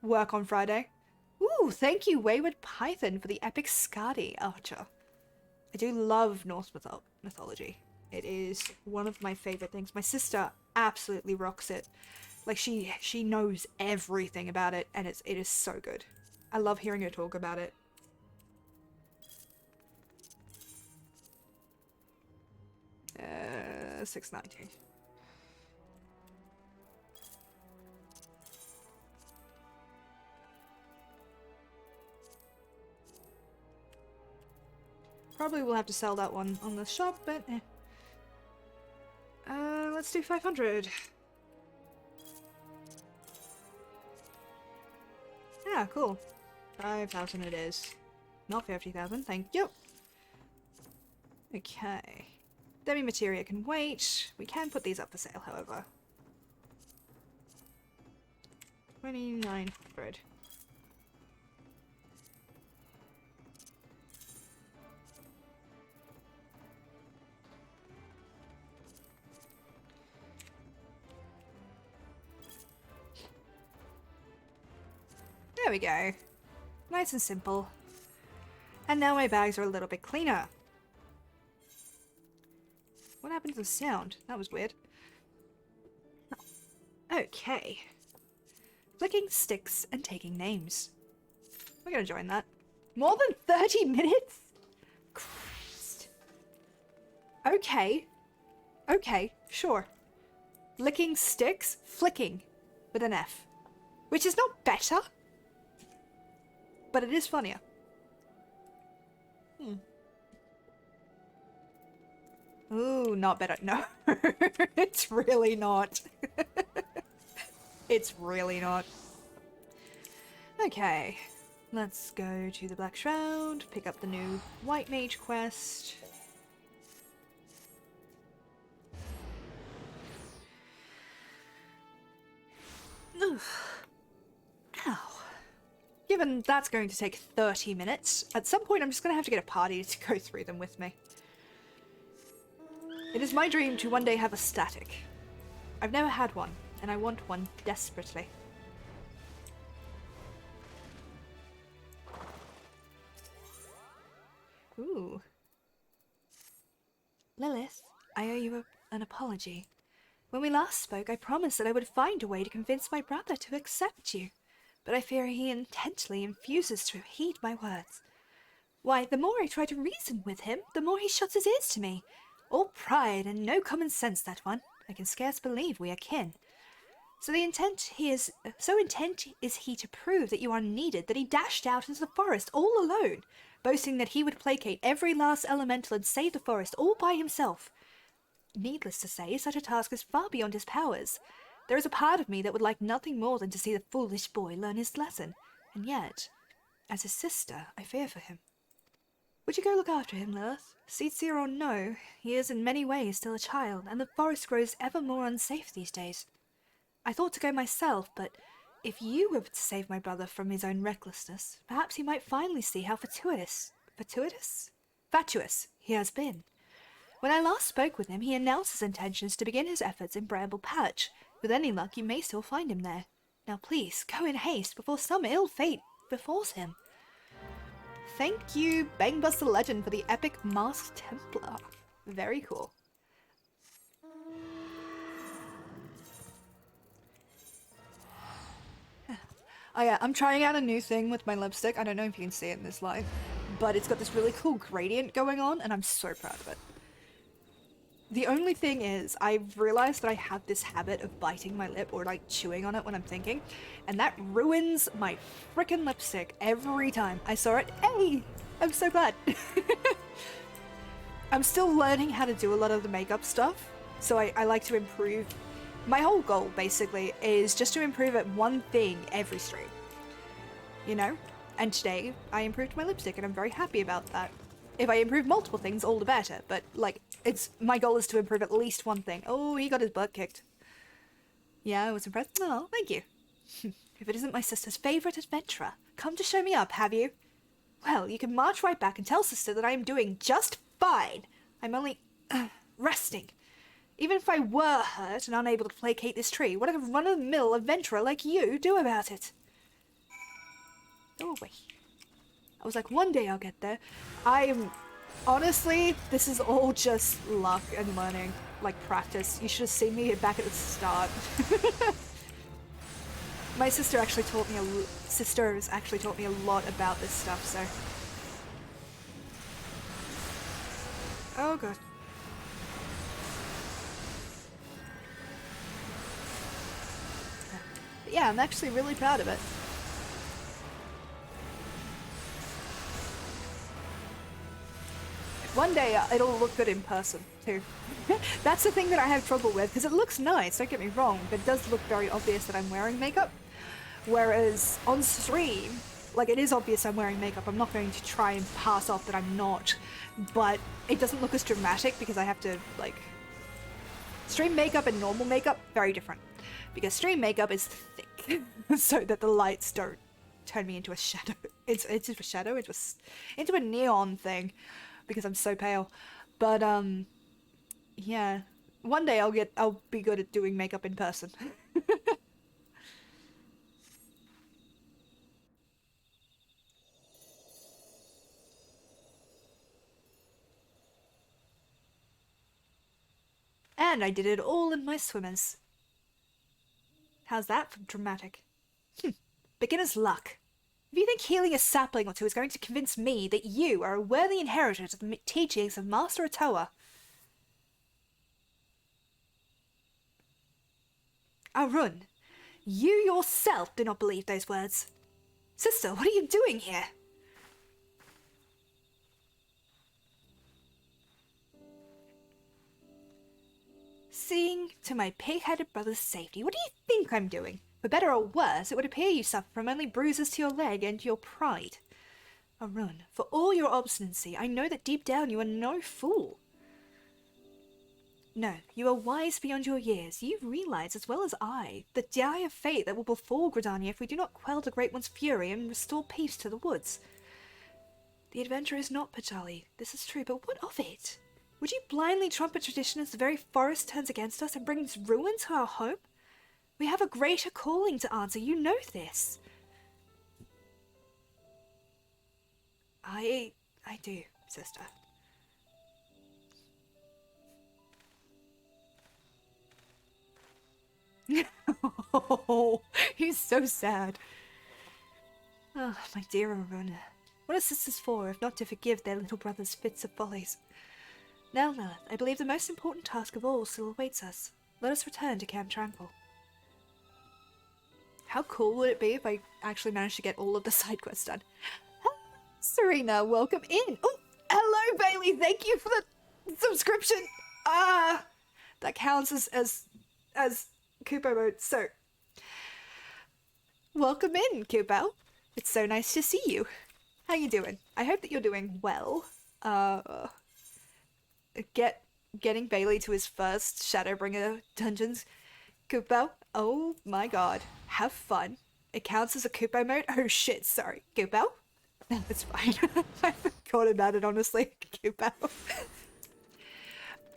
A: work on Friday. Ooh, thank you, Wayward Python, for the epic Skadi Archer. I do love Norse mythology. It is one of my favorite things. My sister absolutely rocks it. Like, she knows everything about it, and it is so good. I love hearing her talk about it. $6.90. Probably will have to sell that one on the shop, but eh. Let's do 500. Yeah, cool. 5,000 it is. Not 50,000, thank you. Okay. Demi-materia can wait. We can put these up for sale, however. 2,900. There we go. Nice and simple. And now my bags are a little bit cleaner. What happened to the sound? That was weird. Okay. Flicking sticks and taking names. We're gonna join that. More than 30 minutes? Christ. Okay. Okay, sure. Licking sticks, flicking with an F. Which is not better, but it is funnier. Ooh, not better. No, it's really not. It's really not. Okay, let's go to the Black Shroud, pick up the new White Mage quest. Ugh. Ow. Given that's going to take 30 minutes, at some point I'm just going to have to get a party to go through them with me. It is my dream to one day have a static. I've never had one, and I want one desperately. Ooh. Lilith, I owe you an apology. When we last spoke, I promised that I would find a way to convince my brother to accept you, but I fear he intently refuses to heed my words. Why, the more I try to reason with him, the more he shuts his ears to me. All pride and no common sense, that one. I can scarce believe we are kin. So intent is he to prove that you are needed that he dashed out into the forest all alone, boasting that he would placate every last elemental and save the forest all by himself. Needless to say, such a task is far beyond his powers. There is a part of me that would like nothing more than to see the foolish boy learn his lesson, and yet, as his sister, I fear for him. Would you go look after him, Lilith? Sincere or no, he is in many ways still a child, and the forest grows ever more unsafe these days. I thought to go myself, but if you were to save my brother from his own recklessness, perhaps he might finally see how fatuous he has been. When I last spoke with him, he announced his intentions to begin his efforts in Bramble Patch. With any luck, you may still find him there. Now please, go in haste before some ill fate befalls him. Thank you, Bangbuster Legend, for the epic Masked Templar. Very cool. Oh yeah, I'm trying out a new thing with my lipstick. I don't know if you can see it in this light, but it's got this really cool gradient going on, and I'm so proud of it. The only thing is, I've realized that I have this habit of biting my lip or like chewing on it when I'm thinking, and that ruins my frickin' lipstick every time I saw it. Hey! I'm so glad. I'm still learning how to do a lot of the makeup stuff, so I like to improve. My whole goal, basically, is just to improve at one thing every stream. You know? And today, I improved my lipstick, and I'm very happy about that. If I improve multiple things, all the better, but, like, my goal is to improve at least one thing. Oh, he got his butt kicked. Yeah, I was impressed. Oh, thank you. If it isn't my sister's favourite adventurer, come to show me up, have you? Well, you can march right back and tell sister that I am doing just fine. I'm only resting. Even if I were hurt and unable to placate this tree, what could a run-of-the-mill adventurer like you do about it? Go away. I was like, one day I'll get there. Honestly, this is all just luck and learning, like practice. You should have seen me back at the start. My sister actually taught me sisters actually taught me a lot about this stuff, so. Oh god. But yeah, I'm actually really proud of it. One day it'll look good in person too. That's the thing that I have trouble with, because it looks nice, don't get me wrong, but it does look very obvious that I'm wearing makeup. Whereas on stream, like, it is obvious I'm wearing makeup. I'm not going to try and pass off that I'm not, but it doesn't look as dramatic because I have to, like, stream makeup and normal makeup, very different. Because stream makeup is thick, so that the lights don't turn me into a shadow. It's a shadow, into a neon thing, because I'm so pale. But, yeah. One day I'll be good at doing makeup in person. And I did it all in my swimmers. How's that for dramatic? Beginner's luck. If you think healing a sapling or two is going to convince me that you are a worthy inheritor of the teachings of Master Otoa... Arun, you yourself do not believe those words. Sister, what are you doing here? Seeing to my pig-headed brother's safety. What do you think I'm doing? For better or worse, it would appear you suffer from only bruises to your leg and your pride. Arun, for all your obstinacy, I know that deep down you are no fool. No, you are wise beyond your years. You realize, as well as I, the dire fate that will befall Gridania if we do not quell the Great One's fury and restore peace to the woods. The adventure is not Pachali, this is true, but what of it? Would you blindly trumpet tradition as the very forest turns against us and brings ruin to our home? We have a greater calling to answer, you know this. I do, sister. Oh, he's so sad. Oh, my dear Aruna. What are sisters for, if not to forgive their little brother's fits of follies? Now, Lilith, I believe the most important task of all still awaits us. Let us return to Camp Tranquil. How cool would it be if I actually managed to get all of the side quests done? Serena, welcome in. Oh, hello, Bailey. Thank you for the subscription. That counts as Kupo mode. So, welcome in, Kupo. It's so nice to see you. How you doing? I hope that you're doing well. Getting Bailey to his first Shadowbringer dungeons. Kupo, oh my god. Have fun. It counts as a Kupo mode. Oh shit, sorry. Kupo? No, it's fine. I forgot about it, honestly. Kupo.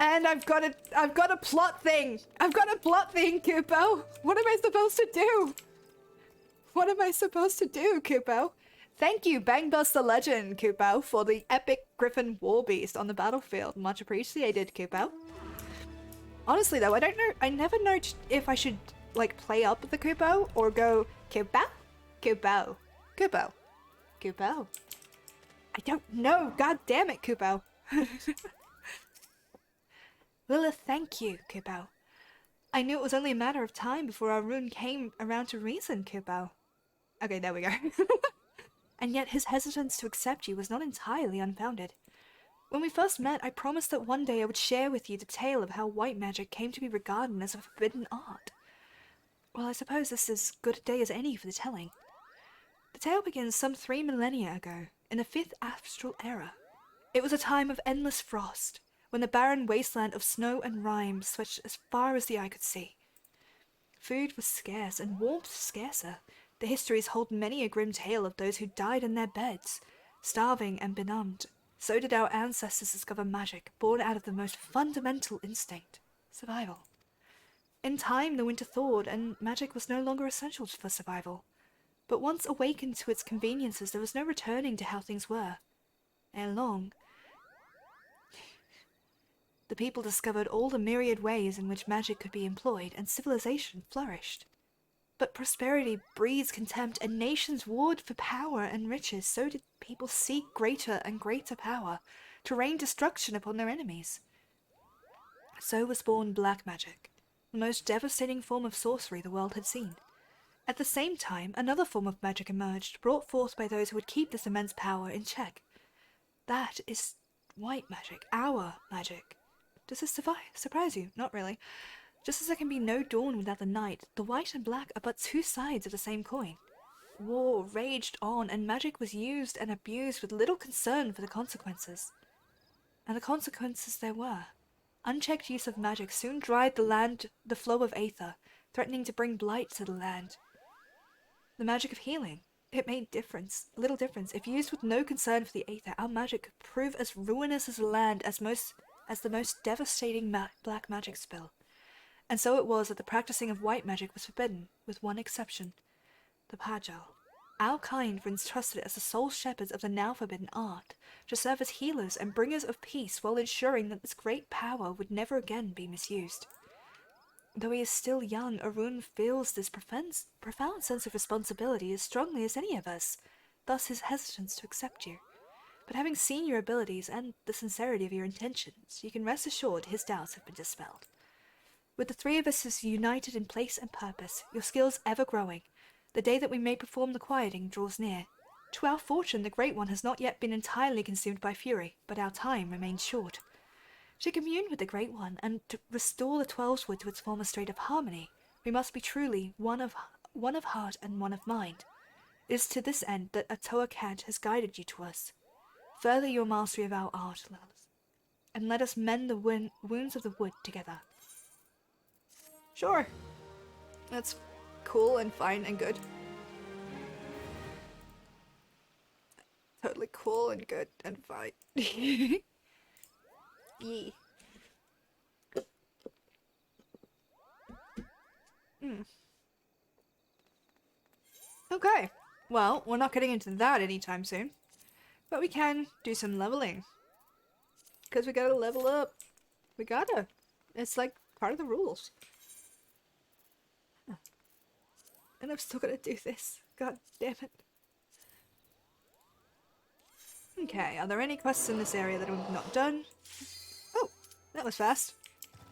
A: And I've got a plot thing. I've got a plot thing, Kupo. What am I supposed to do? What am I supposed to do, Kupo? Thank you, Bangbus the Legend, Kupo, for the epic Griffin Warbeast on the battlefield. Much appreciated, Kupo. Honestly, though, I don't know. I never know if I should, like, play up the Kupo or go, Kupo? Kupo. Kupo. Kupo. I don't know. God damn it, Kupo. Lilith, thank you, Kupo. I knew it was only a matter of time before our rune came around to reason, Kupo. Okay, there we go. And yet his hesitance to accept you was not entirely unfounded. When we first met, I promised that one day I would share with you the tale of how white magic came to be regarded as a forbidden art. Well, I suppose this is as good a day as any for the telling. The tale begins some 3 millennia ago, in the 5th astral era. It was a time of endless frost, when the barren wasteland of snow and rime stretched as far as the eye could see. Food was scarce and warmth scarcer. The histories hold many a grim tale of those who died in their beds, starving and benumbed. So did our ancestors discover magic, born out of the most fundamental instinct, survival. In time, the winter thawed, and magic was no longer essential for survival. But once awakened to its conveniences, there was no returning to how things were. Ere long, the people discovered all the myriad ways in which magic could be employed, and civilization flourished. But prosperity breeds contempt, and nations warred for power and riches. So did people seek greater and greater power, to rain destruction upon their enemies. So was born black magic, the most devastating form of sorcery the world had seen. At the same time, another form of magic emerged, brought forth by those who would keep this immense power in check. That is white magic, our magic. Does this surprise you? Not really. Just as there can be no dawn without the night, the white and black are but two sides of the same coin. War raged on, and magic was used and abused with little concern for the consequences. And the consequences there were. Unchecked use of magic soon dried the flow of aether, threatening to bring blight to the land. The magic of healing. It made little difference. If used with no concern for the aether, our magic could prove as ruinous as the land as the most devastating black magic spell. And so it was that the practicing of white magic was forbidden, with one exception, the Pajal. Our kind were entrusted as the sole shepherds of the now forbidden art, to serve as healers and bringers of peace while ensuring that this great power would never again be misused. Though he is still young, Arun feels this profound sense of responsibility as strongly as any of us, thus his hesitance to accept you. But having seen your abilities and the sincerity of your intentions, you can rest assured his doubts have been dispelled. With the three of us as united in place and purpose, your skills ever growing, the day that we may perform the quieting draws near. To our fortune, the Great One has not yet been entirely consumed by fury, but our time remains short. To commune with the Great One and to restore the Twelveswood to its former state of harmony, we must be truly one of heart and one of mind. It is to this end that Atoa Cat has guided you to us. Further your mastery of our art, and let us mend the wounds of the wood together. Sure. That's cool and fine and good. Totally cool and good and fine. Yee. Okay. Well, we're not getting into that anytime soon. But we can do some leveling. Because we gotta level up. We gotta. It's like part of the rules. And I'm still gonna do this. God damn it. Okay, are there any quests in this area that we've not done? Oh, that was fast.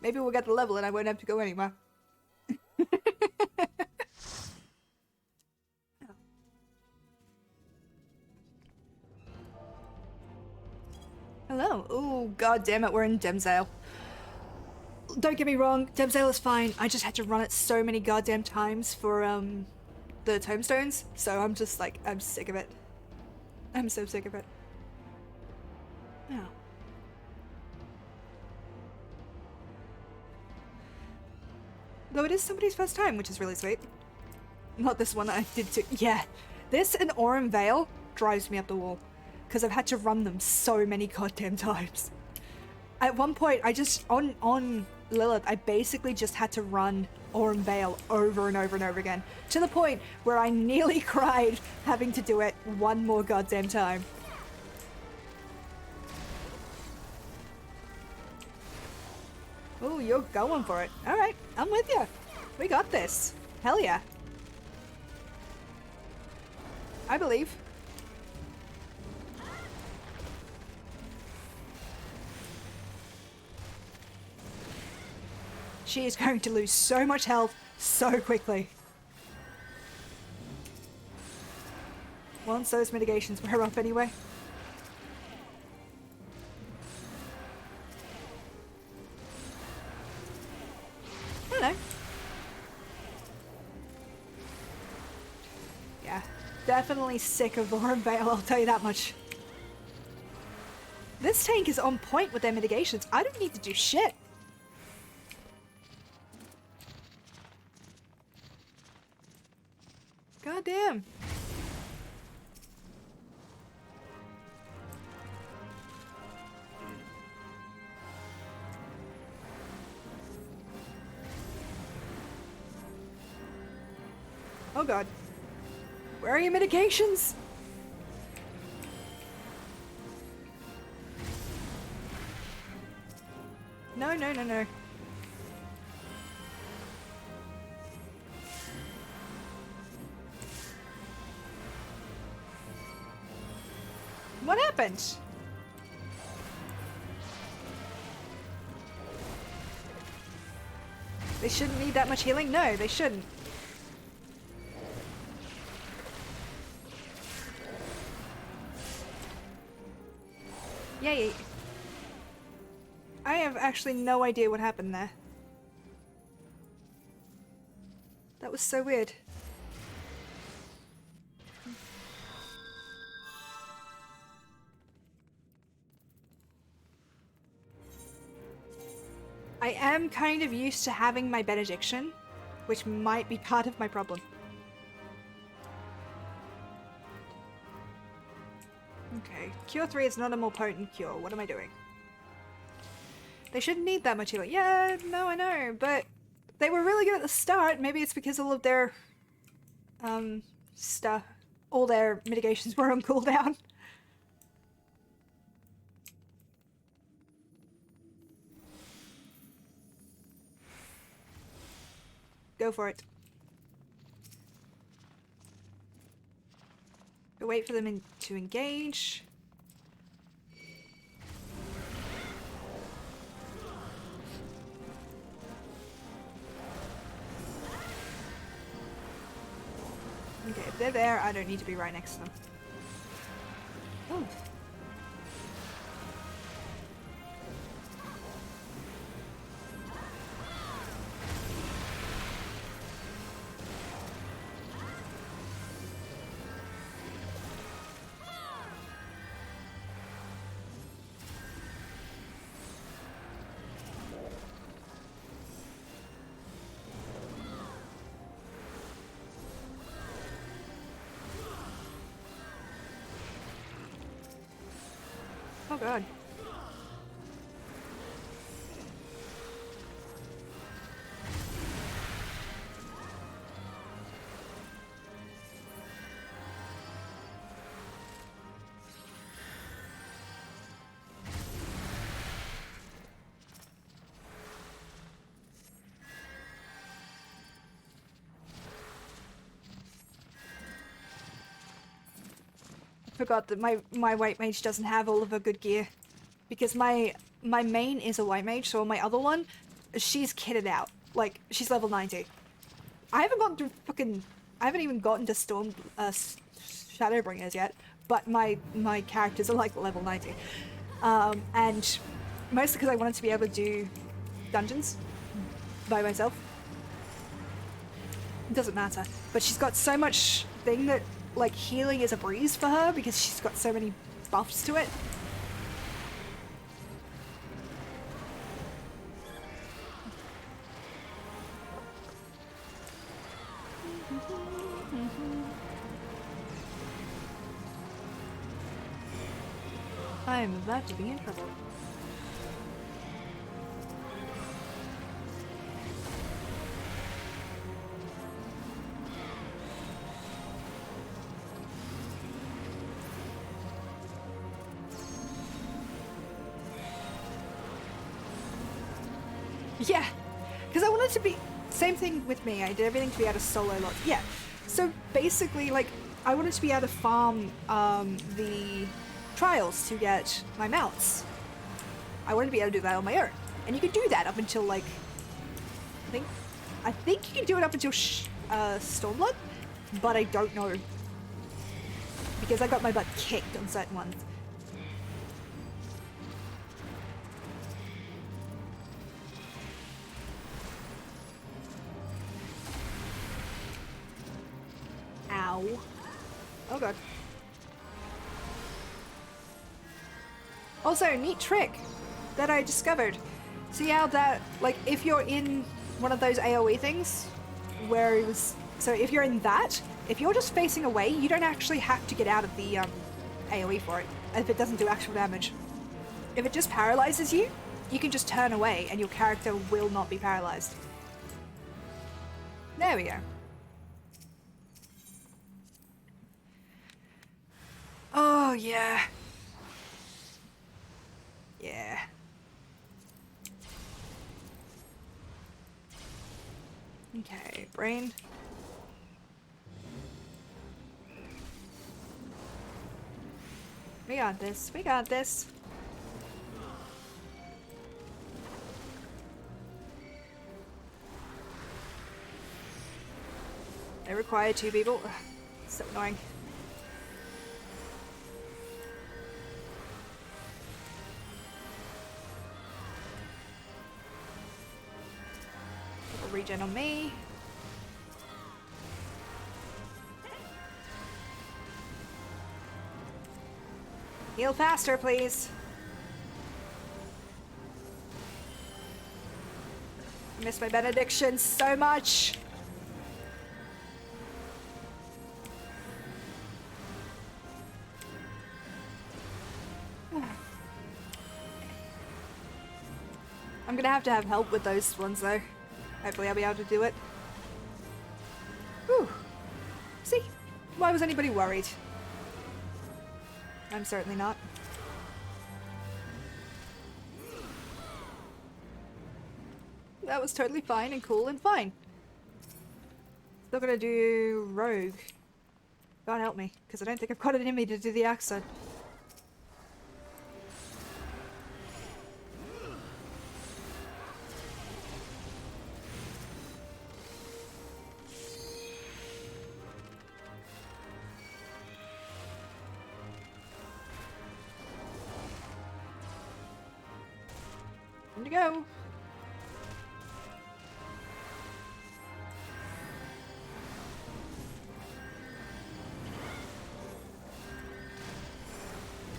A: Maybe we'll get the level and I won't have to go anywhere. Hello. Ooh, god damn it, we're in Demsale. Don't get me wrong, Demsale is fine. I just had to run it so many goddamn times for, the tombstones. So I'm just like, I'm sick of it. I'm so sick of it. Oh. Though it is somebody's first time, which is really sweet. Not this one I did too. Yeah. This and Aurum Vale drives me up the wall. Because I've had to run them so many goddamn times. At one point, I just, on Lilith, I basically just had to run Aurum Vale over and over and over again. To the point where I nearly cried having to do it one more goddamn time. Oh, you're going for it. Alright, I'm with you. We got this. Hell yeah. I believe. She is going to lose so much health so quickly. Once those mitigations wear off anyway. Hello. Yeah, definitely sick of Aurum Vale, I'll tell you that much. This tank is on point with their mitigations. I don't need to do shit. God damn. Oh god. Where are your mitigations? No, no, no, no. What happened? They shouldn't need that much healing? No, they shouldn't. Yay. I have actually no idea what happened there. That was so weird. I am kind of used to having my benediction, which might be part of my problem. Okay, Cure 3 is not a more potent cure. What am I doing? They shouldn't need that much healing. Yeah, no, I know, but they were really good at the start. Maybe it's because all of their, stuff. all their mitigations were on cooldown. Go for it. We'll wait for them to engage. Okay, if they're there, I don't need to be right next to them. Oh. Oh god. Forgot that my white mage doesn't have all of her good gear. Because my main is a white mage, so my other one, she's kitted out. Like, she's level 90. I haven't gotten to fucking... I haven't even gotten to Storm... Shadowbringers yet, but my characters are like level 90. And mostly because I wanted to be able to do dungeons by myself. It doesn't matter. But she's got so much thing that, like, healing is a breeze for her because she's got so many buffs to it. I am about to be in trouble. Yeah, because I wanted to be... Same thing with me, I did everything to be able to solo lots. Yeah, so basically, like, I wanted to be able to farm the trials to get my mounts. I wanted to be able to do that on my own. And you can do that up until, like... I think you can do it up until Stormblood, but I don't know. Because I got my butt kicked on certain ones. Ow. Oh god. Also, neat trick that I discovered. See how that, like, if you're in one of those AoE things, where it was... So if you're in that, if you're just facing away, you don't actually have to get out of the AoE for it, if it doesn't do actual damage. If it just paralyzes you, you can just turn away and your character will not be paralyzed. There we go. Oh, yeah. Yeah. Okay, brain. We got this. We got this. They require 2 people. Ugh, so annoying. Regen on me. Heal faster, please. I miss my benediction so much. I'm gonna have to have help with those ones though. Hopefully I'll be able to do it. Whew. See? Why was anybody worried? I'm certainly not. That was totally fine and cool and fine. Still gonna do rogue. God help me, because I don't think I've got it in me to do the accent. Time to go.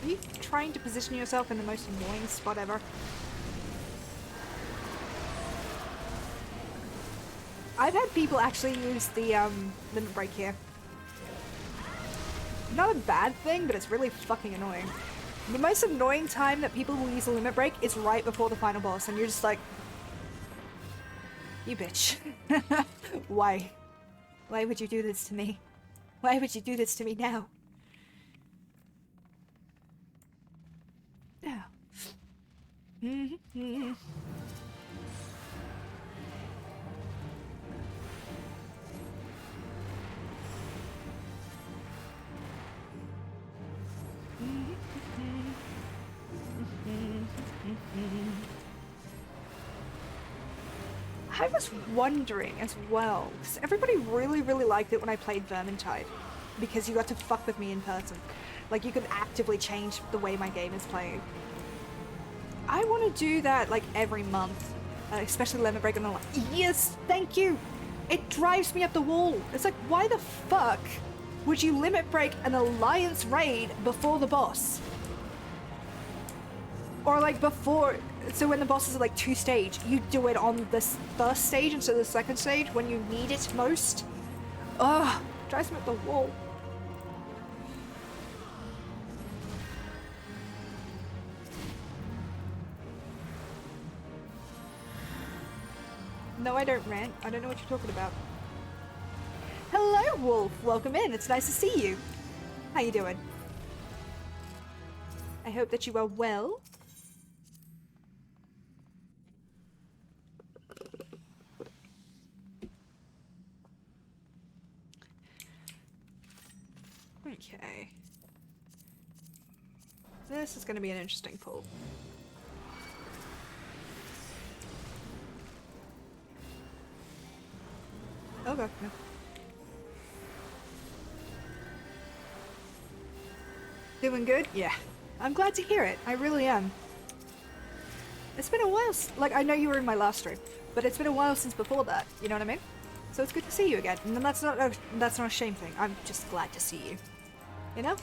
A: Are you trying to position yourself in the most annoying spot ever? I've had people actually use the limit break here. Not a bad thing, but it's really fucking annoying. The most annoying time that people will use a limit break is right before the final boss, and you're just like, you bitch. Why? Why would you do this to me? Why would you do this to me now? Now. I was wondering as well, because everybody really liked it when I played Vermintide, because you got to fuck with me in person. Like, you could actively change the way my game is playing. I want to do that, like, every month, especially Limit Break, and I'm like, yes, thank you! It drives me up the wall! It's like, why the fuck would you Limit Break an Alliance raid before the boss? Or, like, before... So when the bosses are, like, 2-stage, you do it on this first stage instead of the second stage when you need it most? Ugh! Drives me up the wall. No, I don't rant. I don't know what you're talking about. Hello, Wolf! Welcome in. It's nice to see you. How you doing? I hope that you are well. Okay. This is going to be an interesting pull. Oh god, no. Doing good? Yeah. I'm glad to hear it. I really am. It's been a while like, I know you were in my last stream, but it's been a while since before that, you know what I mean? So it's good to see you again. And that's not a shame thing. I'm just glad to see you. You know?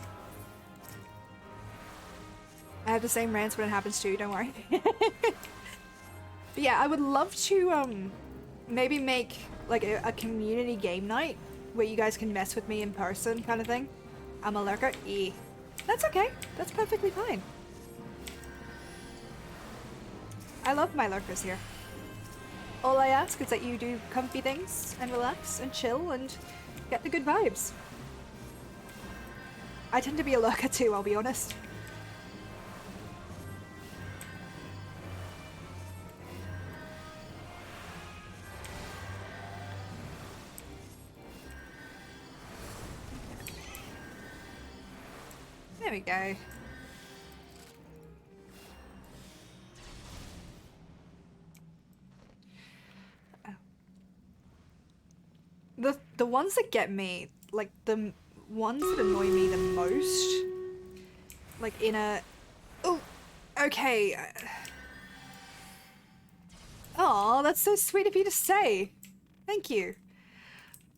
A: I have the same rants when it happens too, don't worry. But yeah, I would love to maybe make like a community game night where you guys can mess with me in person kind of thing. I'm a lurker. That's okay. That's perfectly fine. I love my lurkers here. All I ask is that you do comfy things and relax and chill and get the good vibes. I tend to be a lurker too, I'll be honest. There we go. The ones that get me, like the ones that annoy me the most, like in a... Oh, okay. Oh, that's so sweet of you to say. Thank you.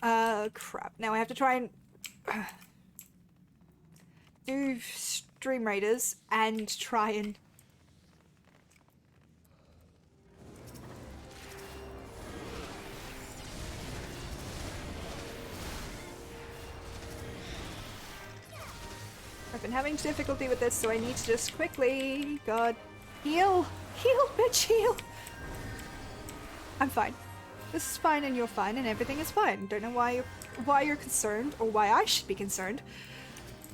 A: Crap. Now I have to try and do Stream Raiders and try and... I've been having difficulty with this, so I need to just quickly... God. Heal! Heal, bitch, heal! I'm fine. This is fine and you're fine and everything is fine. Don't know why you're why you're concerned, or why I should be concerned.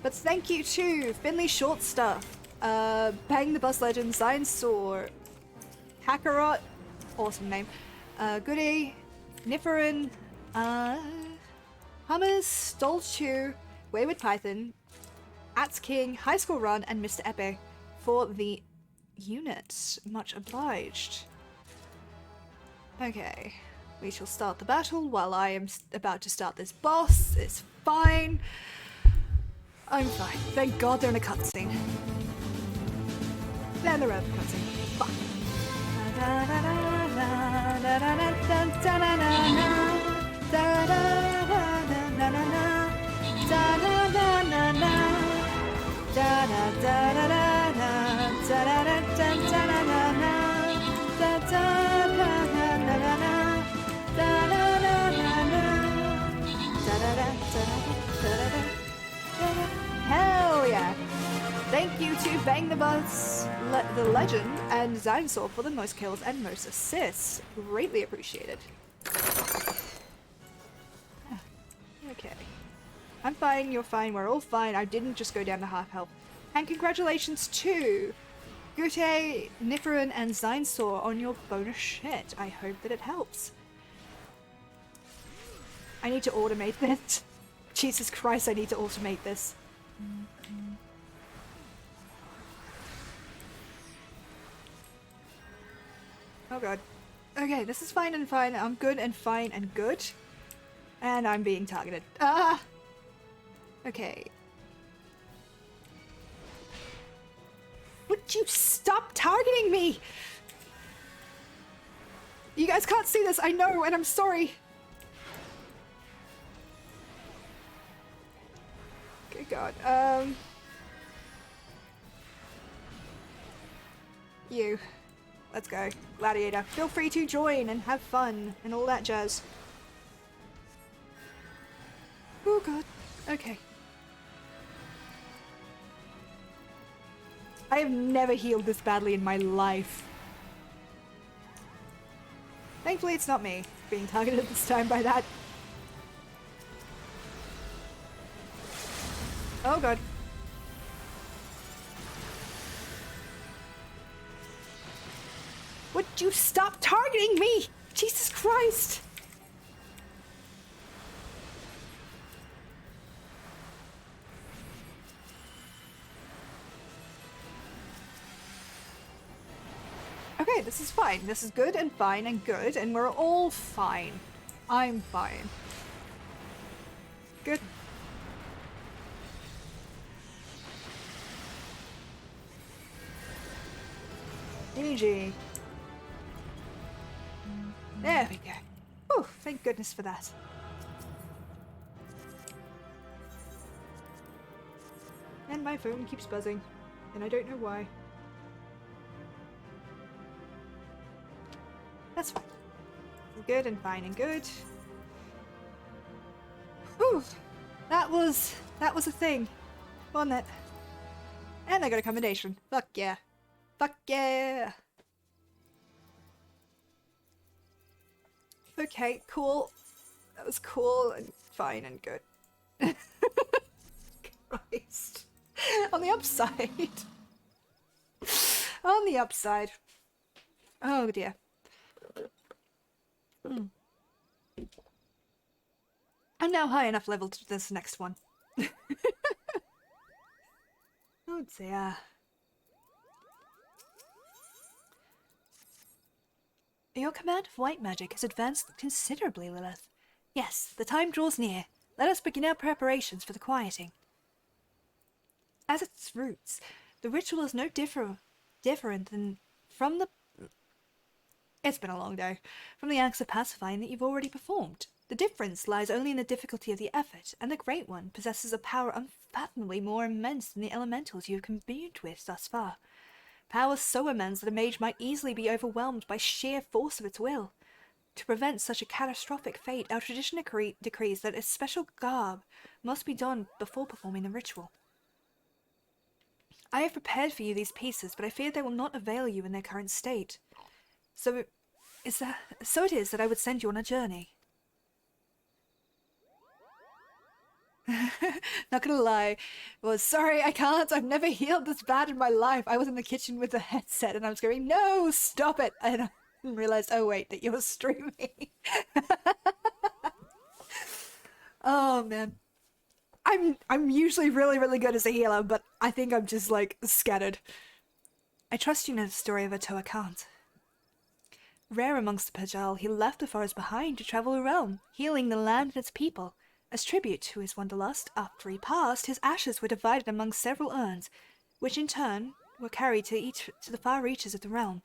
A: But thank you to Finley Shortstuff, Bang the Bus Legend, Zion Soar, Kakarot, awesome name, Goody, Niferin, Hummers, Stolchu, Wayward Python, Ats King, High School Run, and Mr. Epe for the units. Much obliged. Okay, we shall start the battle while I am about to start this boss. It's fine. I'm fine. Thank God they're in a cutscene. Then they're out of the cutscene. Fuck. Hell yeah! Thank you to Bang the Bus, the Legend, and Dinosaur for the most kills and most assists. Greatly appreciated. Okay. I'm fine, you're fine, we're all fine. I didn't just go down to half health. And congratulations to Gute, Niferin, and Zinesaur on your bonus shit. I hope that it helps. I need to automate this. Jesus Christ, I need to automate this. Oh god. Okay, this is fine and fine. I'm good and fine and good. And I'm being targeted. Ah! Okay. Would you stop targeting me? You guys can't see this, I know, and I'm sorry. Good god. You. Let's go. Gladiator. Feel free to join and have fun and all that jazz. Oh god. Okay. I have never healed this badly in my life. Thankfully it's not me being targeted this time by that. Oh god. Would you stop targeting me? Jesus Christ! Okay, this is fine. This is good and fine and good, and we're all fine. I'm fine. Good. GG. There we go. Oh, thank goodness for that. And my phone keeps buzzing, and I don't know why. That's fine. Good and fine and good. Whew. That was a thing, wasn't it? And I got a commendation. Fuck yeah. Fuck yeah. Okay, cool. That was cool and fine and good. Christ. On the upside. On the upside. Oh dear. I'm now high enough level to do this next one. Oh dear. Your command of white magic has advanced considerably, Lilith. Yes, the time draws near. Let us begin our preparations for the quieting. As its roots, the ritual is no different than from the... It's been a long day. From the acts of pacifying that you've already performed. The difference lies only in the difficulty of the effort, and the Great One possesses a power unfathomably more immense than the elementals you have communed with thus far. Power so immense that a mage might easily be overwhelmed by sheer force of its will. To prevent such a catastrophic fate, our tradition decrees that a special garb must be donned before performing the ritual. I have prepared for you these pieces, but I fear they will not avail you in their current state. So it is that I would send you on a journey. Not gonna lie. Well, sorry, I can't. I've never healed this bad in my life. I was in the kitchen with the headset and I was going, no, stop it. And I realized, oh wait, that you're streaming. Oh man. I'm usually really good as a healer, but I think I'm just like scattered. I trust you know the story of Atoa Kant. Rare amongst the Pajal, he left the forest behind to travel the realm, healing the land and its people. As tribute to his wanderlust, after he passed, his ashes were divided among several urns, which in turn were carried to the far reaches of the realm.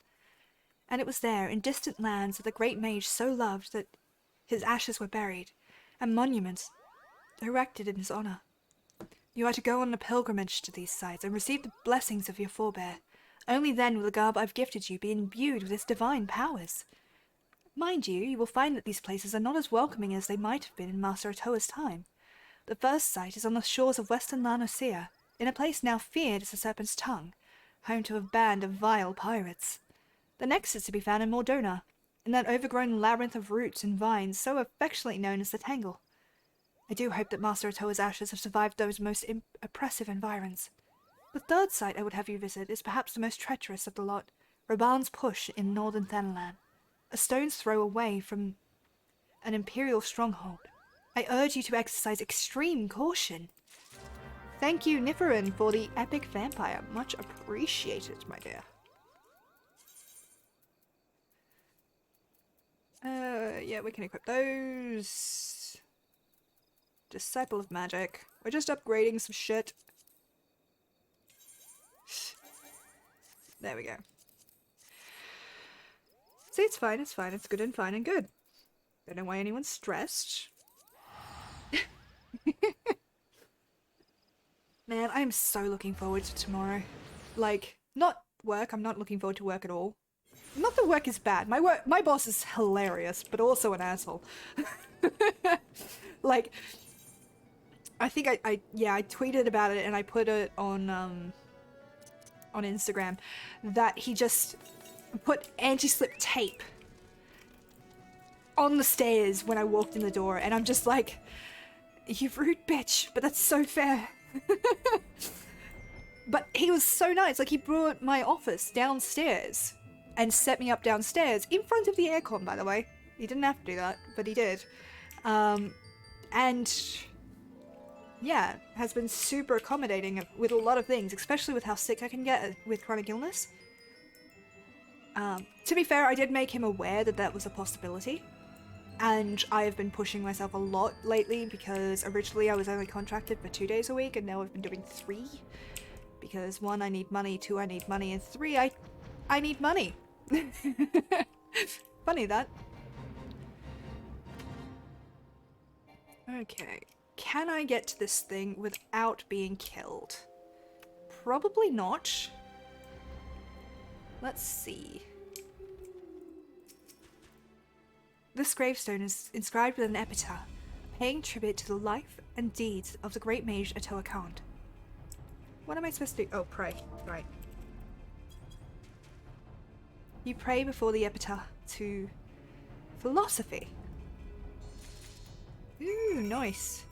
A: And it was there, in distant lands, that the great mage so loved that his ashes were buried, and monuments erected in his honor. You are to go on a pilgrimage to these sites and receive the blessings of your forebear. Only then will the garb I've gifted you be imbued with its divine powers. Mind you, you will find that these places are not as welcoming as they might have been in Master Atoa's time. The first site is on the shores of western Lanosea, in a place now feared as the Serpent's Tongue, home to a band of vile pirates. The next is to be found in Mordona, in that overgrown labyrinth of roots and vines so affectionately known as the Tangle. I do hope that Master Atoa's ashes have survived those most oppressive environs. The third site I would have you visit is perhaps the most treacherous of the lot, Raban's Push in northern Thanalan, a stone's throw away from an Imperial stronghold. I urge you to exercise extreme caution. Thank you, Niferin, for the epic vampire. Much appreciated, my dear. Yeah, we can equip those. Disciple of Magic. We're just upgrading some shit. There we go. See, it's fine, it's fine, it's good and fine and good. Don't know why anyone's stressed. Man, I am so looking forward to tomorrow. Like, not work, I'm not looking forward to work at all. Not that work is bad, my boss is hilarious, but also an asshole. Like, I think I tweeted about it and I put it on Instagram that he just put anti-slip tape on the stairs when I walked in the door, and I'm just like, you rude bitch, but that's so fair. But he was so nice, like he brought my office downstairs and set me up downstairs in front of the aircon, by the way. He didn't have to do that, but he did. And yeah, has been super accommodating with a lot of things, especially with how sick I can get with chronic illness. To be fair, I did make him aware that that was a possibility, and I have been pushing myself a lot lately because originally I was only contracted for 2 days a week, and now I've been doing 3. Because 1, I need money, 2, I need money, and 3, I need money. Funny that. Okay. Can I get to this thing without being killed? Probably not. Let's see. This gravestone is inscribed with an epitaph, paying tribute to the life and deeds of the great mage Atoa Kant. What am I supposed to do? Oh, pray. Right. You pray before the epitaph to philosophy. Ooh, nice.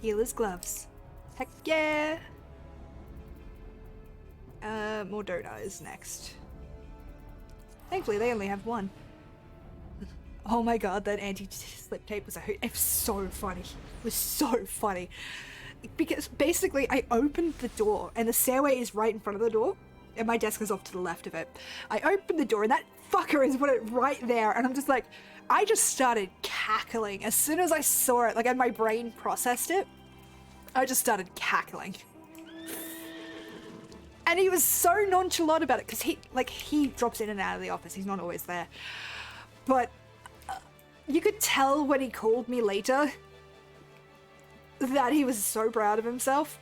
A: Healer's gloves. Heck yeah! Mordona is next. Thankfully, they only have 1. Oh my god, that anti-slip tape was a hoot. It was so funny. It was so funny. Because basically, I opened the door, and the stairway is right in front of the door, and my desk is off to the left of it. I opened the door, and that fucker is put it right there, and I'm just like, I just started cackling. As soon as I saw it, like, and my brain processed it, I just started cackling. And he was so nonchalant about it, because he drops in and out of the office. He's not always there. But you could tell when he called me later that he was so proud of himself.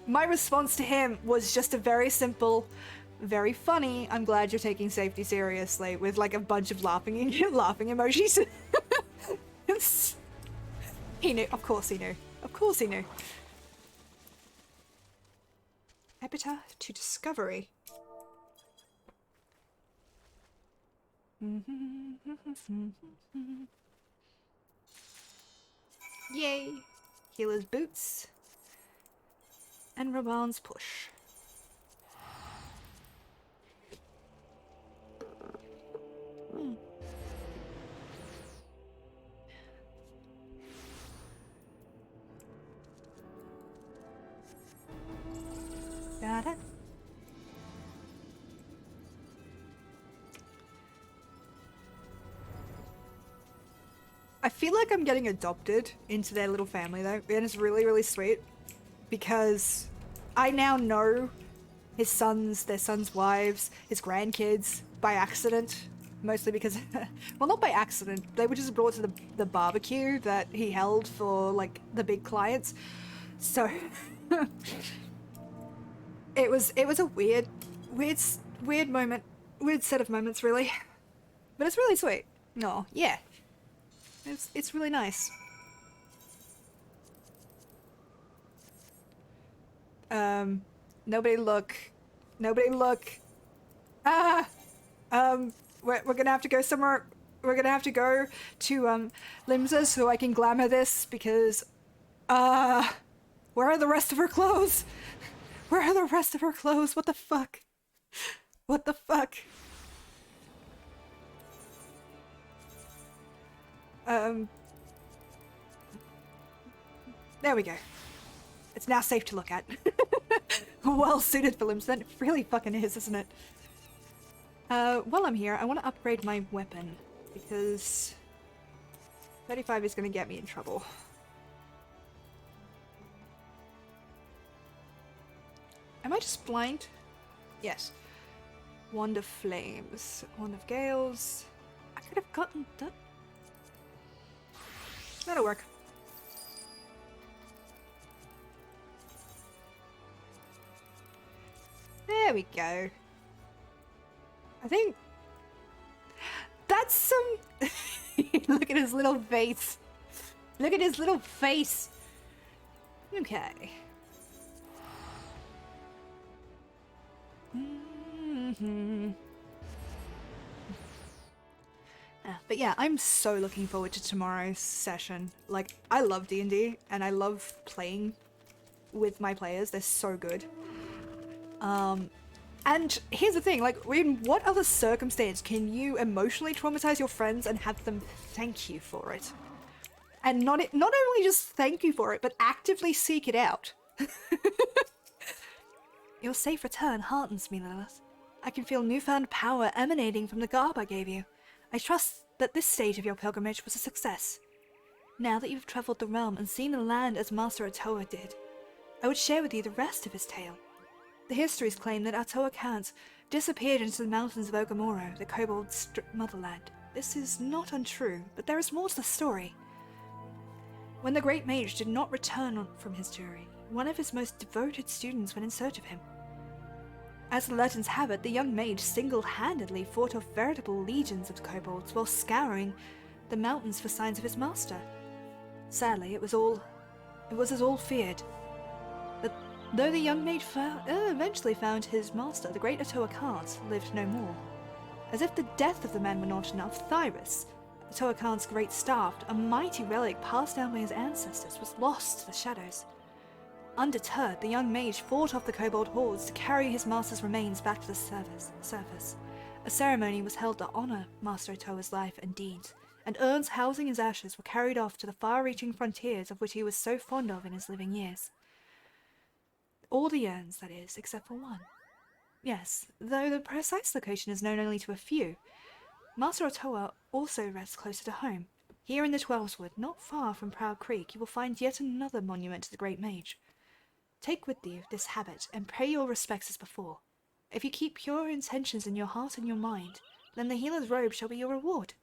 A: My response to him was just a very simple, very funny, I'm glad you're taking safety seriously, with like a bunch of laughing emojis. He knew. Of course he knew. Of course he knew. Epitaph to Discovery. Yay! Healer's boots. And Raban's push. Got it. I feel like I'm getting adopted into their little family though, and it's really, really sweet because I now know his sons, their sons' wives, his grandkids by accident. Mostly because, well, not by accident. They were just brought to the barbecue that he held for like the big clients. So it was a weird moment, weird set of moments, really. But it's really sweet. No, yeah, it's really nice. Nobody look. Ah. We're gonna have to go somewhere. We're gonna have to go to Limsa so I can glamour this because where are the rest of her clothes? Where are the rest of her clothes? What the fuck? What the fuck? There we go. It's now safe to look at. Well suited for Limsa. It really fucking is, isn't it? While I'm here, I want to upgrade my weapon, because 35 is going to get me in trouble. Am I just blind? Yes. Wand of Flames. Wand of Gales. I could have gotten that. That'll work. There we go. I think that's some... Look at his little face. Look at his little face. Okay. But yeah, I'm so looking forward to tomorrow's session. Like, I love D&D, and I love playing with my players. They're so good. And here's the thing, like, in what other circumstance can you emotionally traumatize your friends and have them thank you for it? And not only just thank you for it, but actively seek it out. Your safe return heartens me, Lilith. I can feel newfound power emanating from the garb I gave you. I trust that this stage of your pilgrimage was a success. Now that you've traveled the realm and seen the land as Master Atoa did, I would share with you the rest of his tale. The histories claim that Atoa Khant disappeared into the mountains of Ogamoro, the kobold's motherland. This is not untrue, but there is more to the story. When the great mage did not return from his journey, one of his most devoted students went in search of him. As the legends have it, the young mage single-handedly fought off veritable legions of kobolds while scouring the mountains for signs of his master. Sadly, it was as all feared. But though the young mage eventually found his master, the great Atoa Khant lived no more. As if the death of the man were not enough, Thyrus, Atoa Khant's great staff, a mighty relic passed down by his ancestors, was lost to the shadows. Undeterred, the young mage fought off the kobold hordes to carry his master's remains back to the surface. A ceremony was held to honor Master Atoa's life and deeds, and urns housing his ashes were carried off to the far-reaching frontiers of which he was so fond of in his living years. All the urns, that is, except for one. Yes, though the precise location is known only to a few. Master Atoa also rests closer to home. Here in the Twelveswood, not far from Proud Creek, you will find yet another monument to the great mage. Take with you this habit and pay your respects as before. If you keep pure intentions in your heart and your mind, then the healer's robe shall be your reward.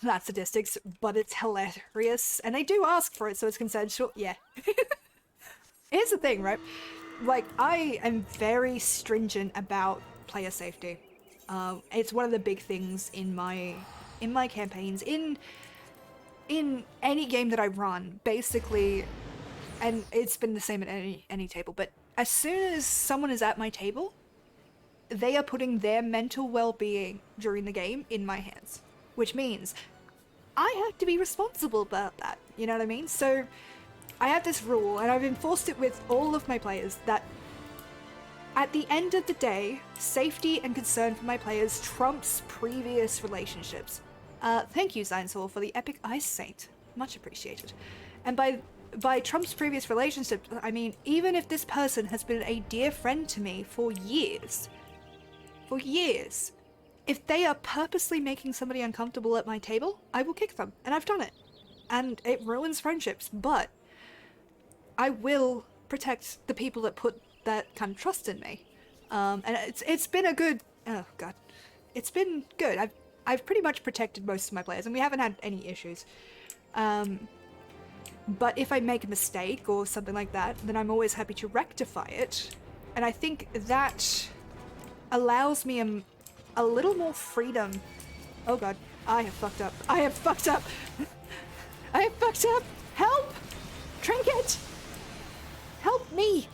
A: That's statistics, but it's hilarious, and they do ask for it, so it's consensual. Yeah. Here's the thing, right? Like, I am very stringent about player safety. It's one of the big things in my campaigns, in any game that I run, basically. And it's been the same at any table, but as soon as someone is at my table, they are putting their mental well-being during the game in my hands. Which means, I have to be responsible about that. You know what I mean? So I have this rule, and I've enforced it with all of my players, that at the end of the day, safety and concern for my players trumps previous relationships. Thank you, Zinesor, for the epic Ice Saint. Much appreciated. And by trumps previous relationships, I mean, even if this person has been a dear friend to me for years, if they are purposely making somebody uncomfortable at my table, I will kick them. And I've done it. And it ruins friendships, but I will protect the people that put that kind of trust in me. And it's been a good, oh god, it's been good. I've pretty much protected most of my players, and we haven't had any issues. But if I make a mistake or something like that, then I'm always happy to rectify it. And I think that allows me a little more freedom. Oh god, I have fucked up. I have fucked up. I have fucked up. Help! Trinket! Help me!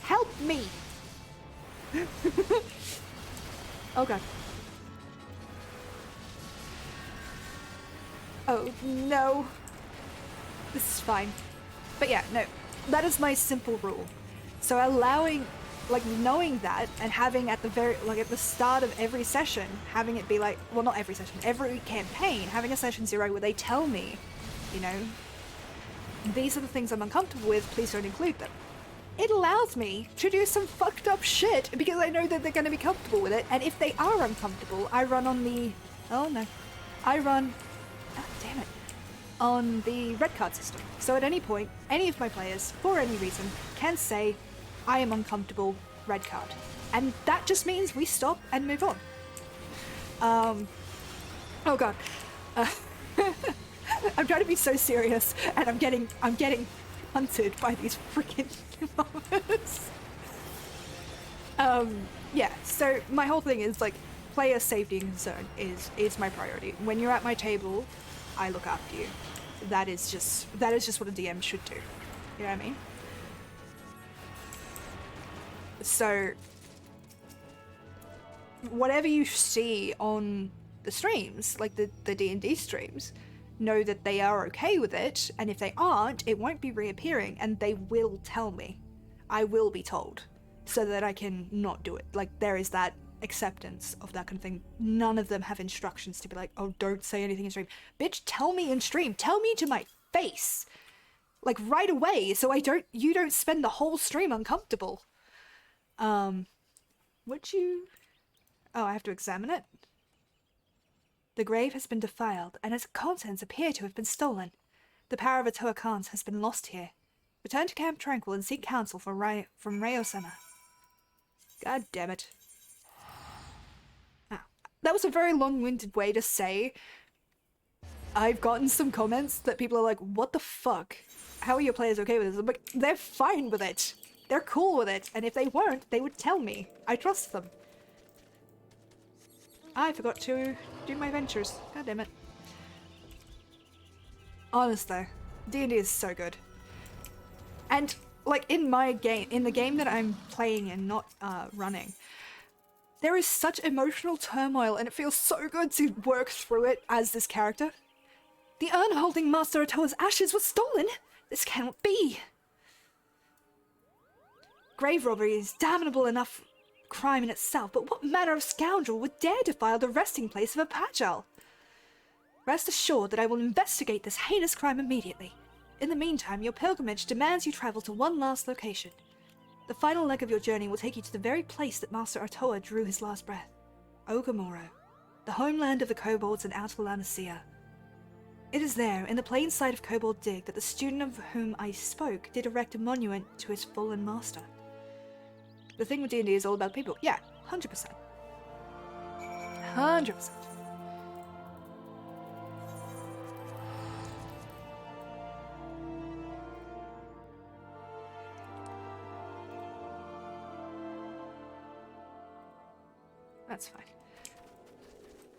A: Help me! Oh god. Oh no. This is fine. But yeah, no. That is my simple rule. So allowing, like, knowing that and having at the at the start of every session, having it be like, well, not every session, every campaign, having a session 0 where they tell me, you know, these are the things I'm uncomfortable with, please don't include them. It allows me to do some fucked up shit because I know that they're going to be comfortable with it, and if they are uncomfortable, I run on the... oh no. I run... oh, damn it. On the red card system. So at any point, any of my players, for any reason, can say, I am uncomfortable, red card. And that just means we stop and move on. Oh god. I'm trying to be so serious, and I'm getting hunted by these freaking moments. Yeah, so my whole thing is like, player safety and concern is my priority. When you're at my table, I look after you. That is just what a DM should do. You know what I mean? So whatever you see on the streams, like the D&D streams, know that they are okay with it, and if they aren't, it won't be reappearing, and they will tell me. I will be told, so that I can not do it. Like, there is that acceptance of that kind of thing. None of them have instructions to be like, oh, don't say anything in stream. Bitch, tell me in stream. Tell me to my face. Like, right away, so you don't spend the whole stream uncomfortable. Would you... oh, I have to examine it? The grave has been defiled, and its contents appear to have been stolen. The power of Atoa Khans has been lost here. Return to Camp Tranquil and seek counsel from Rayosema. God damn it. Ah, that was a very long-winded way to say I've gotten some comments that people are like, what the fuck? How are your players okay with this? I'm like, they're fine with it. They're cool with it, and if they weren't, they would tell me. I trust them. I forgot to do my ventures. God damn it. Honest though, D&D is so good. And like in the game that I'm playing and not running, there is such emotional turmoil, and it feels so good to work through it as this character. The urn holding Master Atoa's ashes was stolen. This cannot be. Grave robbery is damnable enough crime in itself, but what manner of scoundrel would dare defile the resting place of a Pagel? Rest assured that I will investigate this heinous crime immediately. In the meantime, your pilgrimage demands you travel to one last location. The final leg of your journey will take you to the very place that Master Atoa drew his last breath. Ogamoro, the homeland of the kobolds and Outer Lanacia. It is there, in the plain sight of Kobold Dig, that the student of whom I spoke did erect a monument to his fallen master. The thing with D&D is all about people. Yeah, 100%. 100%. That's fine.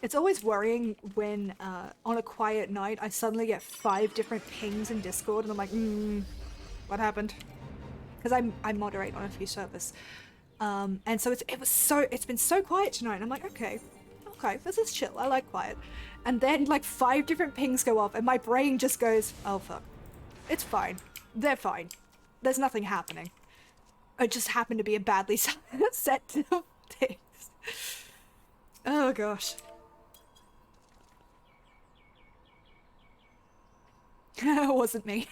A: It's always worrying when, on a quiet night, I suddenly get 5 different pings in Discord, and I'm like, what happened? Because I moderate on a few servers. And so it's been so quiet tonight, and I'm like, okay, I'll okay, this is chill. I like quiet. And then like 5 different pings go off and my brain just goes, oh fuck. It's fine. They're fine. There's nothing happening. It just happened to be a badly set of things. Oh gosh. It wasn't me.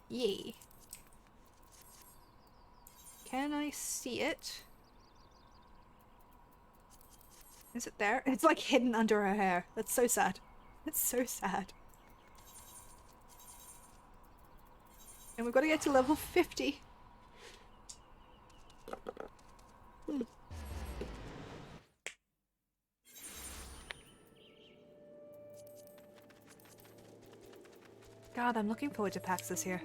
A: Yay. Can I see it? Is it there? It's like hidden under her hair. That's so sad. It's so sad. And we've got to get to level 50. God, I'm looking forward to PAX this year.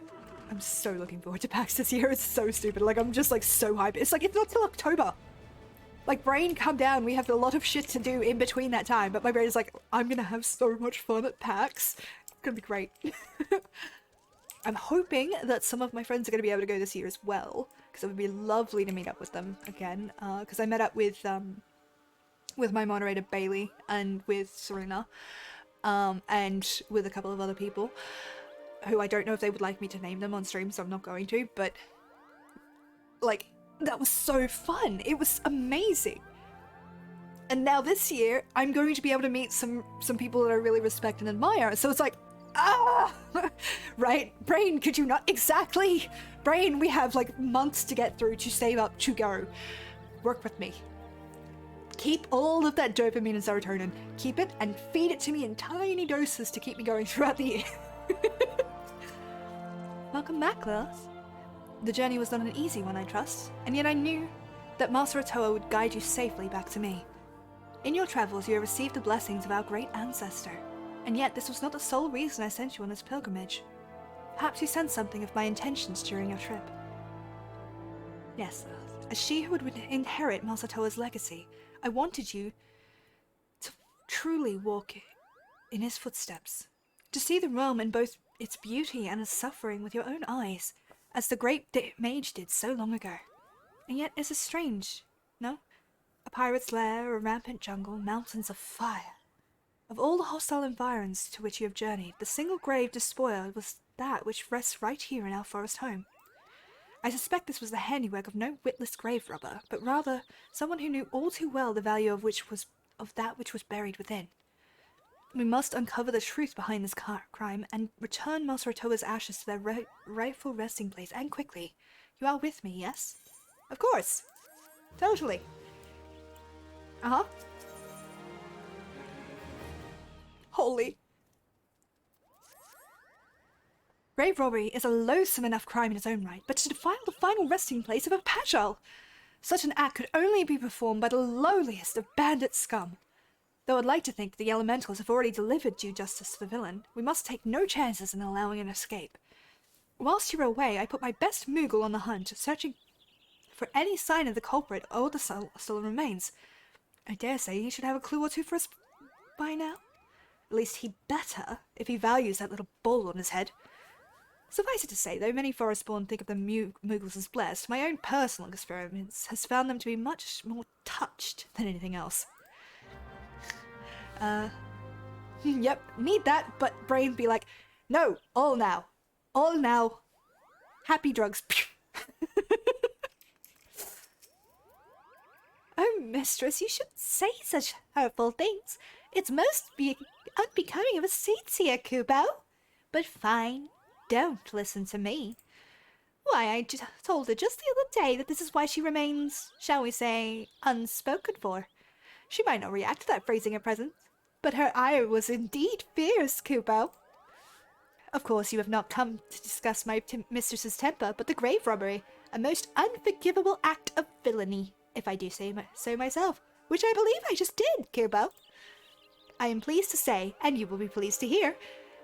A: I'm so looking forward to PAX this year. It's so stupid. Like, I'm just like so hyped. It's like, it's not till October. Like, brain, calm down. We have a lot of shit to do in between that time. But my brain is like, I'm gonna have so much fun at PAX. It's gonna be great. I'm hoping that some of my friends are gonna be able to go this year as well. Because it would be lovely to meet up with them again. Because I met up with my moderator Bailey and with Serena. And with a couple of other people. Who I don't know if they would like me to name them on stream, so I'm not going to, but like, that was so fun. It was amazing. And now this year, I'm going to be able to meet some people that I really respect and admire. So it's like, right? Brain, could you not? Exactly. Brain, we have like months to get through to save up to go. Work with me. Keep all of that dopamine and serotonin. Keep it and feed it to me in tiny doses to keep me going throughout the year. Welcome back, Lilith. The journey was not an easy one, I trust, and yet I knew that Master Atoa would guide you safely back to me. In your travels, you have received the blessings of our great ancestor, and yet this was not the sole reason I sent you on this pilgrimage. Perhaps you sensed something of my intentions during your trip. Yes, Lilith. As she who would inherit Master Atoa's legacy, I wanted you to truly walk in his footsteps, to see the realm in both its beauty and its suffering with your own eyes, as the great mage did so long ago. And yet it is strange, no? A pirate's lair, a rampant jungle, mountains of fire. Of all the hostile environs to which you have journeyed, the single grave despoiled was that which rests right here in our forest home. I suspect this was the handiwork of no witless grave robber, but rather someone who knew all too well the value of that which was buried within. We must uncover the truth behind this crime and return Master Atoa's ashes to their rightful resting place, and quickly. You are with me, yes? Of course! Totally. Uh-huh. Holy. Grave robbery is a loathsome enough crime in its own right, but to defile the final resting place of a paschal! Such an act could only be performed by the lowliest of bandit scum. Though I'd like to think the elementals have already delivered due justice to the villain, we must take no chances in allowing an escape. Whilst you were away, I put my best Moogle on the hunt, searching for any sign of the culprit or the stolen remains. I dare say he should have a clue or two for us by now. At least he'd better, if he values that little ball on his head. Suffice it to say, though many forest-born think of the Moogles as blessed, my own personal experience has found them to be much more touched than anything else. Yep, need that, but brain be like, no, all now. All now. Happy drugs. Oh, mistress, you shouldn't say such hurtful things. It's most unbecoming of a seat-seer, Kubo. But fine, don't listen to me. Why, I told her just the other day that this is why she remains, shall we say, unspoken for. She might not react to that phrasing at present, but her ire was indeed fierce, Kubo. Of course, you have not come to discuss my mistress's temper, but the grave robbery, a most unforgivable act of villainy, if I do say so myself, which I believe I just did, Kubo. I am pleased to say, and you will be pleased to hear,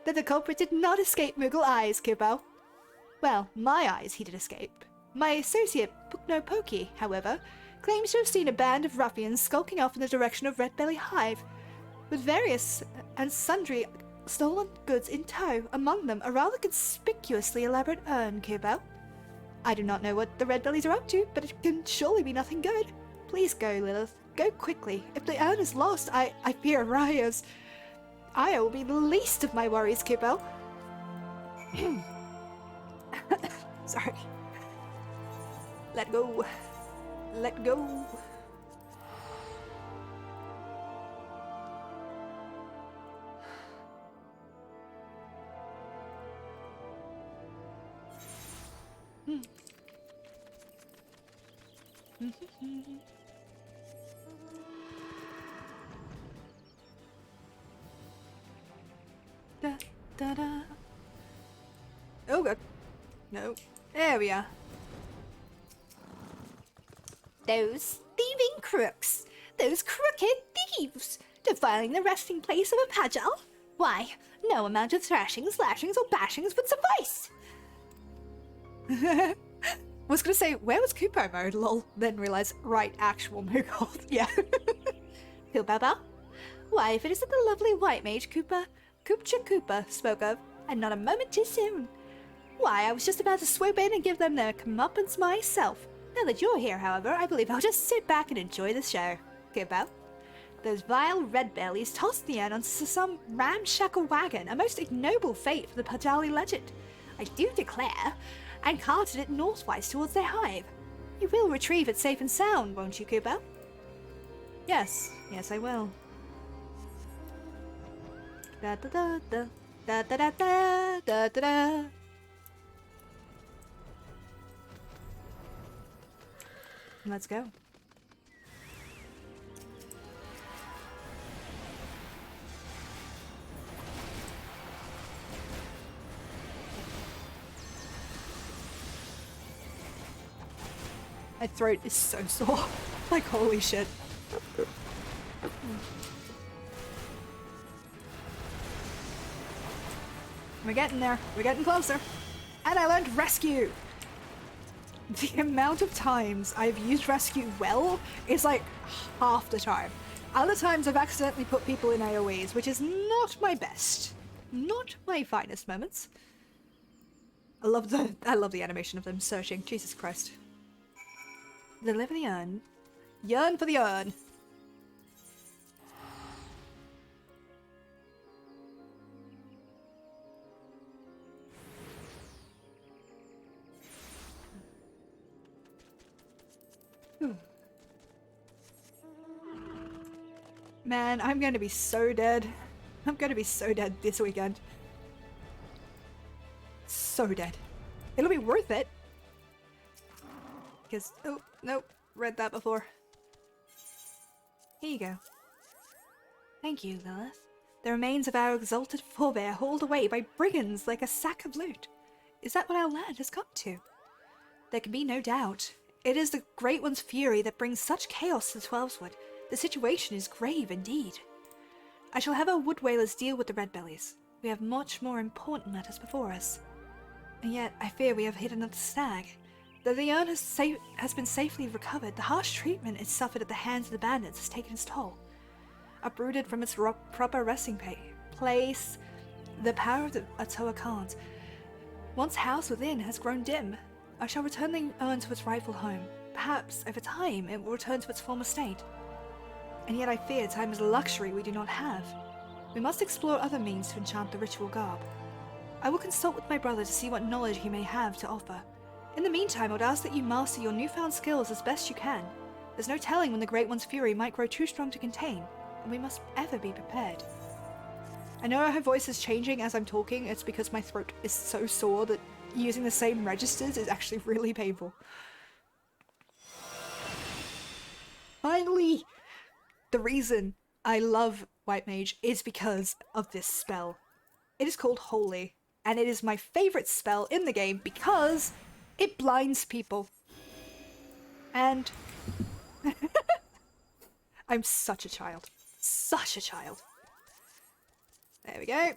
A: that the culprit did not escape Moogle eyes, Kubo. Well, my eyes he did escape. My associate, Pukno Poki, however, claims to have seen a band of ruffians skulking off in the direction of Red Belly Hive, with various and sundry stolen goods in tow, among them a rather conspicuously elaborate urn, Kubo. I do not know what the Red Bellies are up to, but it can surely be nothing good. Please go, Lilith. Go quickly. If the urn is lost, I fear Raya's. Aya will be the least of my worries, Kubo. Sorry. Let go. Let go. Da, da, da. Oh god. No. There we are. Those thieving crooks! Those crooked thieves! Defiling the resting place of a Pajal? Why, no amount of thrashings, lashings, or bashings would suffice! Was gonna say, where was Kupo mode, lol? Then realised, right, actual Moogold. Yeah. Kupaba? Why, if it isn't the lovely white mage Koopa spoke of, and not a moment too soon. Why, I was just about to swoop in and give them their comeuppance myself. Now that you're here, however, I believe I'll just sit back and enjoy the show. Kupo. Those vile red bellies tossed the urn onto some ramshackle wagon, a most ignoble fate for the Pajali legend. I do declare, and carted it northwise towards their hive. You will retrieve it safe and sound, won't you, Kupo? Yes, yes I will. Da da da da da da da da da da da. Let's go. My throat is so sore. Like, holy shit. We're getting there. We're getting closer. And I learned rescue. The amount of times I've used rescue well is like half the time. Other times I've accidentally put people in AoEs, which is not my best. Not my finest moments. I love the animation of them searching. Jesus Christ. Deliver the urn. Yearn for the urn. Man, I'm going to be so dead. I'm going to be so dead this weekend. So dead. It'll be worth it. Because, oh, nope, read that before. Here you go. Thank you, Lilith. The remains of our exalted forebear hauled away by brigands like a sack of loot. Is that what our land has come to? There can be no doubt. It is the Great One's fury that brings such chaos to Twelveswood. The situation is grave indeed. I shall have our wood whalers deal with the red bellies. We have much more important matters before us. And yet, I fear we have hit another snag. Though the urn has been safely recovered, the harsh treatment it suffered at the hands of the bandits has taken its toll. Uprooted from its proper resting place, the power of the Atoa Khans, once housed within, has grown dim. I shall return the urn to its rightful home. Perhaps, over time, it will return to its former state. And yet I fear time is a luxury we do not have. We must explore other means to enchant the ritual garb. I will consult with my brother to see what knowledge he may have to offer. In the meantime, I would ask that you master your newfound skills as best you can. There's no telling when the Great One's fury might grow too strong to contain, and we must ever be prepared. I know her voice is changing as I'm talking. It's because my throat is so sore that using the same registers is actually really painful. Finally! The reason I love White Mage is because of this spell. It is called Holy, and it is my favorite spell in the game because it blinds people. And I'm such a child. Such a child. There we go.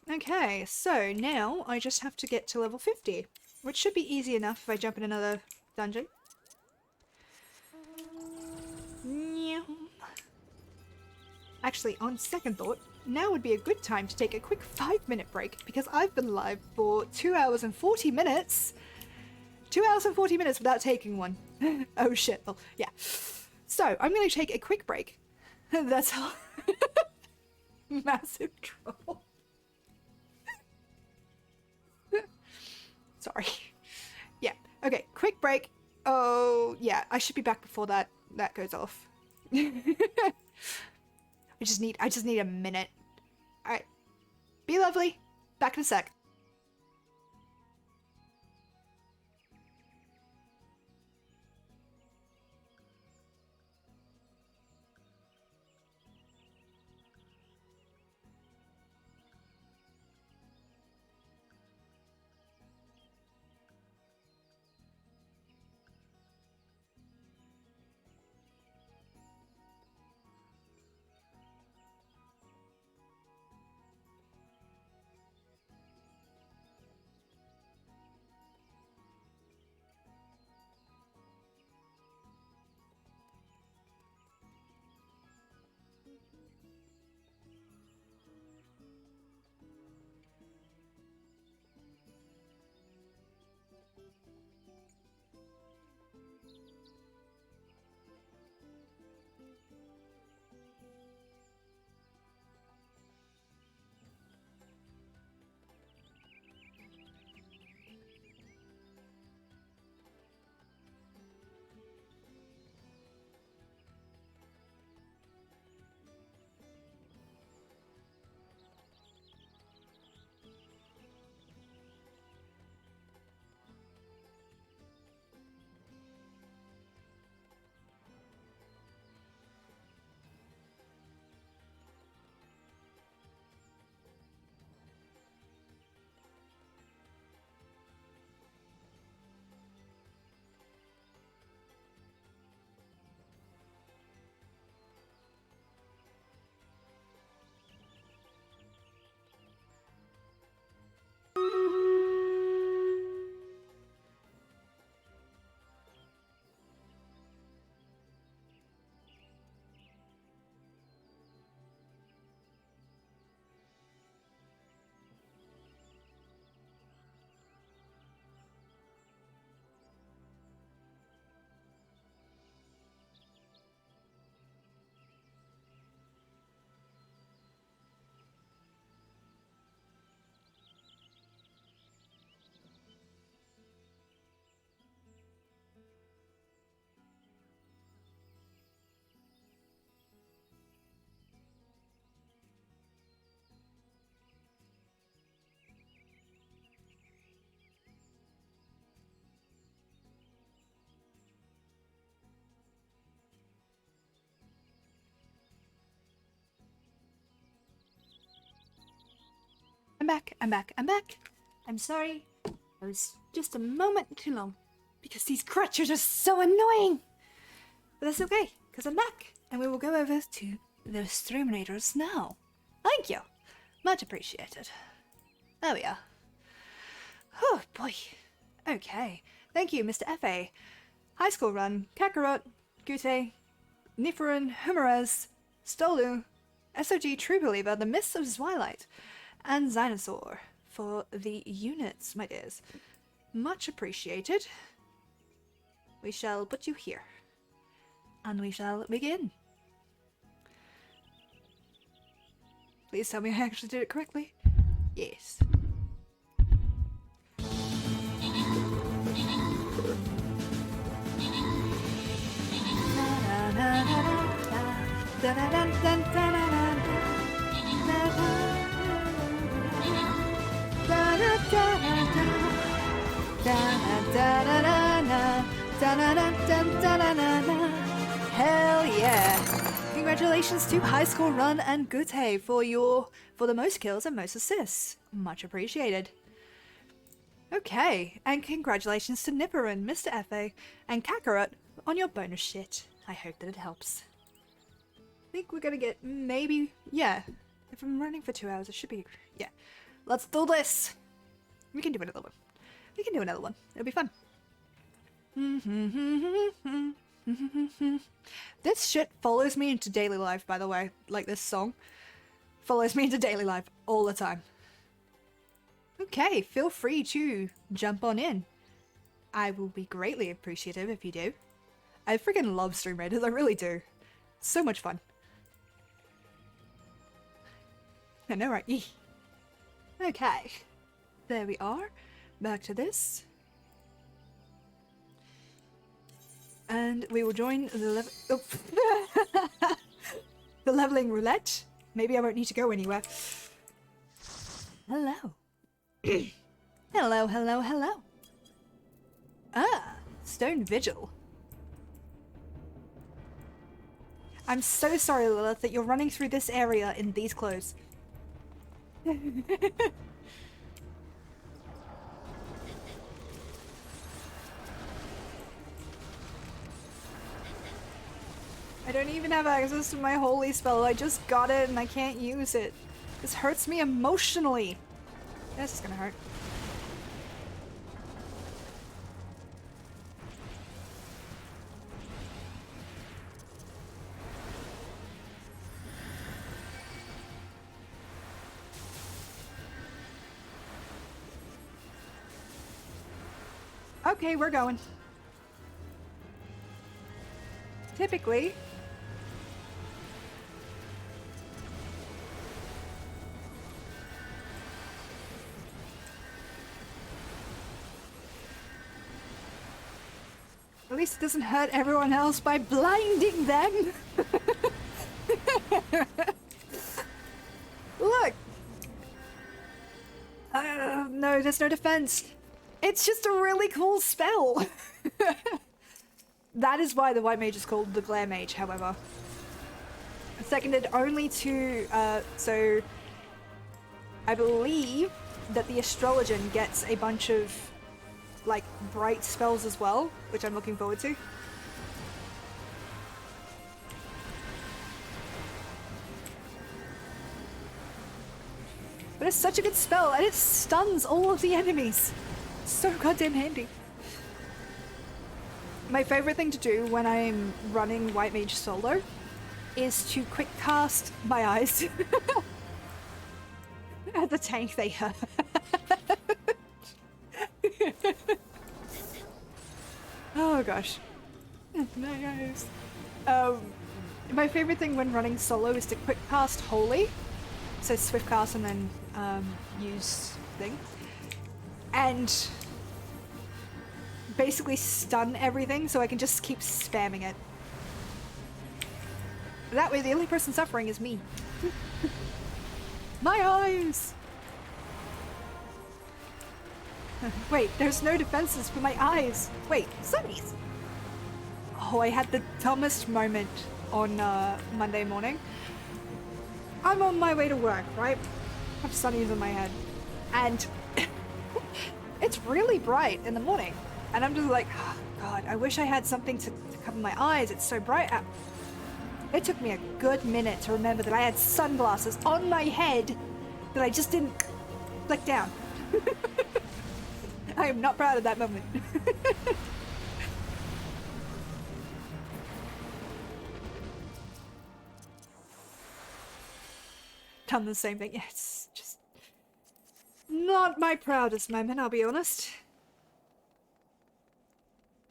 A: Okay, so now I just have to get to level 50, which should be easy enough if I jump in another dungeon. Actually, on second thought, now would be a good time to take a quick 5-minute break because I've been live for 2 hours and 40 minutes. 2 hours and 40 minutes without taking one. Oh shit. Well, yeah. So I'm going to take a quick break. That's all. Massive troll. Sorry. Yeah. Okay. Quick break. Oh yeah. I should be back before that goes off. I just need a minute. All right. Be lovely. Back in a sec. I'm back. I'm sorry. I was just a moment too long because these creatures are so annoying. But that's okay, because I'm back. And we will go over to the exterminators now. Thank you. Much appreciated. There we are. Oh boy. Okay. Thank you, Mr. F.A. High School Run, Kakarot, Gute, Niferin, Humerez, Stolu, SOG True Believer, The Mists of Twilight, and Xynosaur for the units, my dears. Much appreciated. We shall put you here. And we shall begin. Please tell me I actually did it correctly. Yes. Hell yeah! Congratulations to High School Run and Gute for the most kills and most assists. Much appreciated. Okay, and congratulations to Nipperen, Mr. F.A., and Kakarot on your bonus shit. I hope that it helps. I think we're gonna get maybe, yeah. If I'm running for 2 hours, it should be, yeah. Let's do this! We can do another one. It'll be fun. This shit follows me into daily life, by the way. Like this song follows me into daily life all the time. Okay, feel free to jump on in. I will be greatly appreciative if you do. I freaking love Stream Raiders, I really do. So much fun. I know, right? Eeh. Okay. There we are. Back to this. And we will join the the leveling roulette. Maybe I won't need to go anywhere. Hello. Hello, hello, hello. Ah, Stone Vigil. I'm so sorry, Lilith, that you're running through this area in these clothes. I don't even have access to my holy spell. I just got it and I can't use it. This hurts me emotionally. This is gonna hurt. Okay, we're going. Typically, at least it doesn't hurt everyone else by blinding them. Look! No, there's no defense. It's just a really cool spell. That is why the White Mage is called the Glare Mage, however. Seconded only to, so I believe that the Astrologian gets a bunch of, like, bright spells as well, which I'm looking forward to. But it's such a good spell, and it stuns all of the enemies. It's so goddamn handy. My favorite thing to do when I'm running White Mage solo is to quick cast my eyes at the tank they hurt. Oh gosh. My eyes. My favorite thing when running solo is to quick cast Holy. So swift cast and then use thing. And basically stun everything so I can just keep spamming it. That way the only person suffering is me. My eyes! Wait, there's no defenses for my eyes. Wait, sunnies! Oh, I had the dumbest moment on Monday morning. I'm on my way to work, right? I have sunnies in my head. And it's really bright in the morning. And I'm just like, oh, God, I wish I had something to cover my eyes. It's so bright out. It took me a good minute to remember that I had sunglasses on my head that I just didn't flick down. I am not proud of that moment. Done the same thing. Yeah, it's just not my proudest moment, I'll be honest.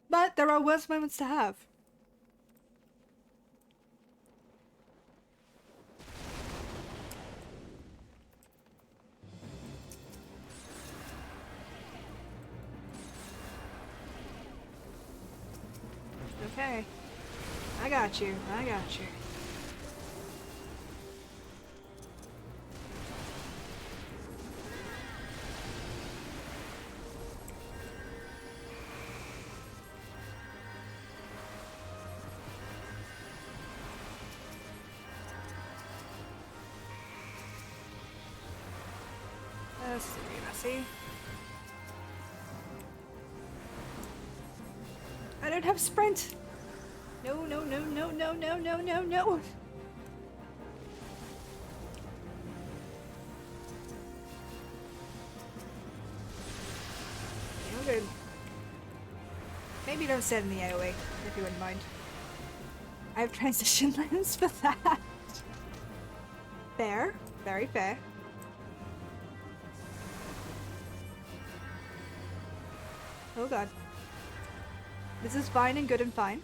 A: But there are worse moments to have. Okay. I got you. I got you. See? I don't have sprint. No, no, no, no, no, no, no, no, no. I'm good. Maybe don't set in the AoE, if you wouldn't mind. I have transition lens for that. Fair. Very fair. Oh god. This is fine and good and fine.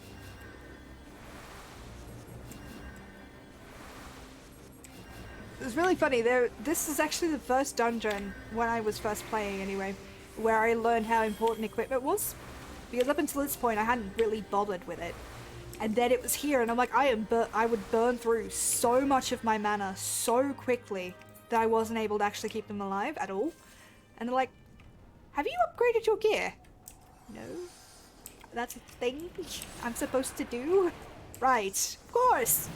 A: It was really funny. This is actually the first dungeon, when I was first playing anyway, where I learned how important equipment was. Because up until this point, I hadn't really bothered with it. And then it was here, and I'm like, I would burn through so much of my mana so quickly that I wasn't able to actually keep them alive at all. And they're like, have you upgraded your gear? No. That's a thing I'm supposed to do? Right, of course.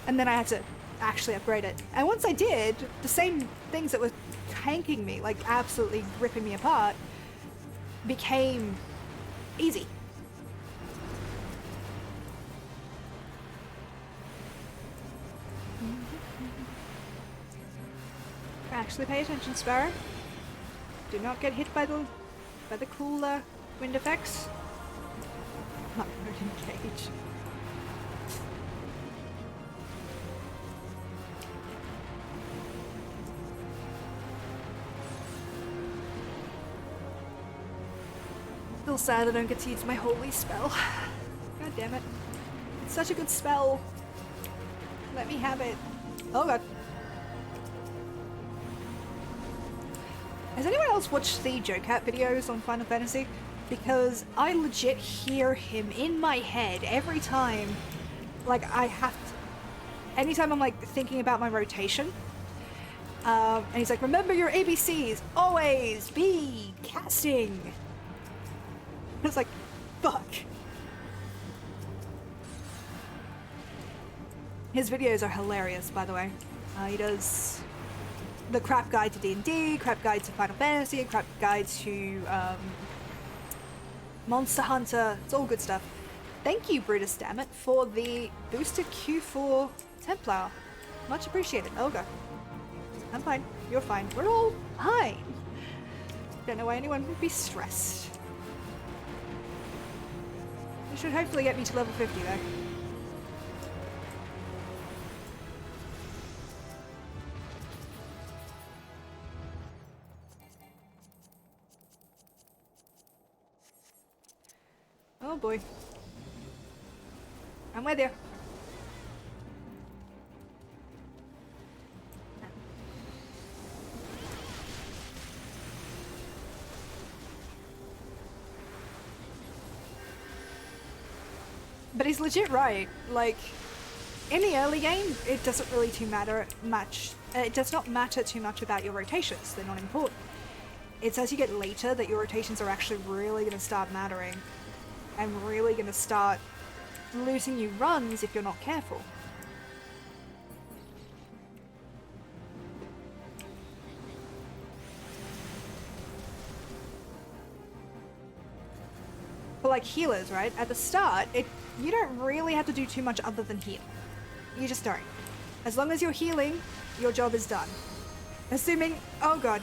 A: And then I had to actually upgrade it. And once I did, the same things that were tanking me, like absolutely ripping me apart, became easy. Actually pay attention, Sparrow. Do not get hit by the cool wind effects. Not very engaged. Still sad I don't get to use my holy spell. God damn it. It's such a good spell. Let me have it. Oh god. Has anyone else watched the Joe-Cat videos on Final Fantasy? Because I legit hear him in my head every time. Like, I have to... Anytime I'm, like, thinking about my rotation. And he's like, remember your ABCs. Always be casting. It's like, fuck. His videos are hilarious, by the way. He does... the crap guide to D&D, crap guide to Final Fantasy, crap guide to Monster Hunter. It's all good stuff. Thank you, Brutus, dammit, for the boosted Q4 Templar. Much appreciated. Olga. I'm fine. You're fine. We're all fine. Don't know why anyone would be stressed. This should hopefully get me to level 50 though. Oh boy. I'm with you. But he's legit right. Like, in the early game, it doesn't really it does not matter too much about your rotations. They're not important. It's as you get later that your rotations are actually really going to start mattering. And really going to start losing you runs if you're not careful. But like healers, right? At the start, you don't really have to do too much other than heal. You just don't. As long as you're healing, your job is done. Assuming... oh god.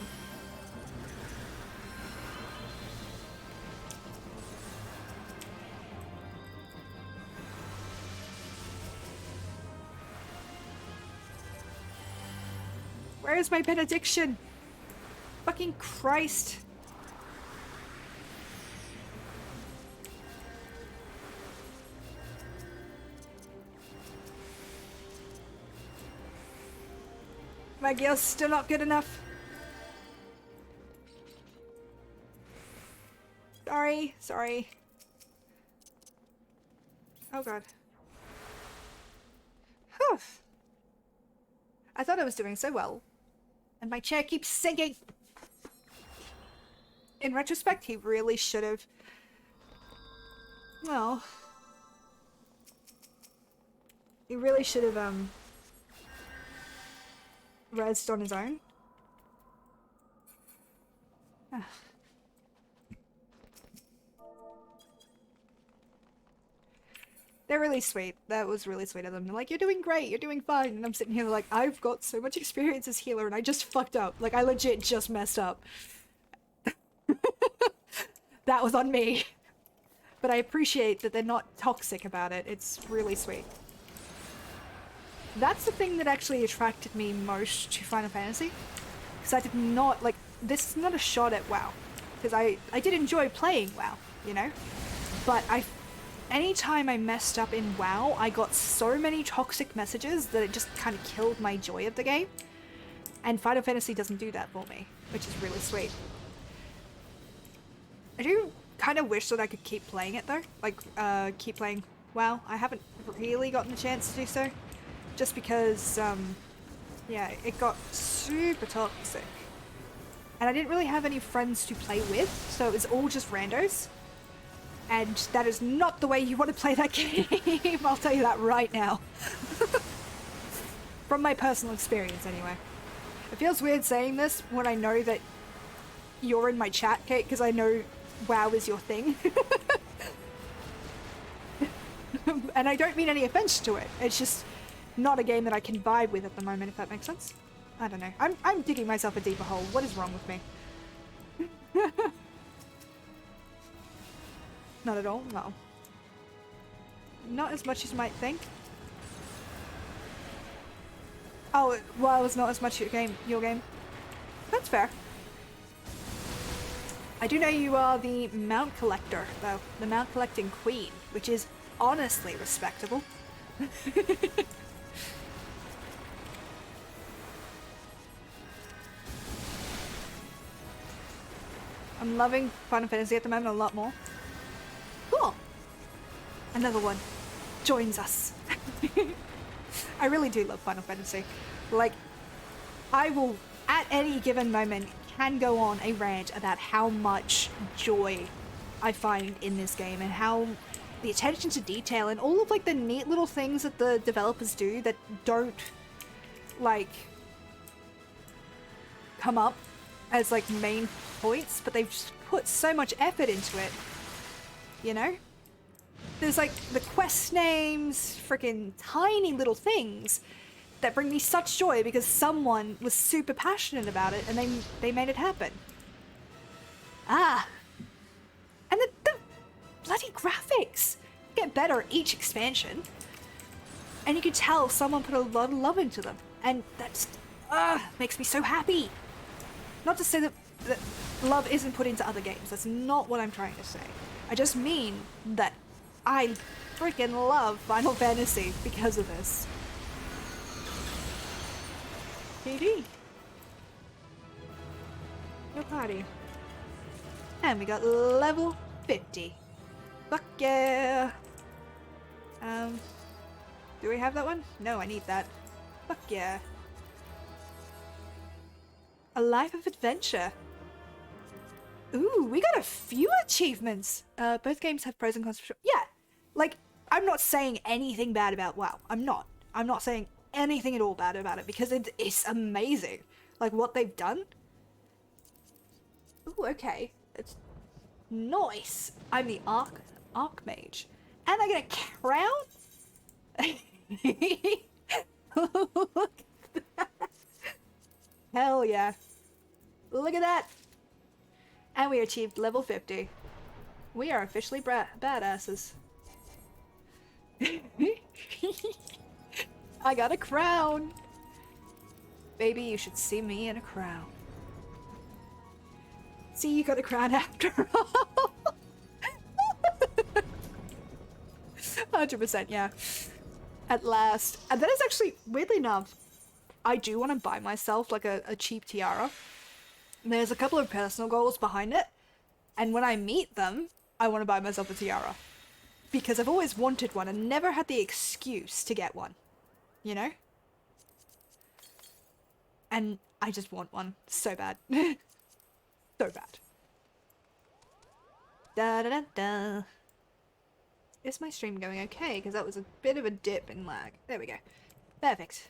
A: Where's my benediction? Fucking Christ. My gear's still not good enough. Sorry. Oh god. Whew. I thought I was doing so well. And my chair keeps sinking. In retrospect, he really should have... well... he really should have, rezzed on his own. They're really sweet. That was really sweet of them. They're like, you're doing great, you're doing fine. And I'm sitting here like, I've got so much experience as healer and I just fucked up. Like, I legit just messed up. That was on me. But I appreciate that they're not toxic about it. It's really sweet. That's the thing that actually attracted me most to Final Fantasy. Because I did not, like, this is not a shot at WoW. Because I did enjoy playing WoW, you know? But anytime I messed up in WoW, I got so many toxic messages that it just kind of killed my joy of the game. And Final Fantasy doesn't do that for me, which is really sweet. I do kind of wish that I could keep playing it though, like keep playing WoW. I haven't really gotten a chance to do so, just because yeah, it got super toxic. And I didn't really have any friends to play with, so it was all just randos. And that is not the way you want to play that game, I'll tell you that right now. From my personal experience, anyway. It feels weird saying this when I know that you're in my chat, Kate, because I know WoW is your thing. And I don't mean any offense to it, it's just not a game that I can vibe with at the moment, if that makes sense. I don't know. I'm digging myself a deeper hole. What is wrong with me? Not at all? No. Not as much as you might think. Oh, well, it's not as much your game. That's fair. I do know you are the mount collector, though. The mount collecting queen, which is honestly respectable. I'm loving Final Fantasy at the moment a lot more. Cool. Another one joins us. I really do love Final Fantasy. Like, I will, at any given moment, can go on a rant about how much joy I find in this game and how the attention to detail and all of like the neat little things that the developers do that don't like come up as like main points, but they've just put so much effort into it, you know? There's like the quest names, freaking tiny little things that bring me such joy because someone was super passionate about it and they made it happen. Ah. And the bloody graphics get better each expansion. And you can tell someone put a lot of love into them. And that's makes me so happy. Not to say that love isn't put into other games. That's not what I'm trying to say. I just mean that I freaking love Final Fantasy because of this. GG. No party. And we got level 50. Fuck yeah. Do we have that one? No, I need that. Fuck yeah. A life of adventure. Ooh, we got a few achievements. Both games have pros and cons for sure. Yeah, like, I'm not saying anything bad about WoW. I'm not saying anything at all bad about it because it's amazing. Like, what they've done. Ooh, okay. It's nice. I'm the Archmage. And I get a crown? Look at that. Hell yeah. Look at that. And we achieved level 50. We are officially badasses. I got a crown. Baby, you should see me in a crown. See, you got a crown after all. 100%, yeah. At last. And that is actually, weirdly enough, I do want to buy myself like a cheap tiara. There's a couple of personal goals behind it, and when I meet them, I want to buy myself a tiara. Because I've always wanted one and never had the excuse to get one. You know? And I just want one so bad. So bad. Da da da da. Is my stream going okay? Because that was a bit of a dip in lag. There we go. Perfect.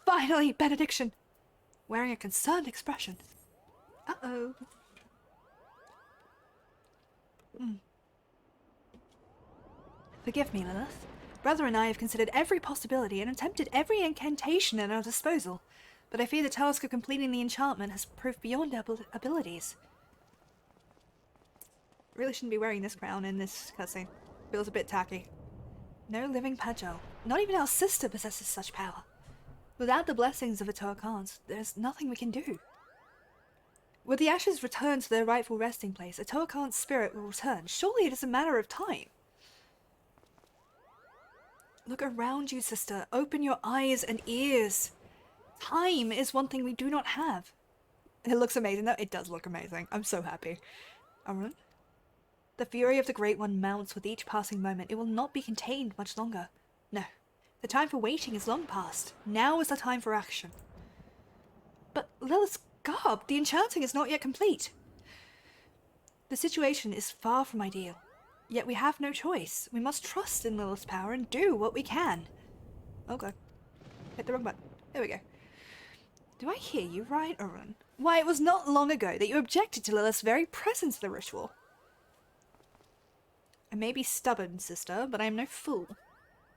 A: Finally, benediction! Wearing a concerned expression. Uh-oh. Forgive me, Lilith. Brother and I have considered every possibility and attempted every incantation at our disposal, but I fear the task of completing the enchantment has proved beyond our abilities. Really shouldn't be wearing this crown in this cutscene. Feels a bit tacky. No living Pajol. Not even our sister possesses such power. Without the blessings of Atoa Khans, there's nothing we can do. With the ashes returned to their rightful resting place, Atoakan's spirit will return. Surely it is a matter of time. Look around you, sister. Open your eyes and ears. Time is one thing we do not have. It looks amazing, though. It does look amazing. I'm so happy. Arent? The fury of the Great One mounts with each passing moment. It will not be contained much longer. No. The time for waiting is long past. Now is the time for action. But Lilith's garb, the enchanting is not yet complete. The situation is far from ideal. Yet we have no choice. We must trust in Lilith's power and do what we can. Oh god. Hit the wrong button. There we go. Do I hear you right, Arent? Why, it was not long ago that you objected to Lilith's very presence in the ritual. I may be stubborn, sister, but I am no fool.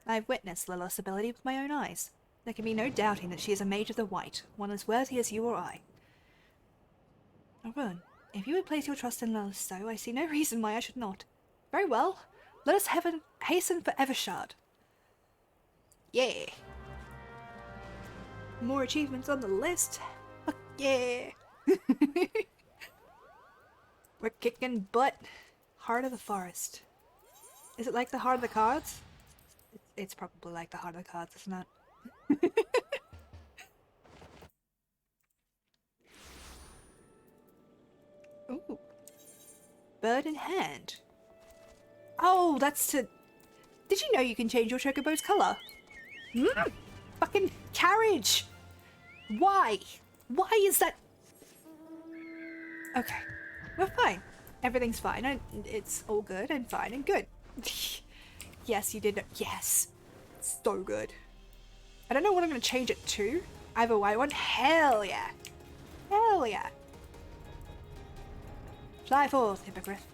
A: I have witnessed Lilith's ability with my own eyes. There can be no doubting that she is a mage of the white, one as worthy as you or I. Arent, if you would place your trust in Lilith so, I see no reason why I should not. Very well. Let us hasten for Evershard. Yeah. More achievements on the list. Fuck yeah. We're kicking butt. Heart of the Forest. Is it like the Heart of the Cards? It's probably like the Heart of the Cards, isn't it? Ooh. Bird in hand. Oh, that's to... Did you know you can change your chocobo's colour? Fucking carriage! Why? Why is that... Okay. We're fine. Everything's fine. It's all good and fine and good. Yes, you did know. Yes. So good. I don't know what I'm going to change it to. I have a white one. Hell yeah. Hell yeah. Fly forth, Hippogriff.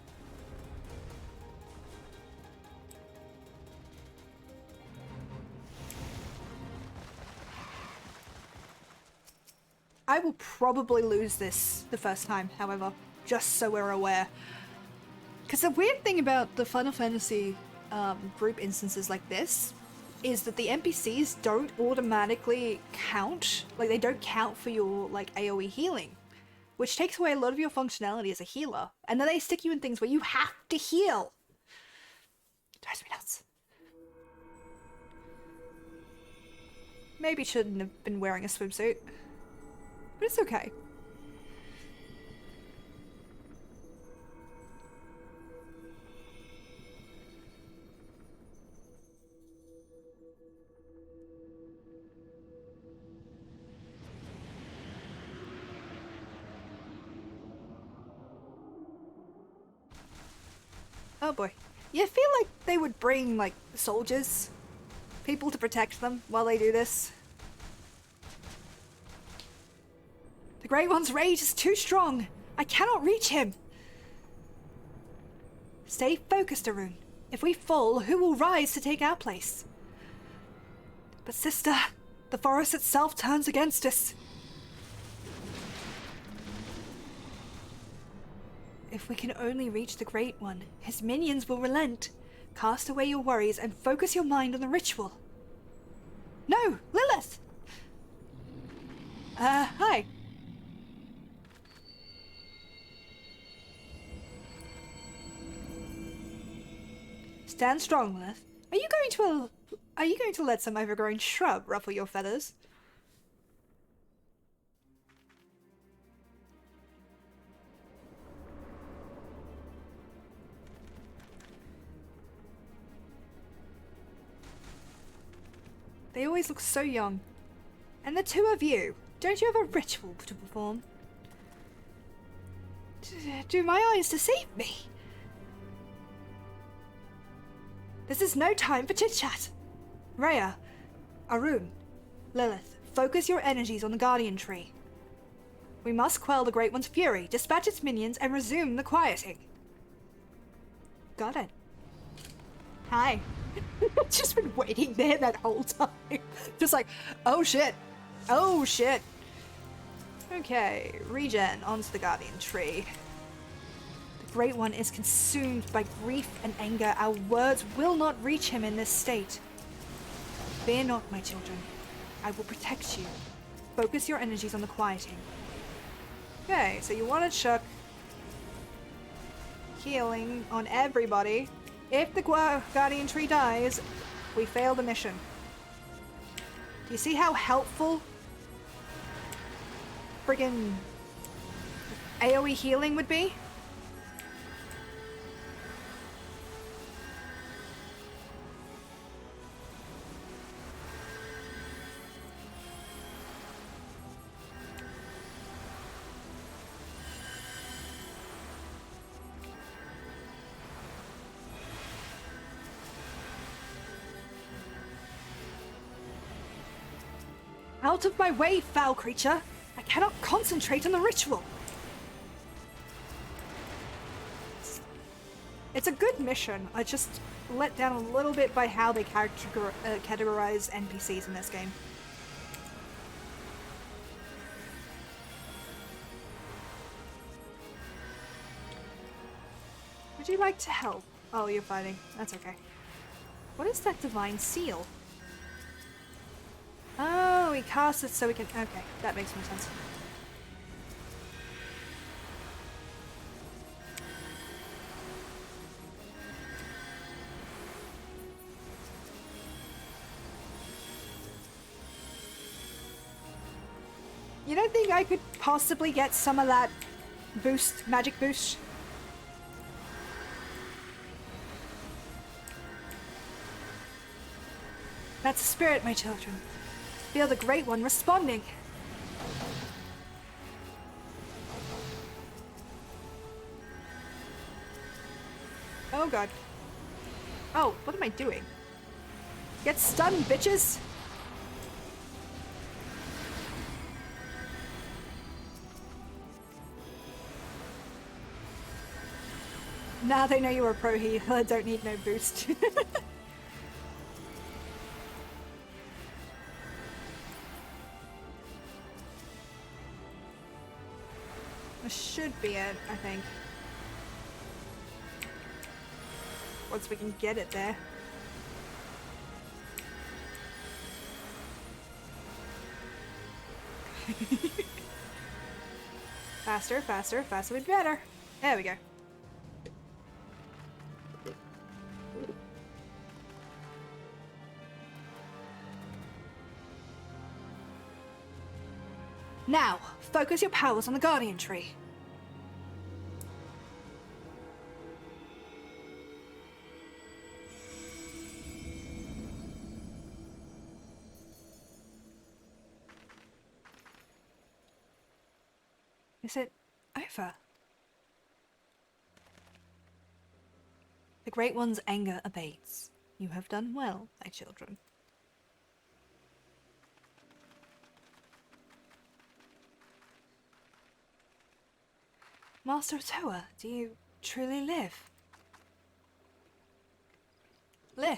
A: I will probably lose this the first time, however, just so we're aware. Because the weird thing about the Final Fantasy group instances like this is that the NPCs don't automatically count, like they don't count for your like AoE healing, which takes away a lot of your functionality as a healer. And then they stick you in things where you have to heal. It drives me nuts. Maybe shouldn't have been wearing a swimsuit. But it's okay. Oh boy. Yeah, I feel like they would bring, like, soldiers. People to protect them while they do this. The Great One's rage is too strong. I cannot reach him. Stay focused, Arent. If we fall, who will rise to take our place? But sister, the forest itself turns against us. If we can only reach the Great One, his minions will relent. Cast away your worries and focus your mind on the ritual. No, Lilith! Hi. Stand strong, Lilith. Are you going to let some overgrown shrub ruffle your feathers? They always look so young. And the two of you, don't you have a ritual to perform? Do my eyes deceive me? This is no time for chit-chat. Rhea, Arent, Lilith, focus your energies on the Guardian Tree. We must quell the Great One's fury, dispatch its minions, and resume the quieting. Got it. Hi. I've just been waiting there that whole time. Just like, oh shit. Oh shit. Okay, regen onto the Guardian Tree. The Great One is consumed by grief and anger. Our words will not reach him in this state. Fear not, my children. I will protect you. Focus your energies on the quieting. Okay, so you want to chuck healing on everybody. If the guardian tree dies, we fail the mission. Do you see how helpful friggin' AoE healing would be? Out of my way, foul creature! I cannot concentrate on the ritual! It's a good mission. I just let down a little bit by how they categorize NPCs in this game. Would you like to help? Oh, you're fighting. That's okay. What is that divine seal? Oh, he casts it so we can... Okay, that makes more sense. You don't think I could possibly get some of that boost, magic boost? That's the spirit, my children. Feel the Great One responding. Oh god. Oh, what am I doing? Get stunned, bitches! Now they know you're a pro healer, don't need no boost. This should be it, I think. Once we can get it there. Faster, faster, faster would be better. There we go. Now, focus your powers on the Guardian Tree. Is it over? The Great One's anger abates. You have done well, my children. Master Toa, do you truly live? Live?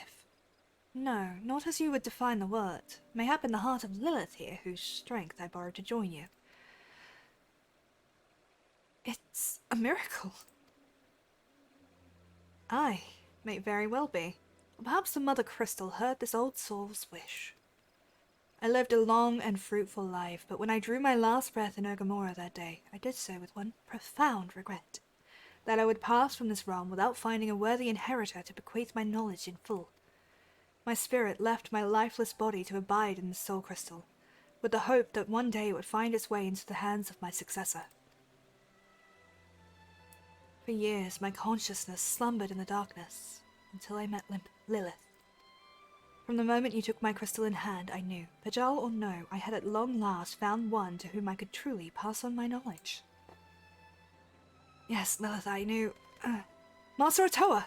A: No, not as you would define the word. Mayhap in the heart of Lilith here, whose strength I borrowed to join you. It's a miracle. Aye, may very well be. Perhaps the Mother Crystal heard this old soul's wish. I lived a long and fruitful life, but when I drew my last breath in Urgamora that day, I did so with one profound regret. That I would pass from this realm without finding a worthy inheritor to bequeath my knowledge in full. My spirit left my lifeless body to abide in the soul crystal, with the hope that one day it would find its way into the hands of my successor. For years, my consciousness slumbered in the darkness, until I met Lilith. From the moment you took my crystal in hand, I knew, Pajal or no, I had at long last found one to whom I could truly pass on my knowledge. Yes, Lilith, I knew... Master Otoa!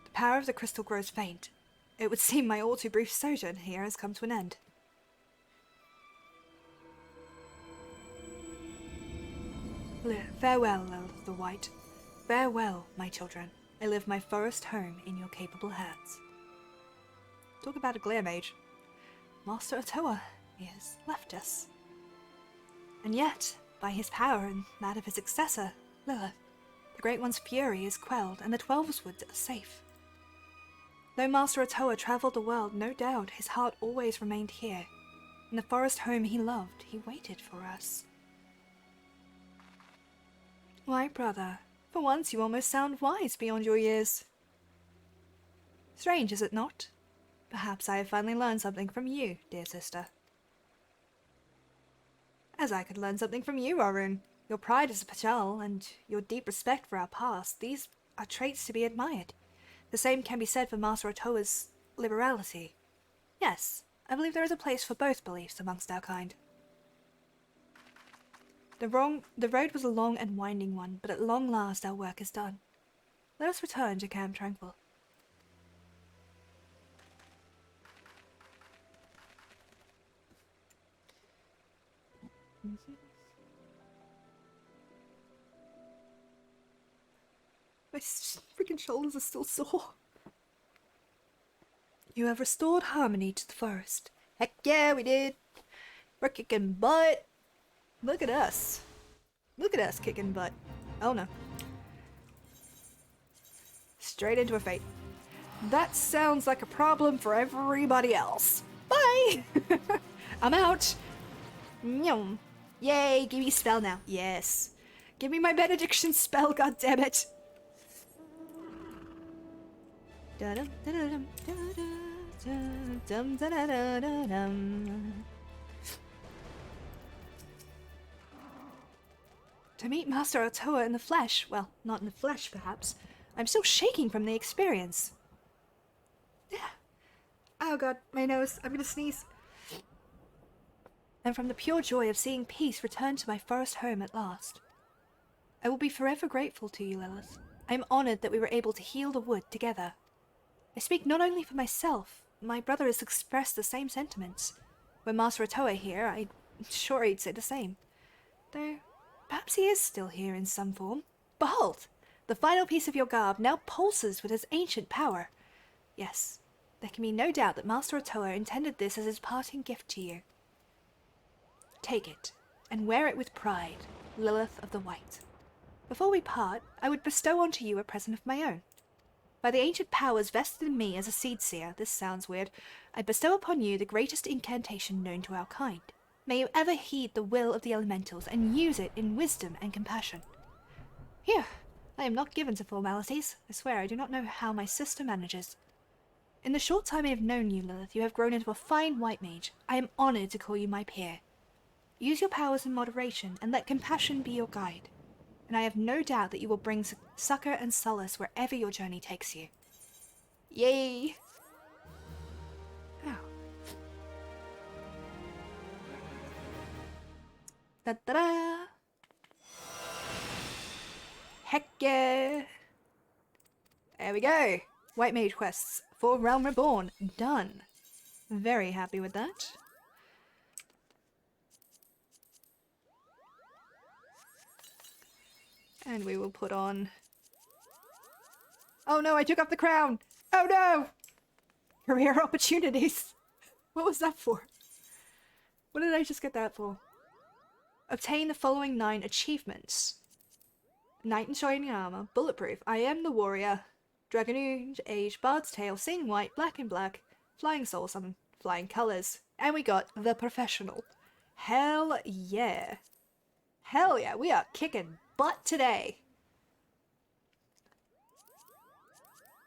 A: The power of the crystal grows faint. It would seem my all too brief sojourn here has come to an end. Farewell, Lilith the White. Farewell, my children. I live my forest home in your capable hands. Talk about a glare mage. Master Otoa has left us. And yet, by his power and that of his successor, Lilith, the Great One's fury is quelled and the Twelveswood are safe. Though Master Otoa traveled the world, no doubt his heart always remained here. In the forest home he loved, he waited for us. Why, brother, for once you almost sound wise beyond your years. Strange, is it not? Perhaps I have finally learned something from you, dear sister. As I could learn something from you, Arun. Your pride as a Pachal and your deep respect for our past, these are traits to be admired. The same can be said for Master Otoa's liberality. Yes, I believe there is a place for both beliefs amongst our kind. The road was a long and winding one, but at long last our work is done. Let us return to Camp Tranquil. My freaking shoulders are still sore. You have restored harmony to the forest. Heck yeah, we did. We're kicking butt. Look at us. Look at us kicking butt. Oh no. Straight into a fate. That sounds like a problem for everybody else. Bye! I'm out. Nyum. Yay, give me a spell now. Yes. Give me my benediction spell, goddammit. To meet Master Otoa in the flesh, well, not in the flesh perhaps, I'm still shaking from the experience. Oh god, my nose, I'm gonna sneeze. And from the pure joy of seeing peace return to my forest home at last. I will be forever grateful to you, Lilith. I am honored that we were able to heal the wood together. I speak not only for myself, my brother has expressed the same sentiments. Were Master Otoa here, I'm sure he'd say the same. Though, perhaps he is still here in some form. Behold! The final piece of your garb now pulses with his ancient power. Yes, there can be no doubt that Master Otoa intended this as his parting gift to you. Take it, and wear it with pride, Lilith of the White. Before we part, I would bestow onto you a present of my own. By the ancient powers vested in me as a seed seer, this sounds weird, I bestow upon you the greatest incantation known to our kind. May you ever heed the will of the elementals and use it in wisdom and compassion. Phew, I am not given to formalities. I swear I do not know how my sister manages. In the short time I have known you, Lilith, you have grown into a fine white mage. I am honored to call you my peer. Use your powers in moderation, and let compassion be your guide. And I have no doubt that you will bring succor and solace wherever your journey takes you. Yay! Oh. Da-da-da! Heck yeah! There we go! White Mage quests for Realm Reborn. Done. Very happy with that. And we will put on... Oh no, I took up the crown! Oh no! Career opportunities! What was that for? What did I just get that for? Obtain the following 9 achievements. Knight in Shining Armor, Bulletproof, I Am the Warrior, Dragoon Age, Bard's Tale, Seeing White, Black in Black, Flying Soul Summon, Flying Colors, and we got the Professional. Hell yeah. Hell yeah, we are kicking butt today.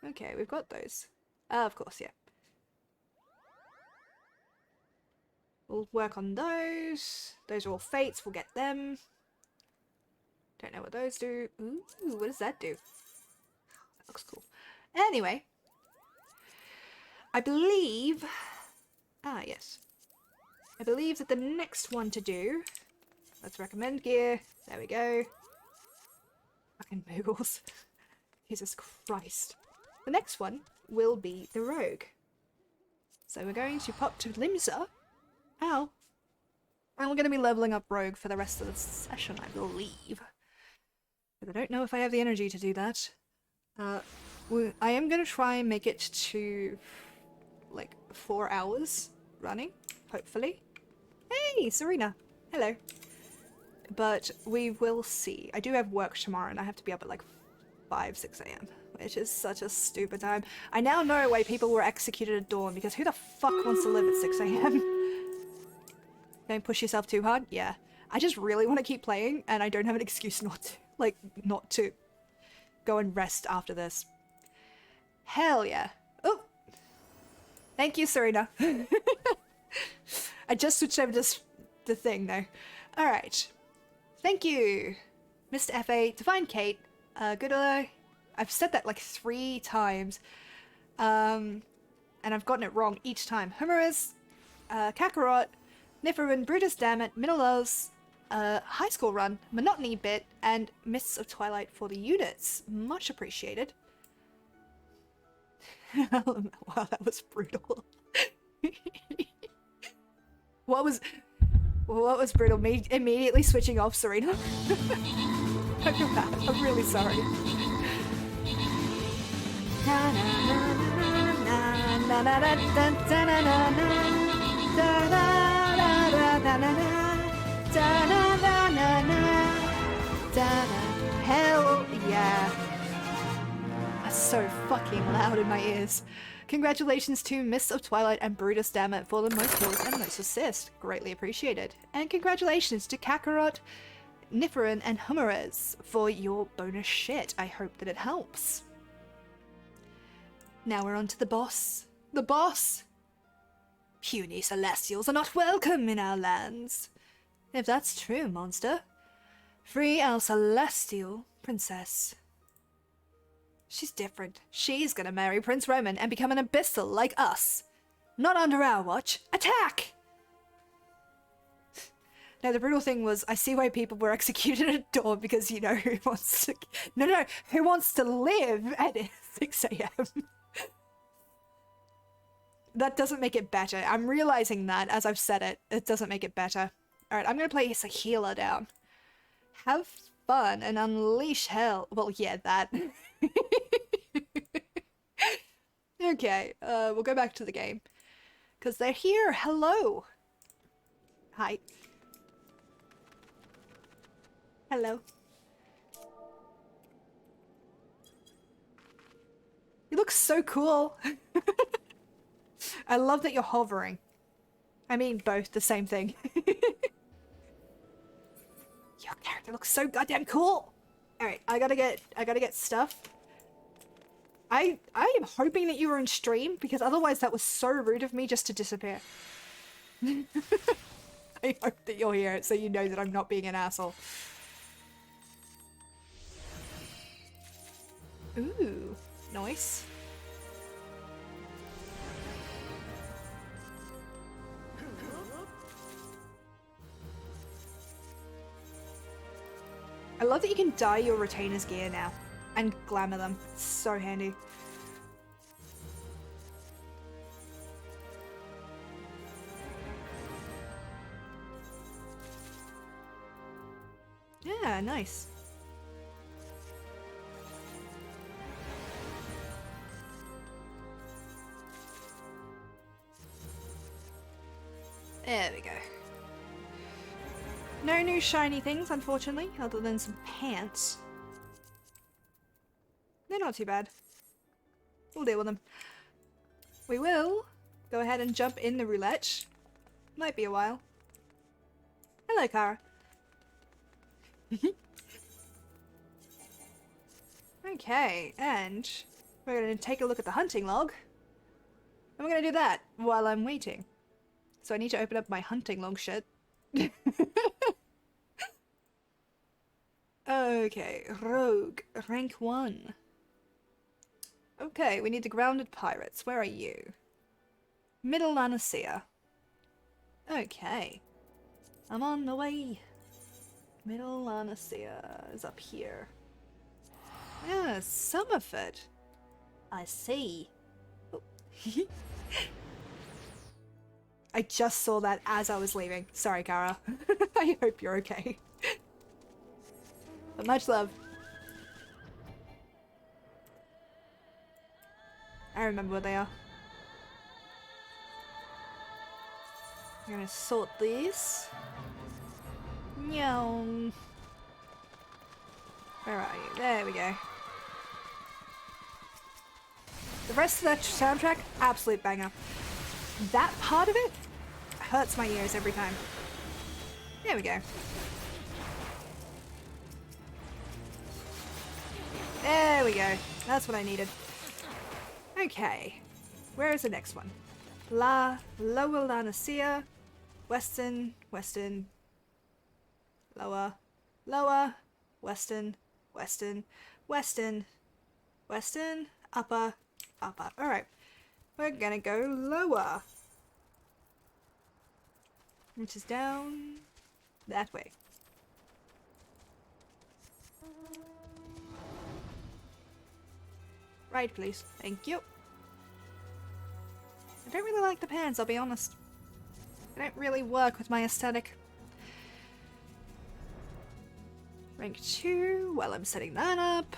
A: Okay, we've got those. Of course, yeah. We'll work on those. Those are all fates, we'll get them. Don't know what those do. Ooh, what does that do? That looks cool. Anyway. I believe... Ah, yes. I believe that the next one to do... Let's recommend gear. There we go. Fucking Moogles. Jesus Christ. The next one will be the Rogue. So we're going to pop to Limsa. Ow. And we're going to be leveling up Rogue for the rest of the session, I believe. But I don't know if I have the energy to do that. I am going to try and make it to, like, 4 hours running, hopefully. Hey, Serena. Hello. But we will see. I do have work tomorrow and I have to be up at like 5, 6 a.m., which is such a stupid time. I now know why people were executed at dawn, because who the fuck wants to live at 6 a.m.? Don't push yourself too hard? Yeah. I just really want to keep playing, and I don't have an excuse not to. Like, not to go and rest after this. Hell yeah. Oh! Thank you, Serena. I just switched over to the thing, though. Alright. Thank you, Mr. F.A. Divine Kate. Good I've said that like 3 times. And I've gotten it wrong each time. Humorous, Kakarot, Niferin, Brutus Dammit, Minilos, High School Run, Monotony Bit, and Mists of Twilight for the units. Much appreciated. Wow, that was brutal. What was brutal? Me immediately switching off Serena? I feel bad. I'm really sorry. Hell yeah. That's so fucking loud in my ears. Congratulations to Mists of Twilight and Brutus Dammit for the most kills and most assists. Greatly appreciated. And congratulations to Kakarot, Niferin, and Hummerez for your bonus shit. I hope that it helps. Now we're on to the boss. The boss! Puny Celestials are not welcome in our lands. If that's true, monster. Free our Celestial Princess. She's different. She's gonna marry Prince Roman and become an abyssal like us. Not under our watch. Attack! Now, the brutal thing was, I see why people were executed at dawn because, you know, who wants to... No, who wants to live at 6 a.m.? That doesn't make it better. I'm realizing that as I've said it. It doesn't make it better. Alright, I'm gonna place a healer down. Have fun and unleash hell. Well, yeah, that. Okay, we'll go back to the game. Because they're here. Hello. Hi. Hello. You look so cool. I love that you're hovering. I mean, both the same thing. Your character looks so goddamn cool. All right, I gotta get stuff. I am hoping that you were in stream because otherwise that was so rude of me just to disappear. I hope that you're here so you know that I'm not being an asshole. Ooh, nice. I love that you can dye your retainer's gear now and glamour them. It's so handy. Yeah, nice. There we go. No new shiny things, unfortunately, other than some pants. They're not too bad. We'll deal with them. We will go ahead and jump in the roulette. Might be a while. Hello, Kara. Okay, and we're going to take a look at the hunting log. And we're going to do that while I'm waiting. So I need to open up my hunting log shit. Okay, rogue, rank 1. Okay, we need the grounded pirates. Where are you? Middle Lanacea. Okay. I'm on the way. Middle Lanacea is up here. Yeah, Summerford. I see. Oh. I just saw that as I was leaving. Sorry, Kara. I hope you're okay. But much love. I remember where they are. I'm gonna sort these. Meow. Where are you? There we go. The rest of that soundtrack, absolute banger. That part of it hurts my ears every time. There we go. There we go. That's what I needed. Okay. Where is the next one? Lower Lanasia. Western. Lower. Western. Upper. Alright. We're gonna go lower. Which is down that way. Right, please. Thank you. I don't really like the pants, I'll be honest. They don't really work with my aesthetic. Rank 2, well, I'm setting that up.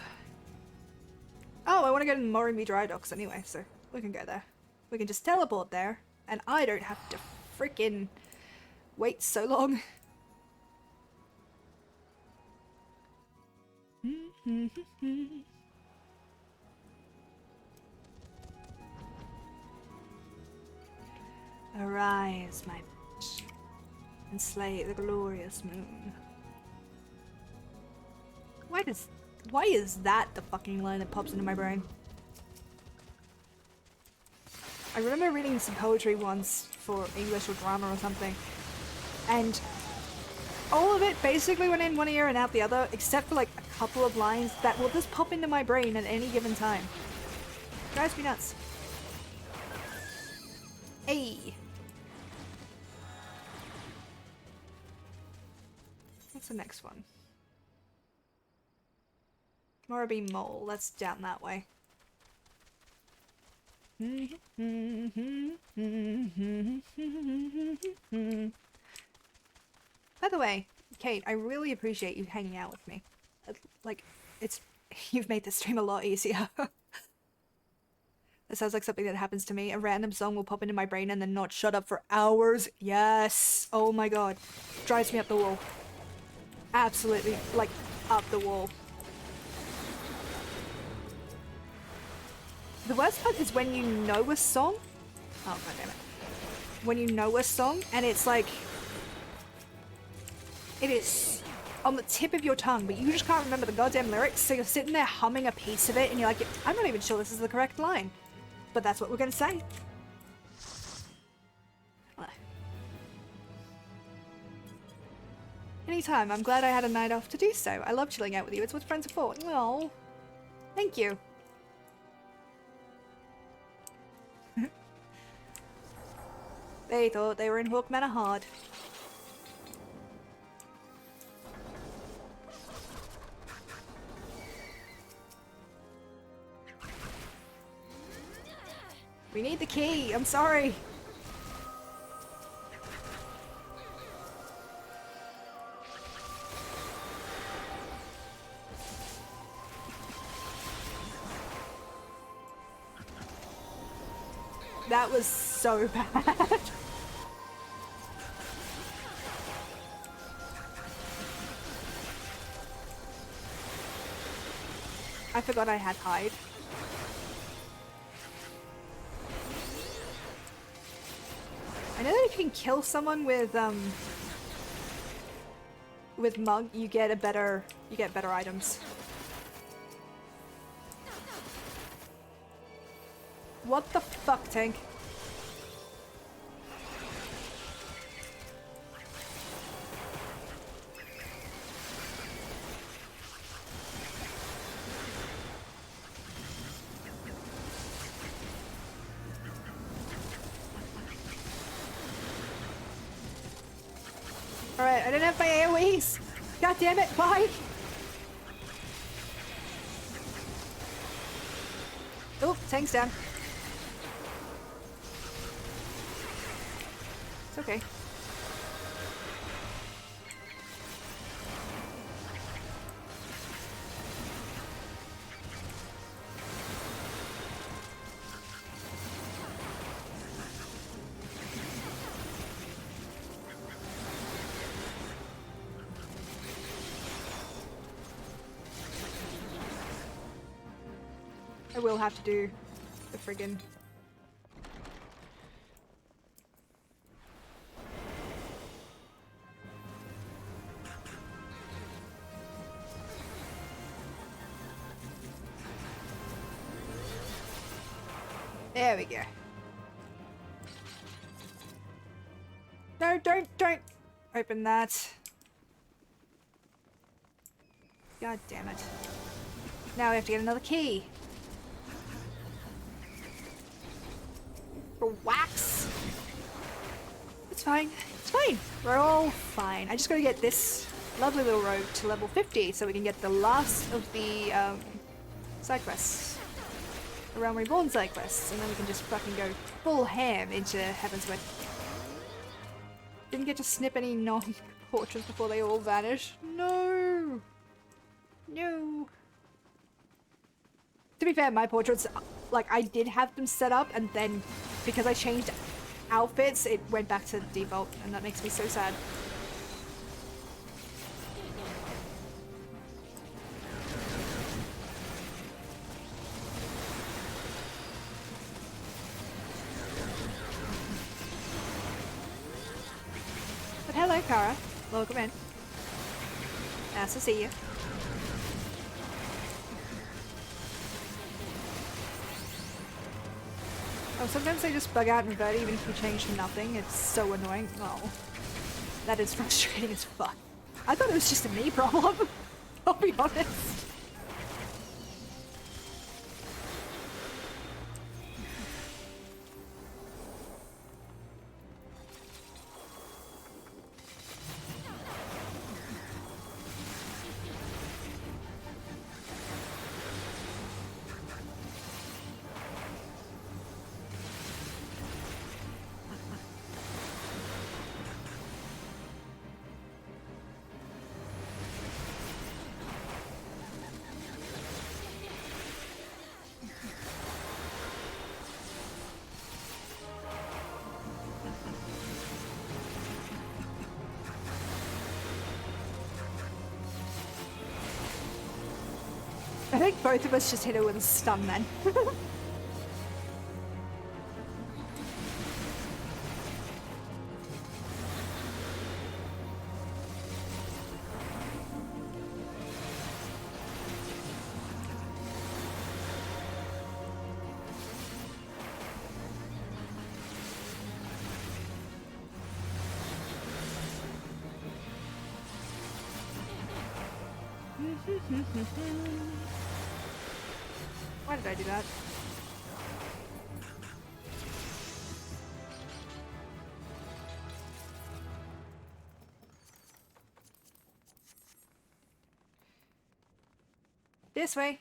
A: Oh, I want to go to Morimbi Dry Docks anyway, so we can go there. We can just teleport there, and I don't have to freaking wait so long. Arise, my bitch, and slay the glorious moon. Why is that the fucking line that pops into my brain? I remember reading some poetry once for English or drama or something, and all of it basically went in one ear and out the other, except for like a couple of lines that will just pop into my brain at any given time. Drives me nuts. Hey! What's the next one? Moraby Mole, that's down that way. By the way, Kate, I really appreciate you hanging out with me. Like, you've made this stream a lot easier. That sounds like something that happens to me. A random song will pop into my brain and then not shut up for hours. Yes! Oh my god. Drives me up the wall. Absolutely, like, up the wall. The worst part is when you know a song. Oh, god damn it. When you know a song and it's like, it is on the tip of your tongue, but you just can't remember the goddamn lyrics, so you're sitting there humming a piece of it and you're like, I'm not even sure this is the correct line. But that's what we're gonna say. Anytime, I'm glad I had a night off to do so. I love chilling out with you, it's what friends are for. Oh, thank you. They thought they were in Hawk Manor hard. We need the key, I'm sorry. That was so bad. I forgot I had hide. I know that if you can kill someone with Mug, you get better items. What the fuck, Tank? Alright, I don't have my AoEs! God damn it, why? Oh, Tank's down. It's okay. I will have to do the friggin'... There we go. No, don't open that. God damn it. Now we have to get another key. For wax. It's fine. It's fine. We're all fine. I just gotta get this lovely little rogue to level 50 so we can get the last of the side quests. The Realm Reborn side quests, and then we can just fucking go full ham into Heaven's Word. Didn't get to snip any non-portraits before they all vanish. No! No! To be fair, my portraits, like, I did have them set up, and then because I changed outfits, it went back to default, and that makes me so sad. But hello, Kara. Welcome in. Nice to see you. Oh, sometimes they just bug out and revert even if you change to nothing. It's so annoying. Oh, that is frustrating as fuck. I thought it was just a me problem. I'll be honest. I think both of us just hit her with a stun then. Why did I do that? This way.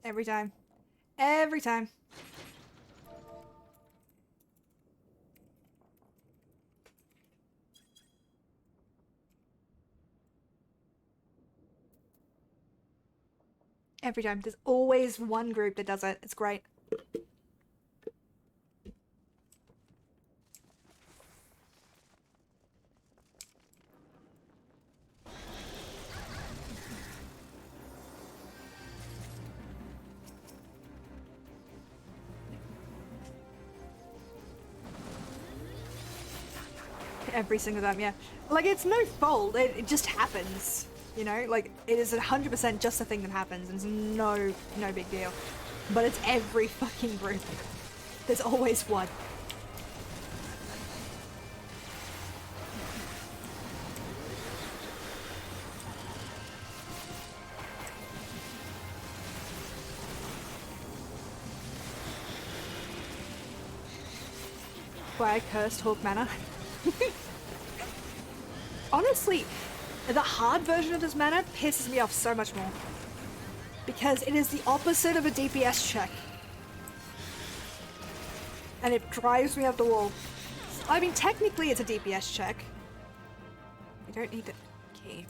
A: Every time. Every time. Every time. There's always one group that does it. It's great. Every single time, yeah. Like, it's no fault. It just happens. You know, like, it is 100% just a thing that happens, and it's no big deal. But it's every fucking group. There's always one. Why I cursed Hawk Manor. Honestly, the hard version of this mana pisses me off so much more. Because it is the opposite of a DPS check. And it drives me up the wall. I mean, technically it's a DPS check. I don't need the key.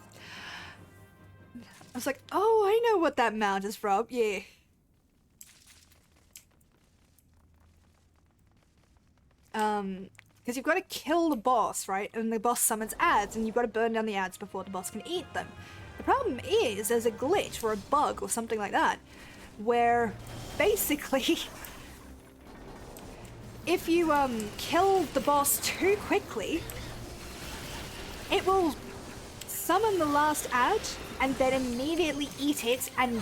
A: I was like, oh, I know what that mount is from. Yeah. Because you've got to kill the boss, right? And the boss summons ads, and you've got to burn down the ads before the boss can eat them. The problem is there's a glitch or a bug or something like that where basically if you kill the boss too quickly, it will summon the last ad and then immediately eat it and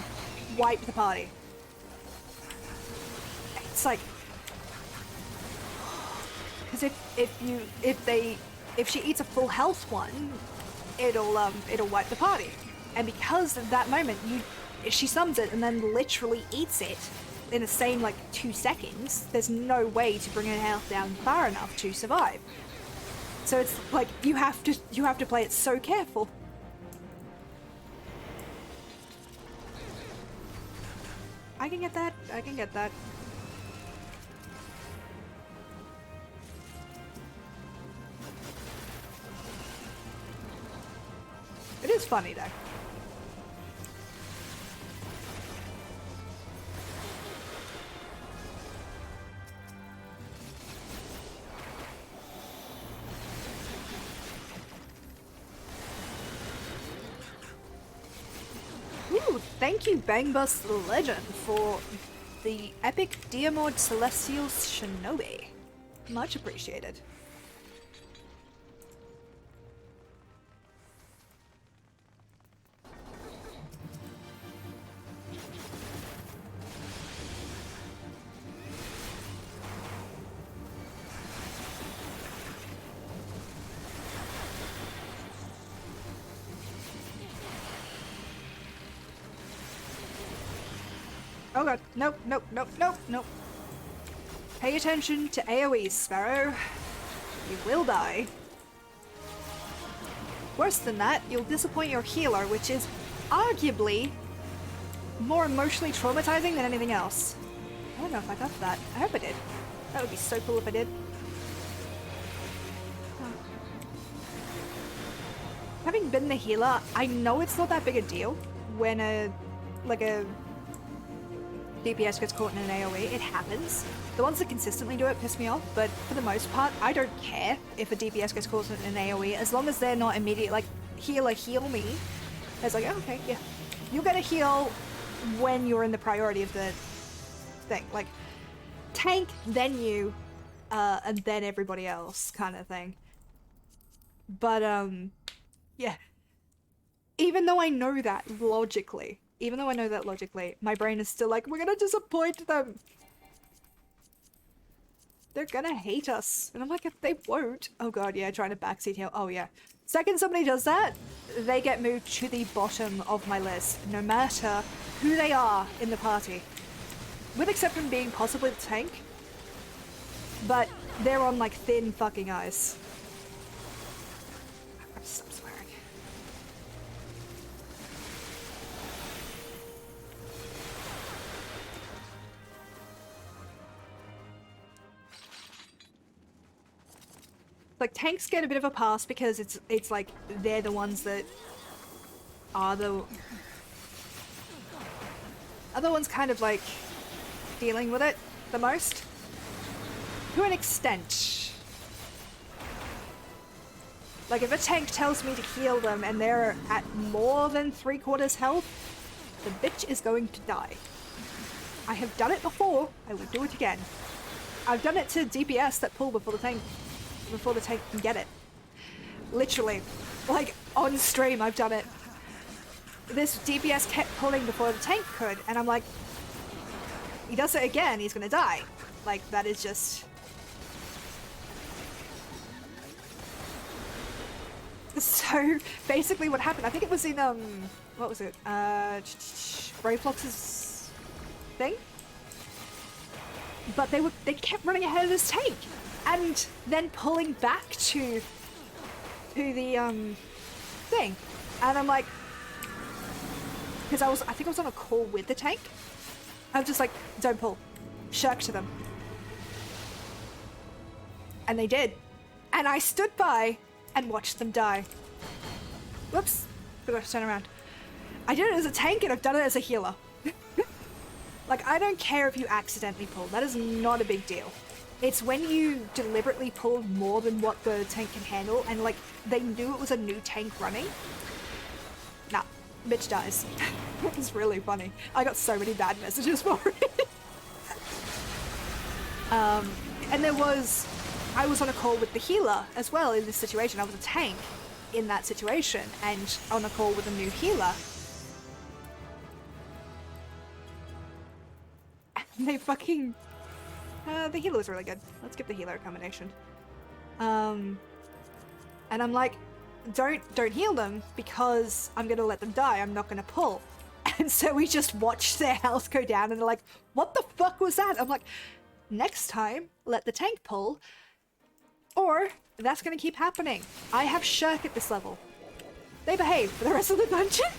A: wipe the party. It's like, because if she eats a full health one, it'll wipe the party. And because at that moment she summons it and then literally eats it in the same like 2 seconds, there's no way to bring her health down far enough to survive. So it's like you have to play it so careful. I can get that. I can get that. It is funny though. Ooh, thank you Bangbus the Legend for the epic Diamond Celestial Shinobi. Much appreciated. Oh god, nope, nope, nope, nope, nope. Pay attention to AoEs, Sparrow. You will die. Worse than that, you'll disappoint your healer, which is arguably more emotionally traumatizing than anything else. I don't know if I got that. I hope I did. That would be so cool if I did. Having been the healer, I know it's not that big a deal when a DPS gets caught in an AoE. It happens. The ones that consistently do it piss me off, but for the most part, I don't care if a DPS gets caught in an AoE, as long as they're not immediate, like, healer, heal me. It's like, oh, okay, yeah. You'll get a heal when you're in the priority of the thing. Like, tank, then you, and then everybody else kind of thing. But, yeah. Even though I know that logically, my brain is still like, we're gonna disappoint them. They're gonna hate us. And I'm like, if they won't. Oh god, yeah, trying to backseat heal. Oh yeah. Second somebody does that, they get moved to the bottom of my list, no matter who they are in the party. With exception being possibly the tank. But they're on like thin fucking ice. I'm gonna stop swearing. Like, tanks get a bit of a pass because it's like they're the ones that are the other ones kind of like dealing with it the most to an extent. Like, if a tank tells me to heal them and they're at more than 3/4 health, the bitch is going to die. I have done it before. I will do it again. I've done it to DPS that pull before the tank can get it. Literally. Like, on stream I've done it. This DPS kept pulling before the tank could, and I'm like, he does it again, he's gonna die. Like, that is just... So, basically what happened, I think it was in, what was it? Brayflox's thing? But they kept running ahead of this tank! And then pulling back to the thing, and I'm like, because I think I was on a call with the tank. I'm just like, don't pull, shirk to them, and they did, and I stood by and watched them die. Whoops, forgot to turn around. I did it as a tank, and I've done it as a healer. Like, I don't care if you accidentally pull. That is not a big deal. It's when you deliberately pull more than what the tank can handle, and like, they knew it was a new tank running. Nah, bitch dies. It was really funny. I got so many bad messages for it. And I was on a call with the healer as well in this situation. I was a tank in that situation and on a call with a new healer. And they fucking... the healer was really good. Let's give the healer a combination. And I'm like, don't heal them because I'm gonna let them die. I'm not gonna pull. And so we just watched their health go down and they're like, what the fuck was that? I'm like, next time, let the tank pull, or that's gonna keep happening. I have Shirk at this level. They behave for the rest of the dungeon.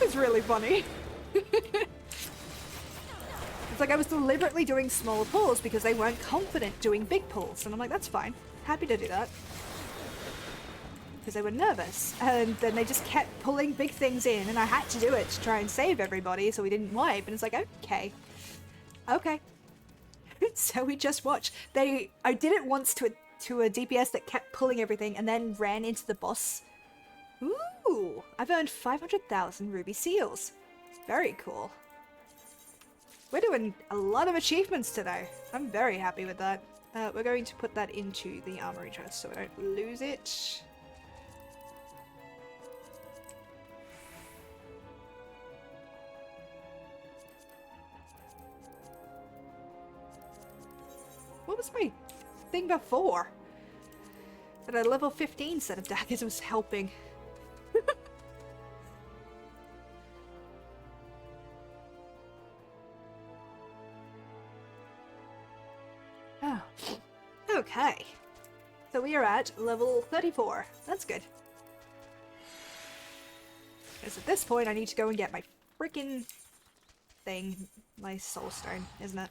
A: It's really funny. It's like I was deliberately doing small pulls because they weren't confident doing big pulls. And I'm like, that's fine. Happy to do that. Because they were nervous. And then they just kept pulling big things in and I had to do it to try and save everybody so we didn't wipe. And it's like, okay. Okay. So we just watched. I did it once to a DPS that kept pulling everything and then ran into the boss. Ooh, I've earned 500,000 ruby seals. Very cool. We're doing a lot of achievements today. I'm very happy with that. We're going to put that into the armory chest so we don't lose it. What was my thing before? That a level 15 set of daggers was helping. Oh. Okay. So we are at level 34. That's good. Because at this point I need to go and get my freaking thing. My soul stone, isn't it?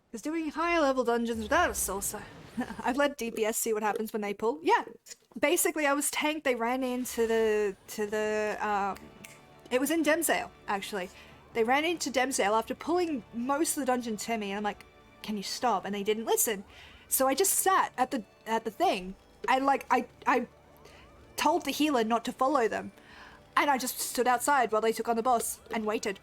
A: Because doing higher level dungeons without a soul stone. I've let DPS see what happens when they pull. Yeah. Basically I was tanked, they ran into the it was in Demsale, actually. They ran into Demsale after pulling most of the dungeon to me, and I'm like, can you stop? And they didn't listen. So I just sat at the thing, and like, I told the healer not to follow them. And I just stood outside while they took on the boss, and waited.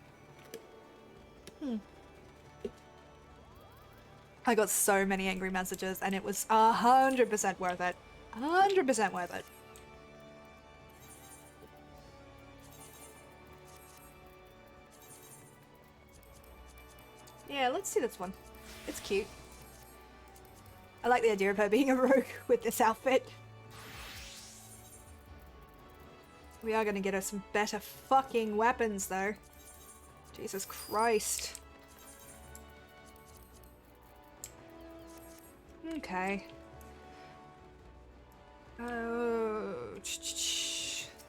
A: I got so many angry messages, and it was 100% worth it. 100% worth it. Yeah, let's see this one. It's cute. I like the idea of her being a rogue with this outfit. We are gonna get her some better fucking weapons, though. Jesus Christ. Okay. Oh,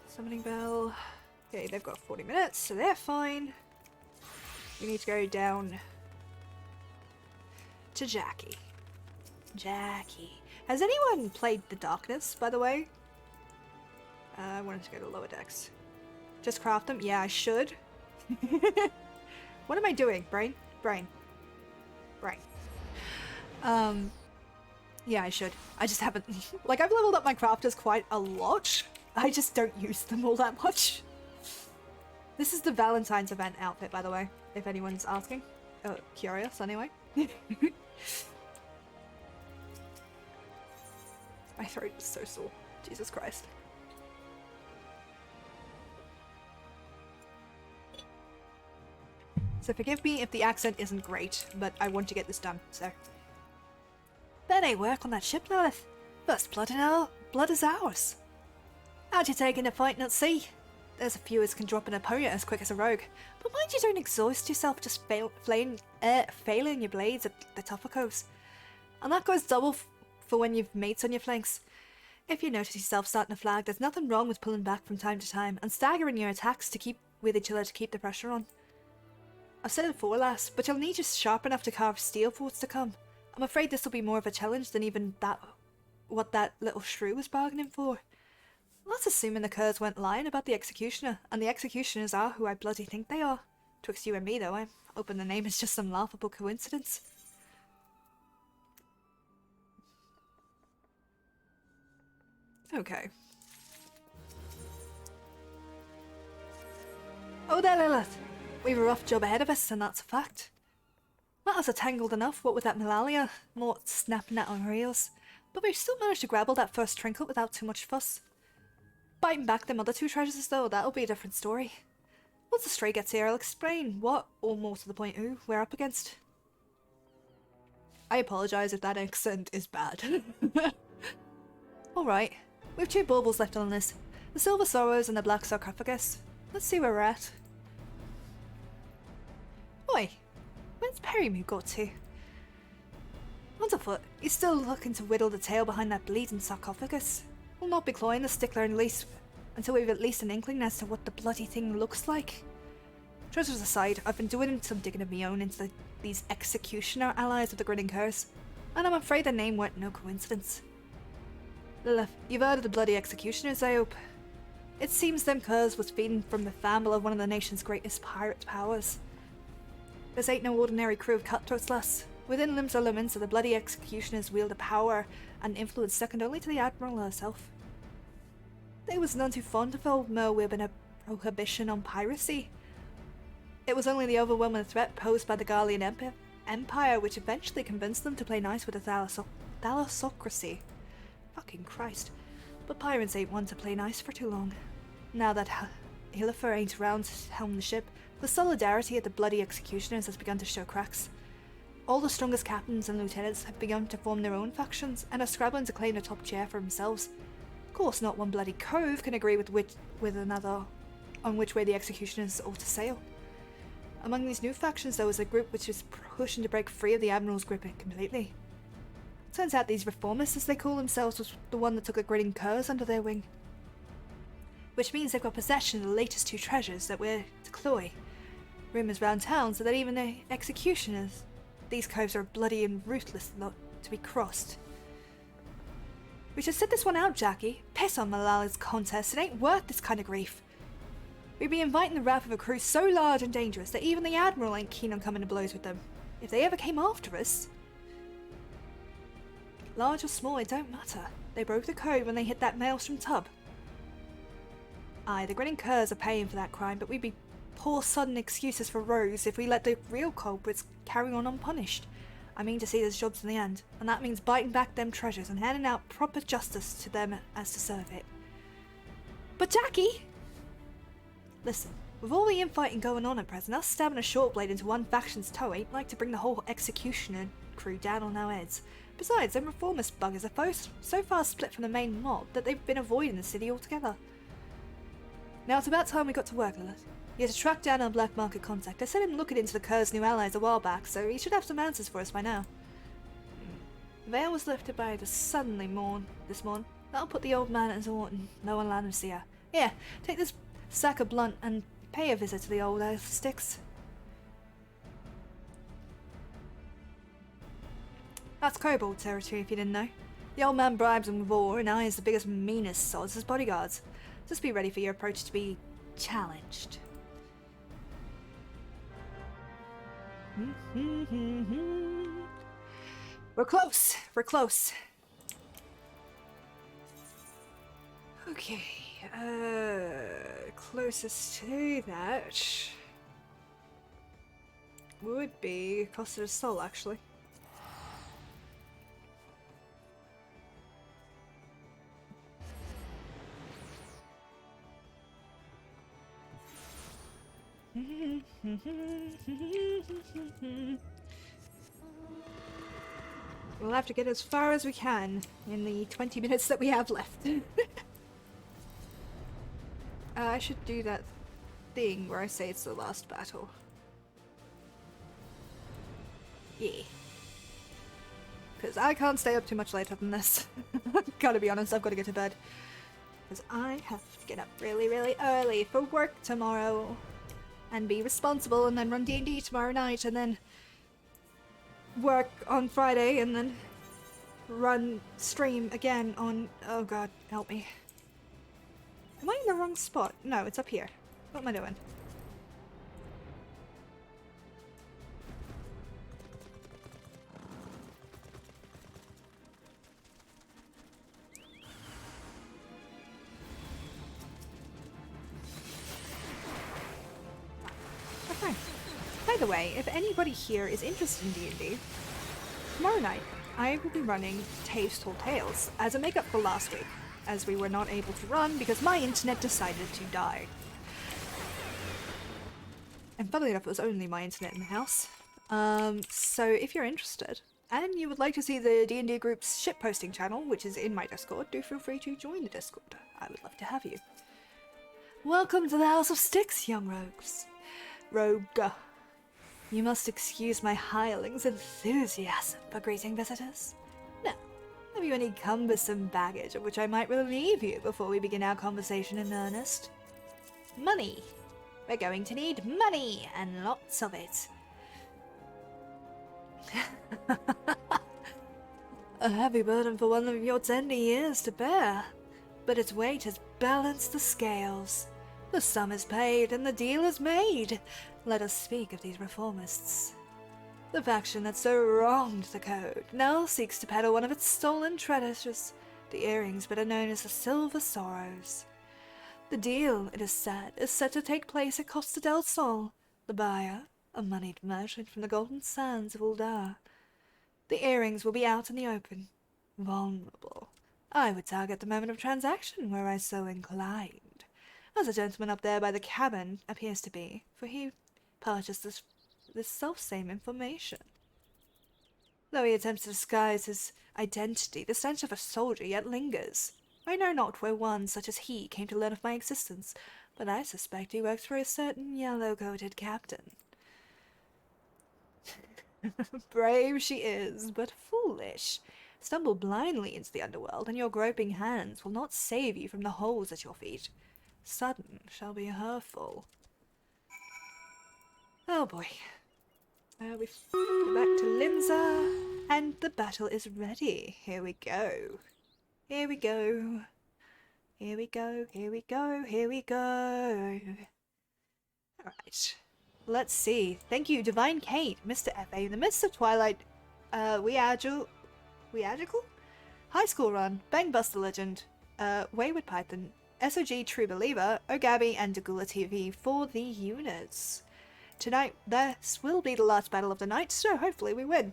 A: summoning bell. Okay, they've got 40 minutes, so they're fine. We need to go down to Jackie. Jackie. Has anyone played The Darkness, by the way? I wanted to go to lower decks. Just craft them? Yeah, I should. What am I doing? Brain? Brain. Brain. Yeah, I should. I just haven't... Like, I've leveled up my crafters quite a lot. I just don't use them all that much. This is the Valentine's event outfit, by the way, if anyone's asking. Oh, curious, anyway. My throat is so sore. Jesus Christ. So forgive me if the accent isn't great, but I want to get this done, so... That ain't work on that ship, Lilith. First blood in our blood is ours. How'd you take in a fight at sea? There's a few as can drop an opponent as quick as a rogue, but mind you don't exhaust yourself just failing your blades at the tougher. And that goes double for when you've mates on your flanks. If you notice yourself starting to flag, there's nothing wrong with pulling back from time to time and staggering your attacks to keep with each other to keep the pressure on. I've said it before, lass, but you'll need just sharp enough to carve steel for what's to come. I'm afraid this will be more of a challenge than even what that little shrew was bargaining for. Let's assuming the curs weren't lying about the executioner, and the executioners are who I bloody think they are. Twixt you and me, though, I'm hoping the name is just some laughable coincidence. Okay. Oh there, Lilith. We've a rough job ahead of us, and that's a fact. Matters are tangled enough, what with that malaria, Mort snapping at our heels. But we've still managed to grapple that first trinket without too much fuss. Biting back them other two treasures though, that'll be a different story. Once the stray gets here, I'll explain what, or more to the point who, we're up against. I apologise if that accent is bad. Alright, we've two baubles left on this. The Silver Sorrows and the Black Sarcophagus. Let's see where we're at. Oi, where's Perimu got to? Wonderfoot, he's still looking to whittle the tail behind that bleeding sarcophagus. We'll not be clawing the stickler until we've at least an inkling as to what the bloody thing looks like. Treasures aside, I've been doing some digging of my own into these executioner allies of the Grinning Curse, and I'm afraid their name weren't no coincidence. Lilith, you've heard of the bloody executioners, I hope. It seems them curs was feeding from the famble of one of the nation's greatest pirate powers. This ain't no ordinary crew of cutthroats, lass. Within limbs elements of the bloody executioners wield a power and influence second only to the Admiral herself. They was none too fond of old Merwib and a prohibition on piracy. It was only the overwhelming threat posed by the Garlean Empire which eventually convinced them to play nice with the thalassocracy. Fucking Christ. But pirates ain't one to play nice for too long. Now that Hilifer ain't around to helm the ship, the solidarity of the bloody executioners has begun to show cracks. All the strongest captains and lieutenants have begun to form their own factions and are scrabbling to claim the top chair for themselves. Of course, not one bloody cove can agree with another on which way the executioners ought to sail. Among these new factions, there was a group which was pushing to break free of the Admiral's grip completely. Turns out these reformists, as they call themselves, was the one that took the Grinning Curs under their wing. Which means they've got possession of the latest two treasures that we're to cloy. Rumours round town so that even the executioners, these coves are bloody and ruthless not to be crossed. We should sit this one out, Jackie. Piss on Malala's contest, it ain't worth this kind of grief. We'd be inviting the wrath of a crew so large and dangerous that even the Admiral ain't keen on coming to blows with them. If they ever came after us... Large or small, it don't matter. They broke the code when they hit that maelstrom tub. Aye, the Grinning Curs are paying for that crime, but we'd be poor sudden excuses for Rose if we let the real culprits carry on unpunished. I mean to see this job's in the end, and that means biting back them treasures and handing out proper justice to them as deserve it. But Jackie! Listen, with all the infighting going on at present, us stabbing a short blade into one faction's toe ain't like to bring the whole executioner crew down on our heads. Besides, them reformist buggers are so far split from the main mob that they've been avoiding the city altogether. Now it's about time we got to work, Lilith. You had to track down our black market contact. I sent him looking into the Cur's new allies a while back, so he should have some answers for us by now. Veil was lifted by the suddenly this morn. That'll put the old man at his Orton. No one allowed him to see her. Here, take this sack of blunt and pay a visit to the old elf sticks. That's kobold territory if you didn't know. The old man bribes them with ore and hires the biggest, meanest sods as bodyguards. Just be ready for your approach to be challenged. We're close. We're close. Okay. Closest to that would be Costa del Sol, actually. We'll have to get as far as we can in the 20 minutes that we have left. I should do that thing where I say it's the last battle. Yeah. Because I can't stay up too much later than this. Gotta be honest, I've got to get to bed. Because I have to get up really, really early for work tomorrow. And be responsible, and then run D&D tomorrow night, and then work on Friday, and then run stream again on... Oh god, help me. Am I in the wrong spot? No, it's up here. What am I doing? the way, if anybody here is interested in D&D, tomorrow night I will be running Taves Told Tales as a makeup for last week, as we were not able to run because my internet decided to die. And funnily enough, it was only my internet in the house. So if you're interested, and you would like to see the D&D group's shitposting channel, which is in my Discord, do feel free to join the Discord. I would love to have you. Welcome to the House of Sticks, young rogues. Rogue. You must excuse my hireling's enthusiasm for greeting visitors. Now, have you any cumbersome baggage of which I might relieve you before we begin our conversation in earnest? Money. We're going to need money, and lots of it. A heavy burden for one of your tender years to bear, but its weight has balanced the scales. The sum is paid and the deal is made. Let us speak of these reformists. The faction that so wronged the code now seeks to peddle one of its stolen treasures, the earrings better known as the Silver Sorrows. The deal, it is said, is set to take place at Costa del Sol. The buyer, a moneyed merchant from the golden sands of Uldar. The earrings will be out in the open, vulnerable. I would target the moment of transaction were I so inclined, as a gentleman up there by the cabin appears to be, for he purchased this self-same information. Though he attempts to disguise his identity, the stench of a soldier yet lingers. I know not where one such as he came to learn of my existence, but I suspect he works for a certain yellow-coated captain. Brave she is, but foolish. Stumble blindly into the underworld, and your groping hands will not save you from the holes at your feet. Sudden shall be her fall. Oh boy. We go back to Linza, and the battle is ready. Here we go. Here we go. Here we go, here we go, here we go. Alright. Let's see. Thank you, Divine Kate, Mr. F.A. In the midst of Twilight, Weagical? High School Run, Bang Buster Legend, Wayward Python, SOG True Believer, Ogabi, and Dagula TV for the units. Tonight, this will be the last battle of the night, so hopefully we win.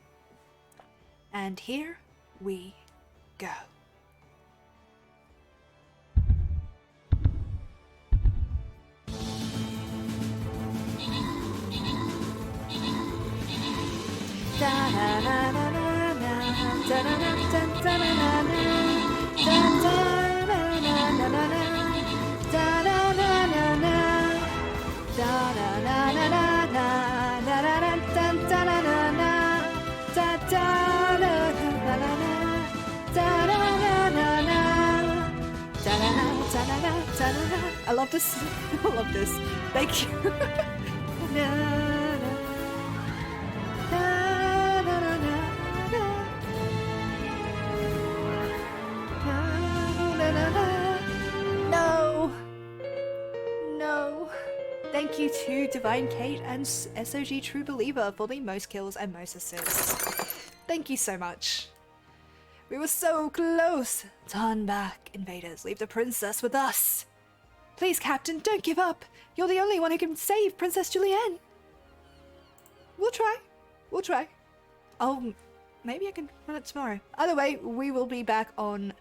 A: And here we go. I love this. I love this. Thank you. No. No. Thank you to Divine Kate and SOG True Believer for the most kills and most assists. Thank you so much. We were so close. Turn back, invaders. Leave the princess with us. Please, Captain, don't give up. You're the only one who can save Princess Julienne. We'll try. We'll try. Oh, maybe I can run it tomorrow. Either way, we will be back on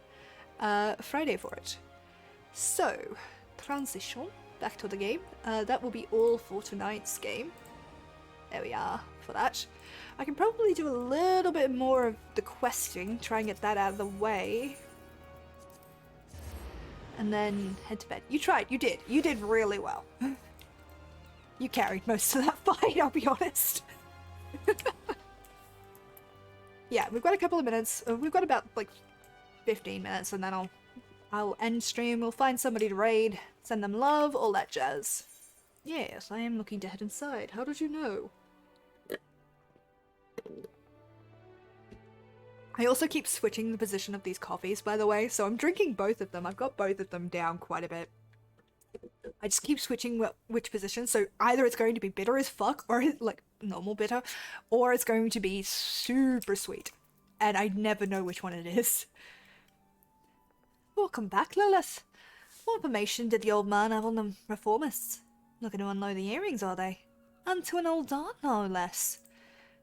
A: Friday for it. So, transition back to the game. That will be all for tonight's game. There we are for that. I can probably do a little bit more of the questing, try and get that out of the way. And then head to bed. You tried, you did. You did really well. You carried most of that fight, I'll be honest. Yeah, we've got a couple of minutes. We've got about like 15 minutes and then I'll end stream. We'll find somebody to raid, send them love, all that jazz. Yes, I am looking to head inside. How did you know? I also keep switching the position of these coffees, by the way, so I'm drinking both of them. I've got both of them down quite a bit. I just keep switching which position, so either it's going to be bitter as fuck, or like normal bitter, or it's going to be super sweet. And I never know which one it is. Welcome back, Lilith. What information did the old man have on the reformists? Looking to unload the earrings, are they? And to an old aunt, no less.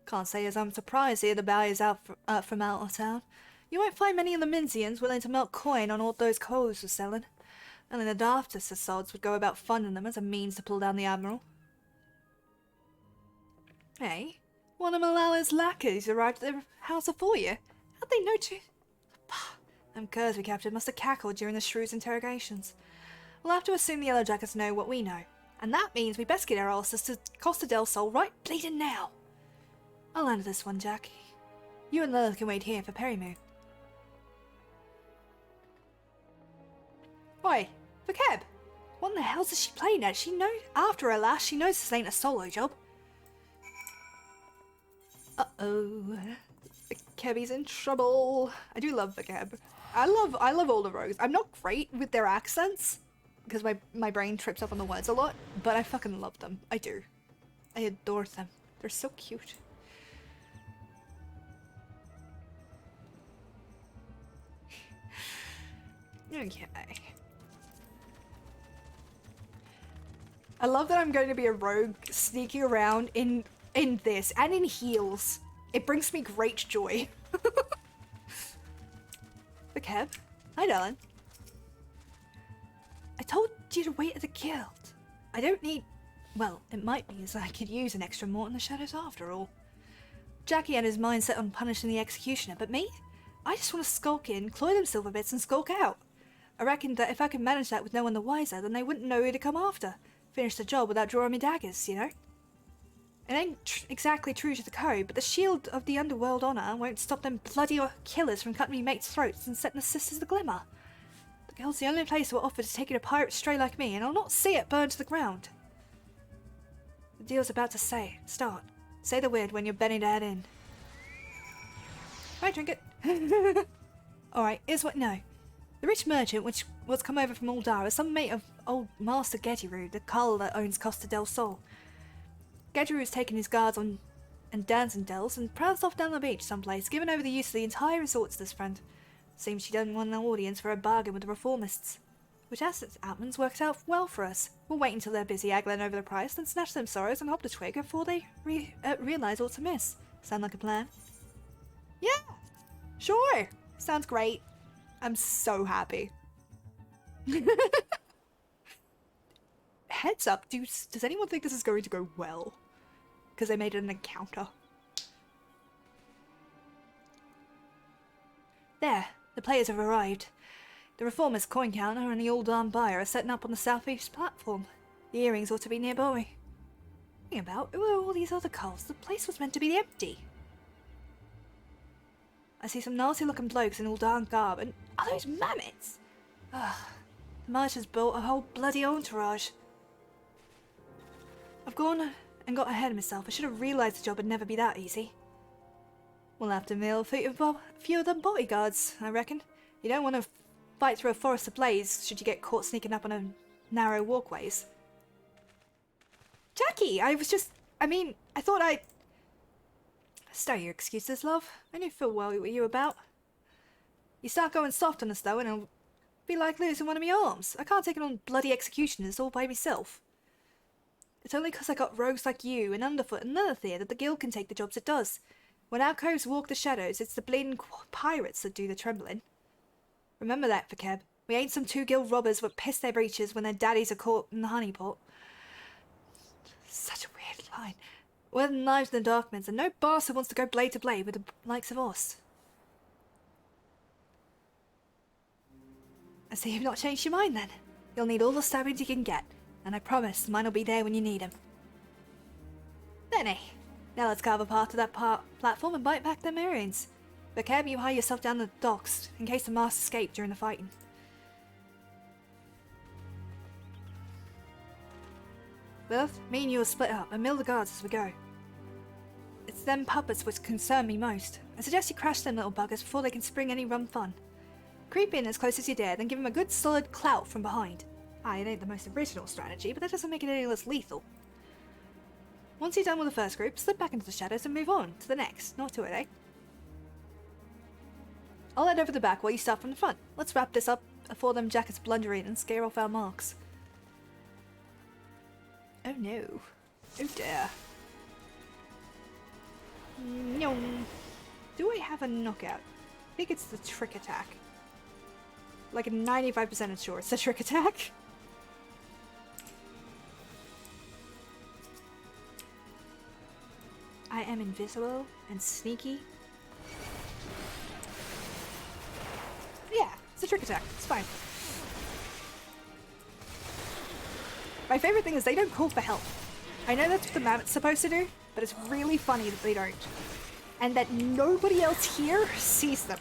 A: Can't say as I'm surprised to hear the buyers out from out of town. You won't find many of the Minzians willing to melt coin on what those coals are selling. Only the daftest of sods would go about funding them as a means to pull down the Admiral. Hey, one of Malala's lackeys arrived at the house before you. How'd they know to... Them curs we captured must have cackled during the shrew's interrogations. We'll have to assume the Yellowjackets know what we know. And that means we best get our asses to Costa del Sol right bleeding now. I'll handle this one, Jack. You and Lilith can wait here for Perimoo. Oi, for Keb! What in the hell does she playing at? She knows after her last, she knows this ain't a solo job. Uh-oh. Kebby's in trouble. I do love the Keb. I love all the rogues. I'm not great with their accents because my brain trips up on the words a lot, but I fucking love them. I do. I adore them. They're so cute. Okay. I love that I'm going to be a rogue sneaking around in this and in heels. It brings me great joy. The Keb? Hi, darling. I told you to wait at the guild. I don't need... Well, it might be as I could use an extra mort in the shadows after all. Jackie had his mind set on punishing the executioner, but me? I just want to skulk in, cloy them silver bits and skulk out. I reckoned that if I could manage that with no one the wiser, then they wouldn't know who to come after. Finish the job without drawing me daggers, you know? It ain't exactly true to the code, but the shield of the underworld honour won't stop them bloody killers from cutting me mates' throats and setting the sisters the glimmer. The guild's the only place we're offered to take in a pirate stray like me, and I'll not see it burned to the ground. The deal's about to start. Say the word when you're bending to head in. Right, drink it. Alright, here's what no. The rich merchant which was come over from Uldar is some mate of old Master Gedgeru, the carl that owns Costa del Sol. Gedgeru's taken his guards on and dancing dells and pranced off down the beach someplace, giving over the use of the entire resort to this friend. Seems she doesn't want an audience for a bargain with the reformists. Which as it happens works out well for us. We'll wait until they're busy haggling over the price, then snatch them sorrows and hop the twig before they realise what's amiss. Sound like a plan? Yeah! Sure! Sounds great. I'm so happy. Heads up, does anyone think this is going to go well? Because they made it an encounter. There, the players have arrived. The reformist coin counter and the old arm buyer are setting up on the southeast platform. The earrings ought to be nearby. Thinking about, who are all these other culls? The place was meant to be empty. I see some nasty looking blokes in all darn garb, and are those mammoths? Ugh, the March has built a whole bloody entourage. I've gone and got ahead of myself. I should have realised the job would never be that easy. We'll have to mill a few of them bodyguards, I reckon. You don't want to fight through a forest ablaze should you get caught sneaking up on a narrow walkways. Jackie, I thought I'd... Stow your excuses, love. I knew full well what you were about. You start going soft on us, though, and it'll be like losing one of my arms. I can't take it on bloody executioners all by myself. It's only 'cause I got rogues like you and Underfoot and Lilith here that the guild can take the jobs it does. When our coves walk the shadows, it's the bleeding pirates that do the trembling. Remember that, Fakeb. We ain't some two guild robbers that piss their breeches when their daddies are caught in the honeypot. Such a weird line. We're the knives in the darkness, and no bastard wants to go blade to blade with the likes of us. I see you've not changed your mind then. You'll need all the stabbings you can get, and I promise mine'll be there when you need 'em. Then now let's carve a path to that platform and bite back them earrings. But Cab, you hide yourself down the docks in case the master escaped during the fighting. Lilith, me and you will split up and mill the guards as we go. It's them puppets which concern me most. I suggest you crash them little buggers before they can spring any rum fun. Creep in as close as you dare, then give them a good solid clout from behind. It ain't the most original strategy, but that doesn't make it any less lethal. Once you're done with the first group, slip back into the shadows and move on to the next. Not to it, eh? I'll head over the back while you start from the front. Let's wrap this up before them jackets blunder in and scare off our marks. Oh no. Oh dear. No. Do I have a knockout? I think it's the trick attack. Like a 95% sure it's the trick attack. I am invisible and sneaky. Yeah, it's a trick attack. It's fine. My favorite thing is they don't call for help. I know that's what the mammoth's supposed to do, but it's really funny that they don't. And that nobody else here sees them.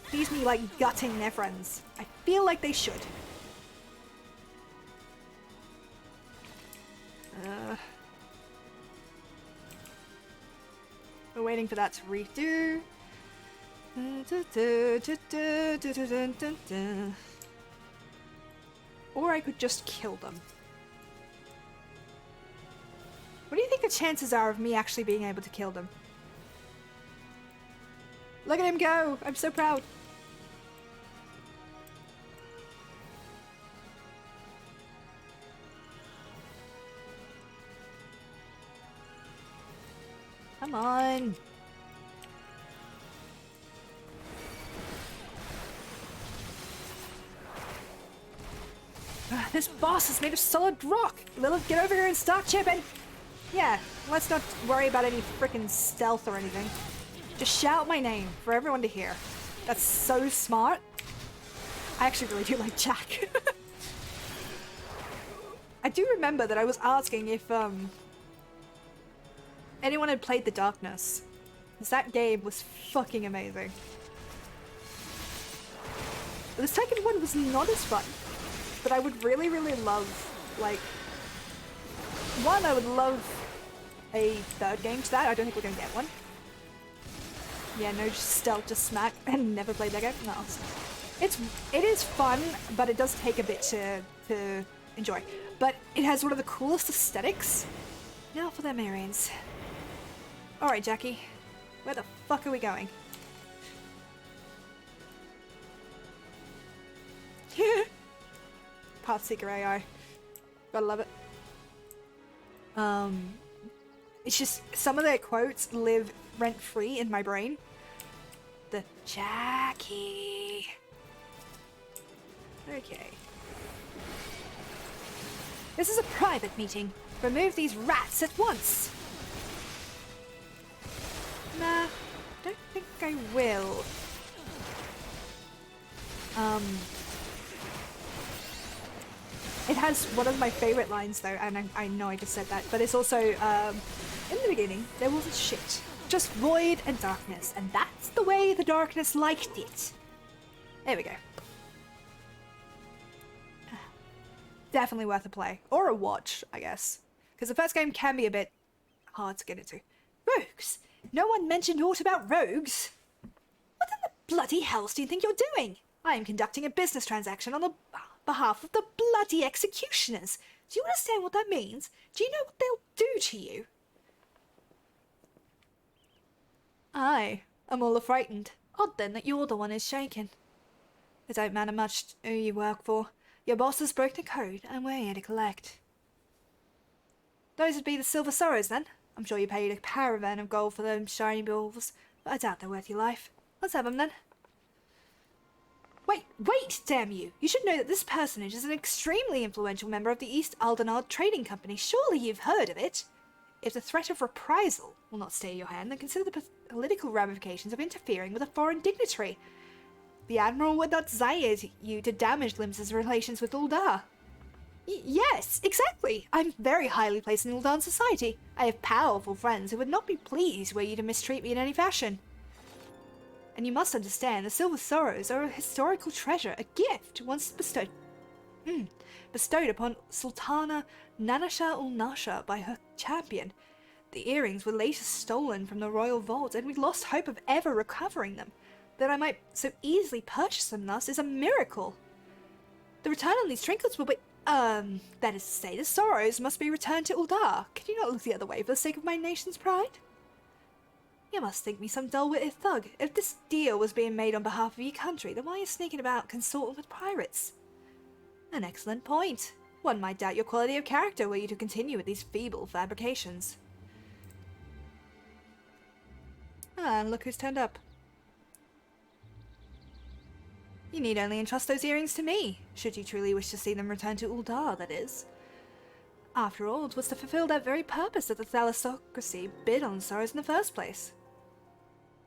A: Sees me, like, gutting their friends. I feel like they should. We're waiting for that to redo. Or I could just kill them. What do you think the chances are of me actually being able to kill them? Look at him go! I'm so proud. Come on. This boss is made of solid rock. Lilith, get over here and start chipping. Yeah, let's not worry about any freaking stealth or anything. Just shout my name for everyone to hear. That's so smart. I actually really do like Jack. I do remember that I was asking if anyone had played The Darkness, because that game was fucking amazing. The second one was not as fun, but I would really, really love, like, one, I would love a third game to that. I don't think we're gonna get one. Yeah, no, just stealth, just smack, and never played that game. No, it is fun, but it does take a bit to enjoy. But it has one of the coolest aesthetics. Now for them earrings. All right, Jackie, where the fuck are we going? Pathseeker AI, gotta love it. It's just some of their quotes live rent-free in my brain. The Jackie. Okay. This is a private meeting. Remove these rats at once. Nah, don't think I will. It has one of my favorite lines though, and I know I just said that, but it's also, in the beginning, there was shit. Just void and darkness, and that's the way the darkness liked it. There we go. Definitely worth a play. Or a watch, I guess. Because the first game can be a bit hard to get into. Rogues? No one mentioned aught about rogues. What in the bloody hell do you think you're doing? I am conducting a business transaction on the behalf of the bloody executioners. Do you understand what that means? Do you know what they'll do to you? I am all frightened. Odd then that you're the one who's shaken. It don't matter much who you work for. Your boss has broke the code and we're here to collect. Those would be the Silver Sorrows then. I'm sure you paid a caravan of gold for them shiny balls, but I doubt they're worth your life. Let's have them then. Wait, damn you! You should know that this personage is an extremely influential member of the East Aldenard Trading Company. Surely you've heard of it? If the threat of reprisal will not stay your hand, then consider the political ramifications of interfering with a foreign dignitary. The Admiral would not desire you to damage Limsa's relations with Uldar. Yes, exactly! I'm very highly placed in Uldan society. I have powerful friends who would not be pleased were you to mistreat me in any fashion. And you must understand, the Silver Sorrows are a historical treasure, a gift once bestowed upon Sultana Nanasha ul Nasha by her champion. The earrings were later stolen from the royal vault, and we lost hope of ever recovering them. That I might so easily purchase them thus is a miracle. The return on these trinkets will be, that is to say, the Sorrows must be returned to Uldar. Can you not look the other way for the sake of my nation's pride? You must think me some dull-witted thug. If this deal was being made on behalf of your country, then why are you sneaking about consorting with pirates? An excellent point. One might doubt your quality of character were you to continue with these feeble fabrications. Ah, and look who's turned up. You need only entrust those earrings to me, should you truly wish to see them return to Uldar, that is. After all, it was to fulfill that very purpose that the thalassocracy bid on sorrows in the first place.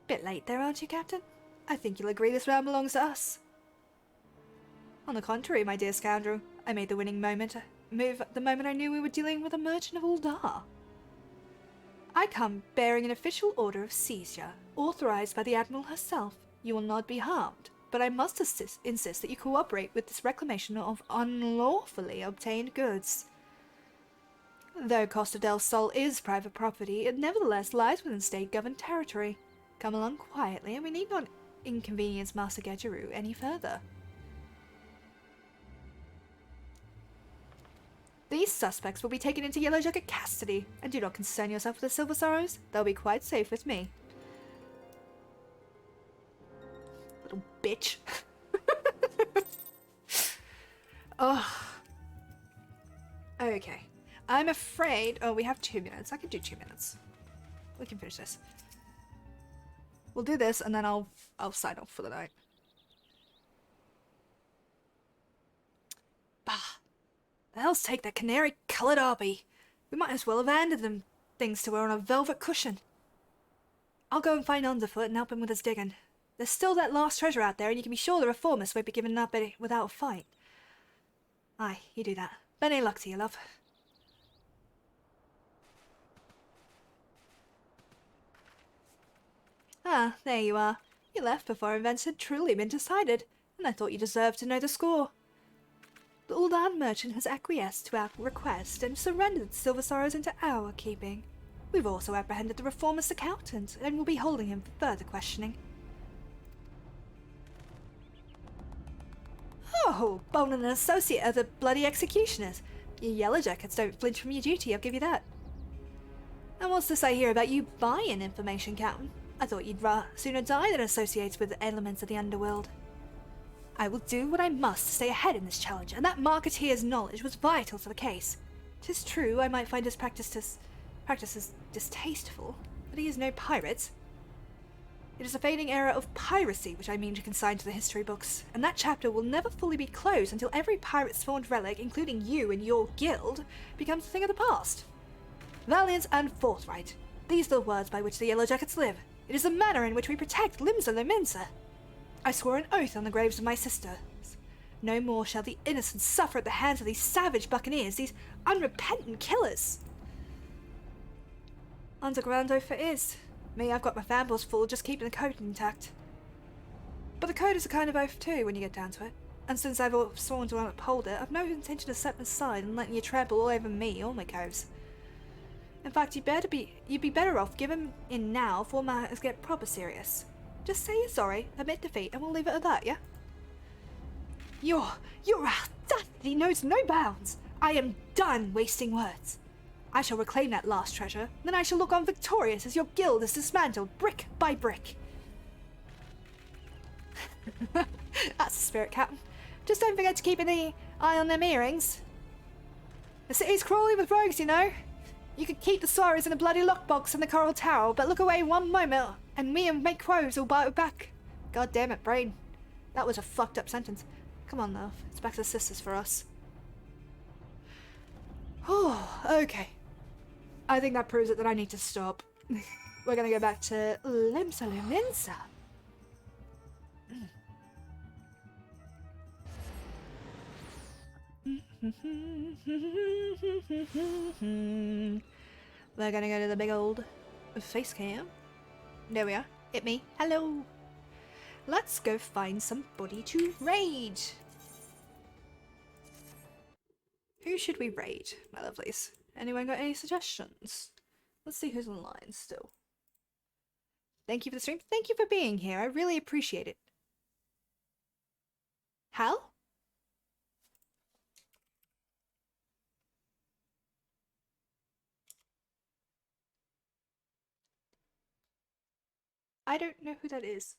A: Bit late there, aren't you, Captain? I think you'll agree this realm belongs to us. On the contrary, my dear scoundrel, I made the winning move the moment I knew we were dealing with a merchant of Uldar. I come bearing an official order of seizure, authorized by the Admiral herself. You will not be harmed, but I must insist that you cooperate with this reclamation of unlawfully obtained goods. Though Cost of Del Sol is private property, it nevertheless lies within state-governed territory. Come along quietly, and we need not inconvenience Master Gedgeru any further. These suspects will be taken into Yellowjacket custody, and do not concern yourself with the Silver Sorrows. They'll be quite safe with me. Little bitch. Oh. Okay. I'm afraid... Oh, we have 2 minutes. I can do 2 minutes. We can finish this. We'll do this, and then I'll sign off for the night. Bah. The hell's take that canary-coloured Arby? We might as well have handed them things to her on a velvet cushion. I'll go and find Underfoot and help him with his digging. There's still that last treasure out there, and you can be sure the reformers won't be given up without a fight. Aye, you do that. Benny luck to you, love. Ah, there you are. You left before events had truly been decided, and I thought you deserved to know the score. The Uldan merchant has acquiesced to our request and surrendered the Silver Sorrows into our keeping. We've also apprehended the reformist accountant, and will be holding him for further questioning. Oh, Bone and an associate of the bloody executioners. You Yellowjackets don't flinch from your duty, I'll give you that. And what's this I hear about you buying information, Captain? I thought you'd sooner die than associate with the elements of the underworld. I will do what I must to stay ahead in this challenge, and that marketeer's knowledge was vital to the case. 'Tis true I might find his practices distasteful, but he is no pirate. It is a fading era of piracy which I mean to consign to the history books, and that chapter will never fully be closed until every pirate-spawned relic, including you and your guild, becomes a thing of the past. Valiant and forthright. These are the words by which the Yellowjackets live. It is the manner in which we protect Limsa Lominsa. I swore an oath on the graves of my sisters. No more shall the innocent suffer at the hands of these savage buccaneers, these unrepentant killers. Underground oath it is. Me, I've got my fanballs full just keeping the code intact. But the code is a kind of oath too when you get down to it. And since I've sworn to uphold it, I've no intention of stepping aside and letting you trample all over me or my coves. In fact, you'd be better off giving in now before matters get proper serious. Just say you're sorry, admit defeat, and we'll leave it at that, yeah? Your audacity knows no bounds. I am done wasting words. I shall reclaim that last treasure, then I shall look on victorious as your guild is dismantled brick by brick. That's the spirit, Captain. Just don't forget to keep an eye on them earrings. The city's crawling with rogues, you know. You could keep the sorrows in a bloody lockbox in the Coral Tower, but look away one moment, and me and make crows will bite back. God damn it, brain. That was a fucked up sentence. Come on, love. It's back to the sisters for us. Oh, okay. I think that proves it that I need to stop. We're gonna go back to Limsa Lominsa. We're gonna go to the big old face cam. There we are. Hit me. Hello. Let's go find somebody to raid. Who should we raid, my lovelies? Anyone got any suggestions? Let's see who's online still. Thank you for the stream. Thank you for being here. I really appreciate it. Hal? I don't know who that is.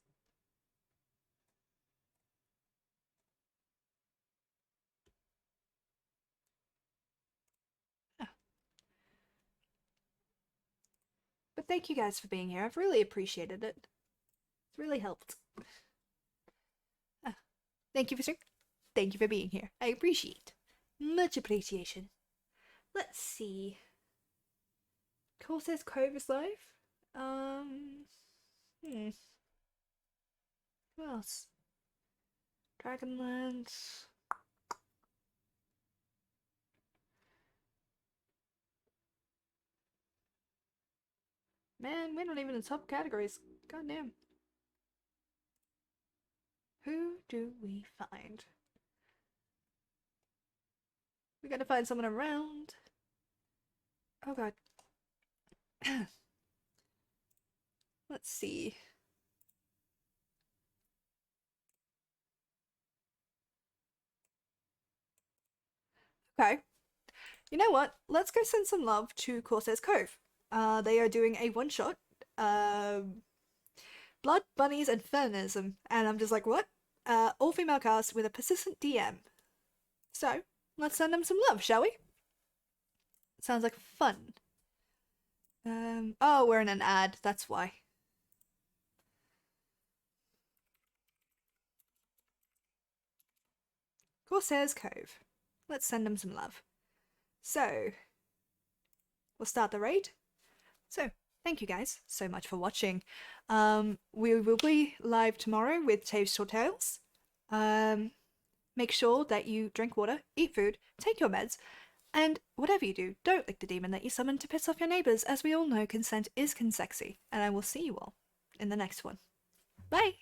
A: thank you guys for being here. I've really appreciated it. It's really helped. Ah, thank you for thank you for being here. I appreciate. Much appreciation. Let's see. Corsair's Cove is live. Hmm. Who else? Dragonlance. Man, we're not even in the top categories. God damn. Who do we find? We gotta find someone around. Oh god. Let's see. Okay. You know what? Let's go send some love to Corsair's Cove. They are doing a one-shot. Blood, Bunnies, and Feminism. And I'm just like, what? All-female cast with a persistent DM. So, let's send them some love, shall we? Sounds like fun. Oh, we're in an ad, that's why. Corsair's Cove. Let's send them some love. So, we'll start the raid. So, thank you guys so much for watching. We will be live tomorrow with Taves Tall Tales. Make sure that you drink water, eat food, take your meds, and whatever you do, don't lick the demon that you summoned to piss off your neighbors, as we all know consent is consexy. And I will see you all in the next one. Bye!